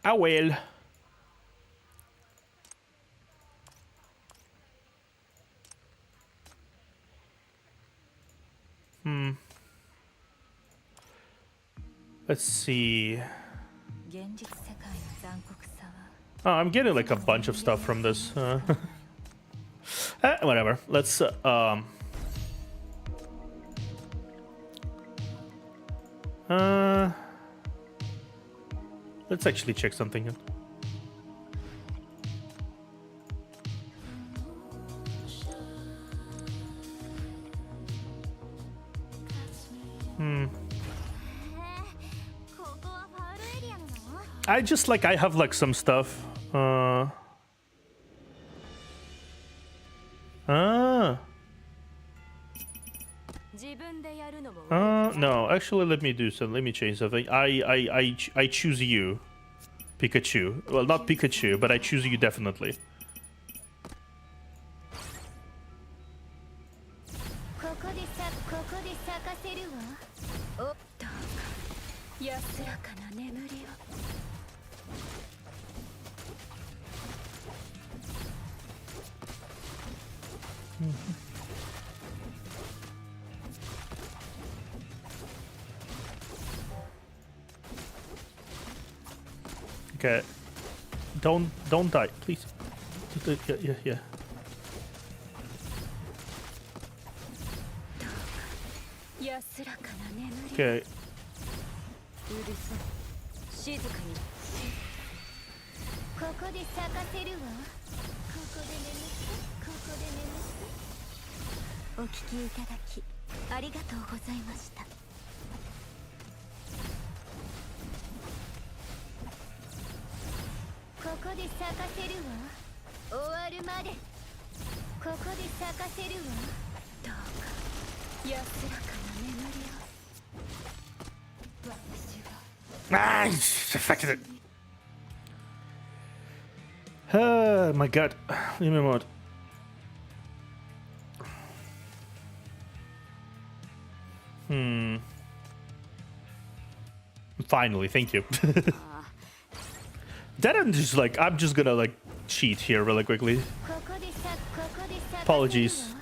I will. Let's see. Oh, I'm getting like a bunch of stuff from this. Whatever. Let's let's actually check something here. I just like I have like some stuff. No, actually let me do something. Let me change something. I choose you, Pikachu. Well, not Pikachu, but I choose you definitely. Okay, don't die, please. Yeah. Okay. Ah, affected it. Oh my god. Leave me mode. Finally, thank you. That I'm just like I'm just gonna like cheat here really quickly. Apologies.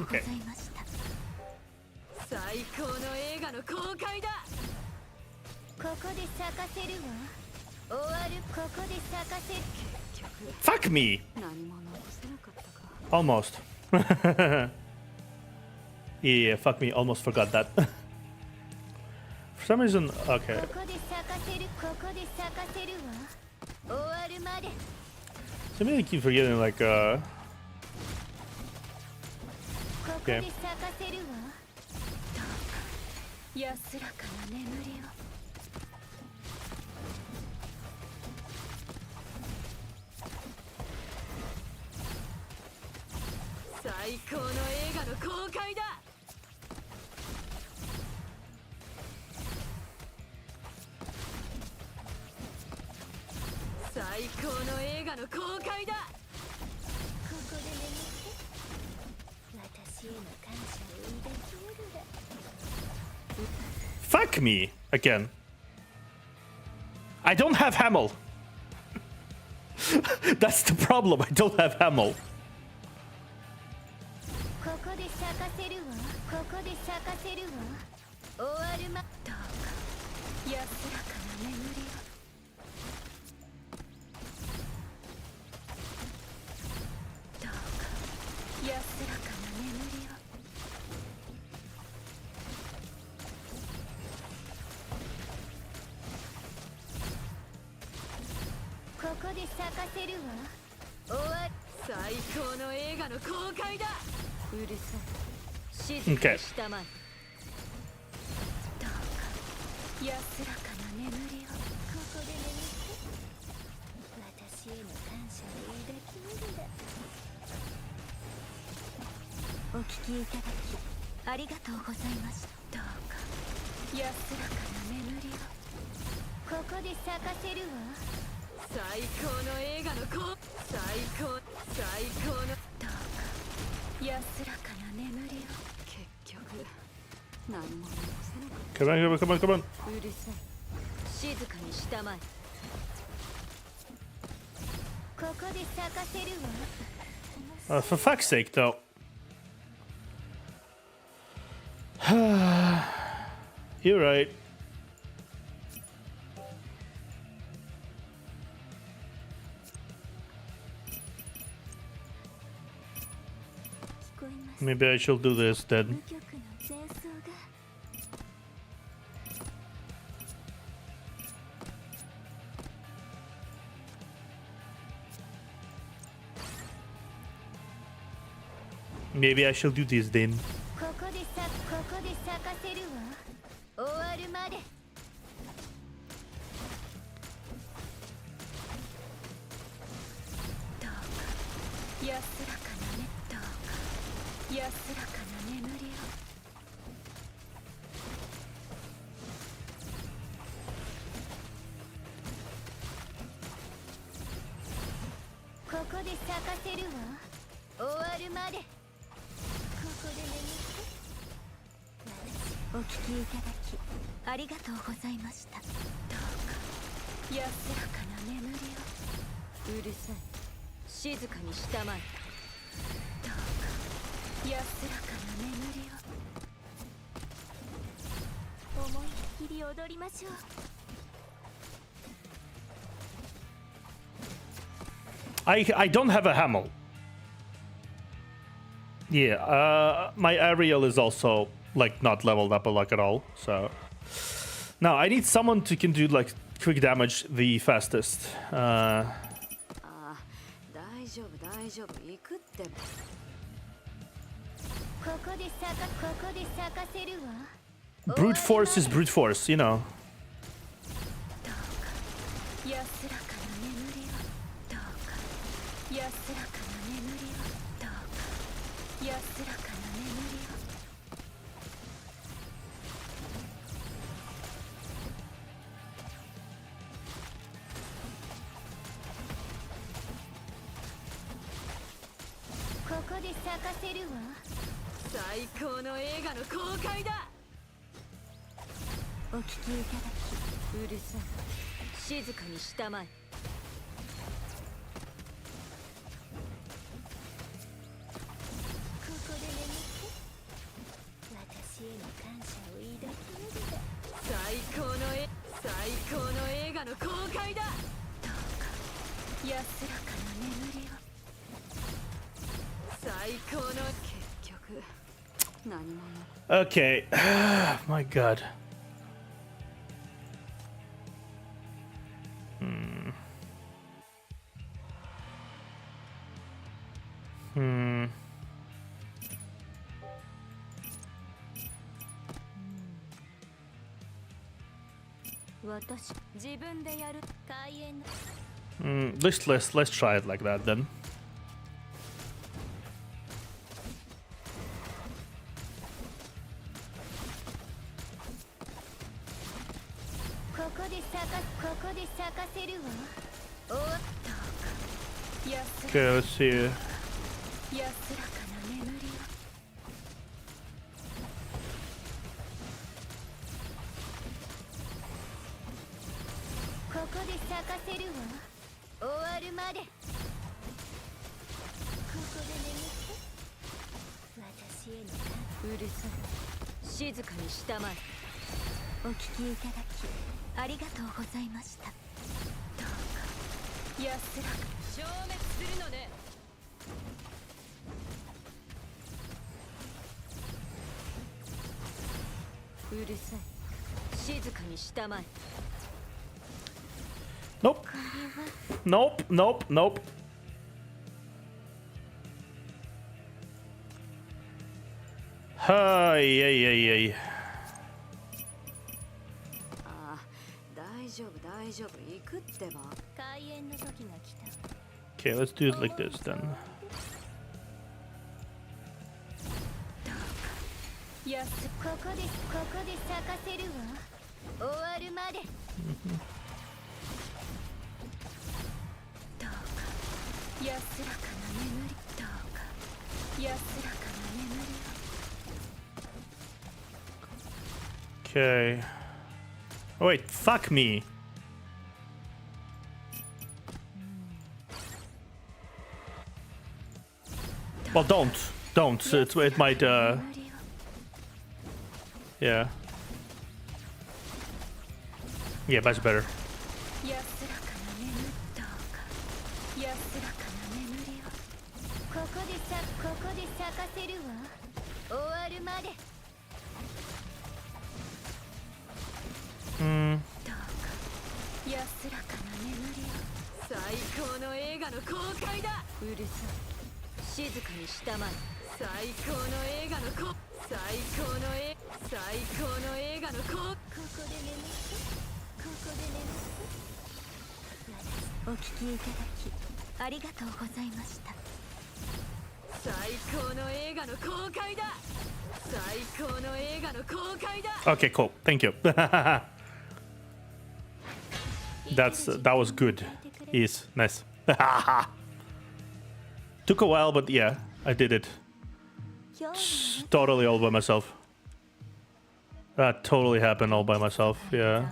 Okay. Fuck me! Almost. Yeah, fuck me. Almost forgot that. For some reason, okay. Something I keep forgetting, like, okay. 安らかな眠りを。最高の映画の公開だ。最高の映画の公開だ。ここで眠って私への感謝を抱きうるだ。Fuck me again. I don't have Hamel. That's the problem. I don't have Hamel. ここで咲かせるわ。ここで咲かせるわ。終わるま。どうか安らかな眠りを。どうか安らかな眠りを。ここで咲かせるわ。終わる。最高の映画の公開だ。うるさい。静かにしたまえ。どうか安らかな眠りを。ここで眠って私への感謝を抱きうるだ。お聞きいただきありがとうございました。どうか安らかな眠りを。ここで咲かせるわ。最高の映画の最高の。どうか安らかな眠りを。結局何も残せなかっ Come on, come on, come on, come on. た。うるさい。静かにしたまえ。ここで咲かせるわ。 For fuck's sake, though. You're right. 聞こえます。 Maybe I shall do this 無 then. 曲の前奏が。 Maybe I shall do this then. ここで咲かせるわ。終わるまで。どうか安らかなね。どうか安らかな眠りを。ここで咲かせるわ。終わるまで。ここで眠ってお聞きいただきありがとうございました。どうか安らかな眠りを。うるさい。静かにしたまえ。どうか安らかな眠りを。思いっきり踊りましょう。 I don't have a Hamel. Yeah, my Ariel is also like not leveled up like at all. So now I need someone who can do like quick damage the fastest. ああ、大丈夫大丈夫。行くってば。ここで咲かせるわ。 Brute force is brute force, you know. どうか安らかな眠りを。どうか安らかな眠りを。どうか安らかな眠りを。ここで咲かせるわ。最高の映画の公開だ。お聞きいただきうるさい。静かにしたまえ。ここで眠って私への感謝を抱きうるだ。最高の映画の公開だ。どうか安らかな眠りを。最高の。結局何もな Okay, my God. Let's try it like that then. ここで咲かせるわ。おっと。安 Okay, let's see. らかな眠りを。ここで咲かせるわ。終わるまで。ここで眠って。私へのうるさい。静かにしたまえ。お聞きいただきありがとうございました。どうか安らか消滅するのね。うるさい。静かにしたまえ。 Nope. Nope. Nope. Nope. Hey, hey, hey, hey. 大丈夫大丈夫行くってば。開演の時が来た。 Okay, let's do it like this then. やすここで咲かせるわ。終わるまで。どうか安らかな眠り。どうか安らかな眠り。 Okay. Oh, wait, fuck me. Well, don't. It might. Yeah. Yeah, that's better. 安らかな眠り。どうか安らかな眠りを。ここで咲かせるわ。終わるまで。 Hmm. どうか安らかな眠りを。最高の映画の公開だ。うるさい。静かにしたまえ。最高の映画の最高の映画のここで眠ってここで眠ってお聞きいただきありがとうございました。最高の映画の公開だ。最高の映画の公開だ。 Okay, cool. Thank you. That was good. Yes, nice. Took a while, but yeah, I did it. Totally all by myself. That totally happened all by myself. Yeah.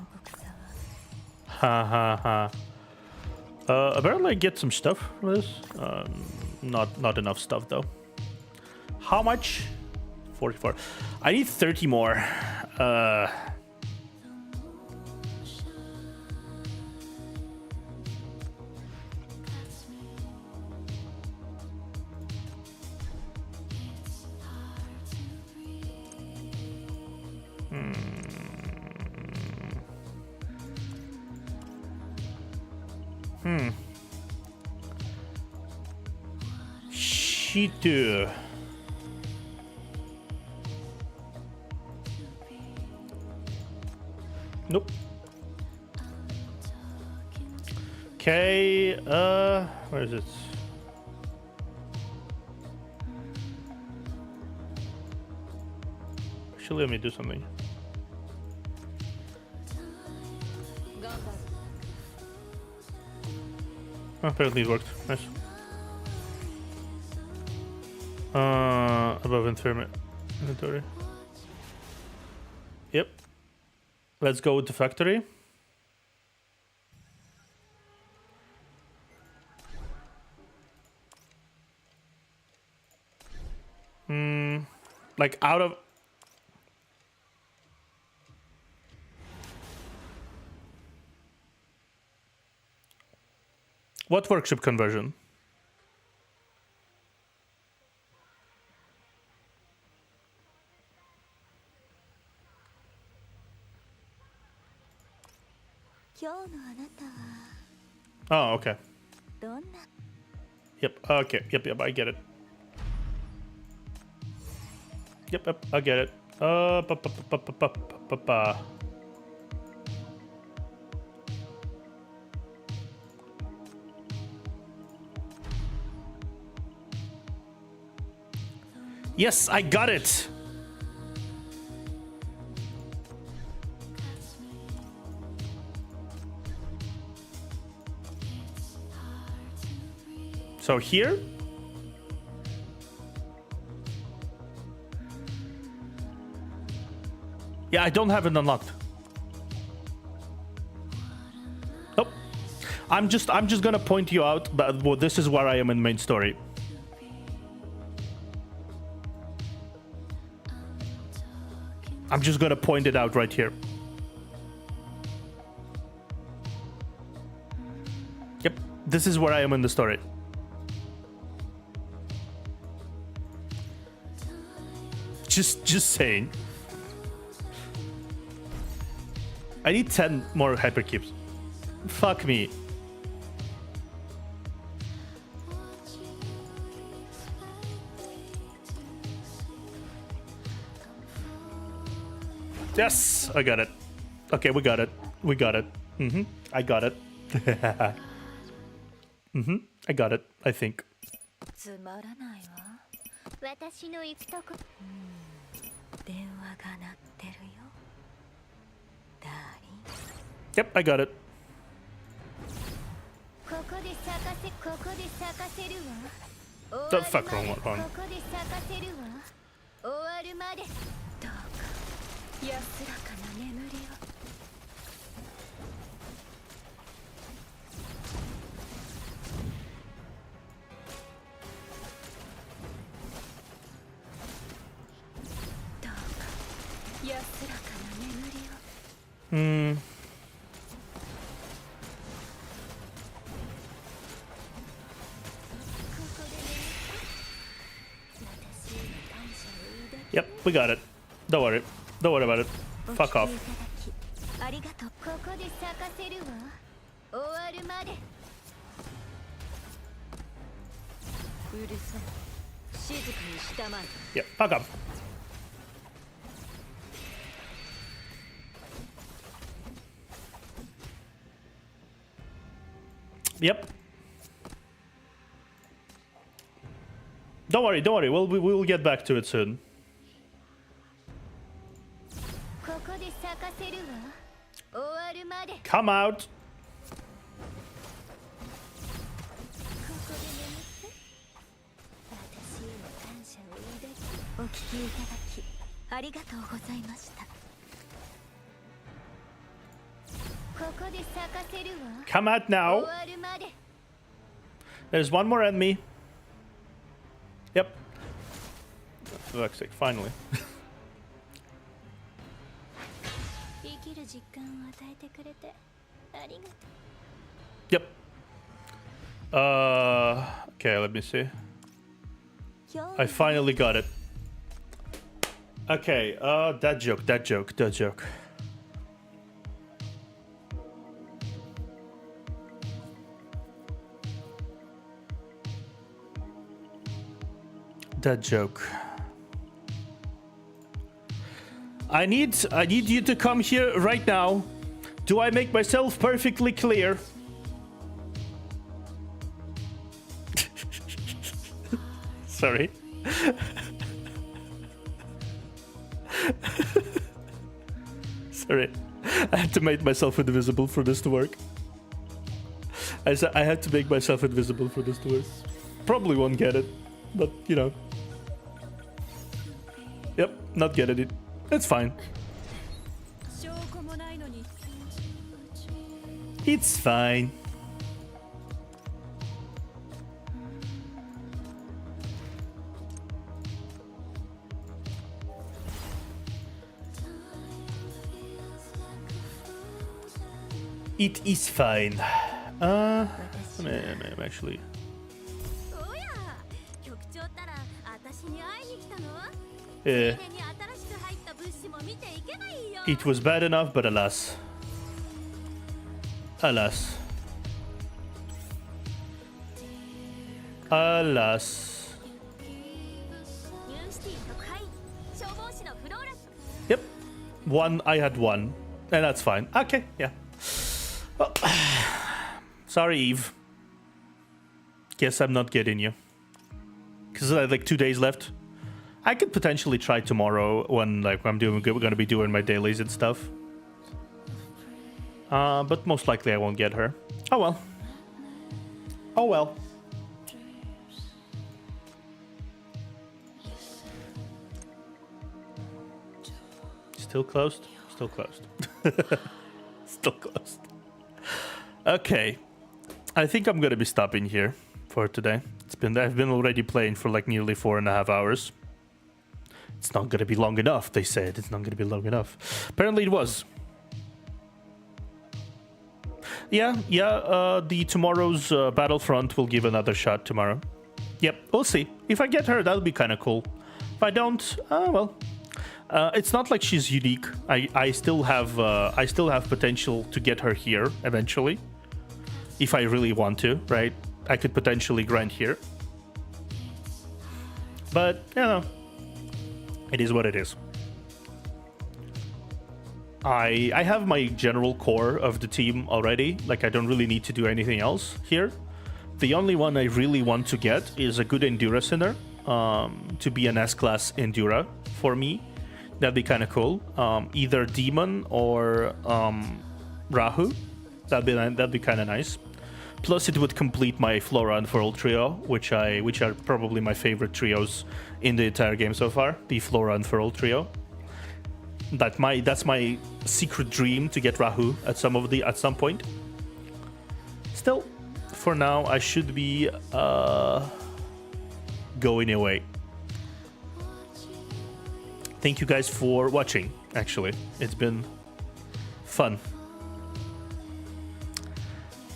Ha ha ha. Apparently I get some stuff from this. Not enough stuff though. How much? 44. I need 30 more. Shitu. Nope. Okay, where is it? Actually, let me do something. Oh, apparently it worked. Nice. Above inventory. Yep. Let's go with the factory. Like out of... What workshop conversion? Oh, okay. Yep, okay, yep, I get it. Yep, I get it. Yes, I got it. So here? Yeah, I don't have it unlocked. Nope. I'm just gonna point you out, but well, this is where I am in main story. I'm just gonna point it out right here. Yep, this is where I am in the story. Just saying. I need 10 more hypercubes. Fuck me. Yes, I got it. Okay, we got it. We got it. I got it. I got it, I think. つまらないわ。私の行くとこ。電話が鳴ってるよ。ダーリン。Yep, I got it. ここで咲かせ、ここで咲かせるわ。 The fuck wrong one. ここで咲かせるわ。終わるまで。どうか安らかな眠りを。どうか安らかな眠りを。Yep, we got it. Don't worry. Don't worry about it. Fuck off. ありがとう。ここで咲かせるわ。終わるまで。うるさい。静かにしたまえ。 Yep, fuck off. Yep. Don't worry, don't worry. We'll get back to it soon. ここで咲かせるわ。終わるまで。 Come out. ここで眠って。私への感謝を抱き。お聞きいただきありがとうございました。ここで咲かせるわ。 Come out 終 now. わるまで。 There's one more enemy. Yep. For fuck's sake, finally. 生きる実感を与えてくれてありがとう。 Yep. Okay, let me see. I finally got it. Okay, that joke. That joke. I need you to come here right now. Do I make myself perfectly clear? Sorry. Sorry. I had to make myself invisible for this to work. I said I had to make myself invisible for this to work. Probably won't get it, but you know. Yep, not getting it. It's fine. It's fine. It is fine. I'm actually. おや、局長ったら私に会いに来たの？ Yeah. ついでに新しく入った物資も見ていけばいいよ。 It was bad enough, but alas. Alas. Alas. ニューシティ特派員、消防士のフローラス。 Yep. One, I had one. And that's fine. Okay, yeah. Well, sorry, Eve. Guess I'm not getting you. Because I had like 2 days left. I could potentially try tomorrow when like I'm gonna be doing my dailies and stuff. But most likely I won't get her. Oh well. Oh well. Still closed? Still closed. Still closed. Okay. I think I'm gonna be stopping here for today. I've been already playing for like nearly 4.5 hours. It's not gonna be long enough, they said. It's not gonna be long enough. Apparently it was. Yeah, the tomorrow's Battlefront will give another shot tomorrow. Yep, we'll see. If I get her, that'll be kind of cool. If I don't, well, it's not like she's unique. I still have potential to get her here eventually, if I really want to. Right? I could potentially grind here, but you know, it is what it is. I have my general core of the team already. Like, I don't really need to do anything else here. The only one I really want to get is a good Endura Sinner, to be an S-class Endura for me. That'd be kind of cool. Either Demon or Rahu. That'd be kind of nice. Plus, it would complete my Flora and Feral trio, which are probably my favorite trios in the entire game so far. The Flora and Feral trio. That's my secret dream, to get Rahu at some point. Still, for now, I should be going away. Thank you guys for watching. Actually, it's been fun.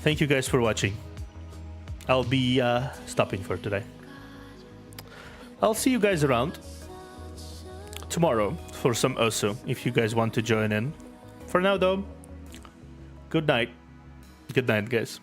Thank you guys for watching. I'll be stopping for today. I'll see you guys around tomorrow for some Osu, if you guys want to join in. For now, though, good night. Good night, guys.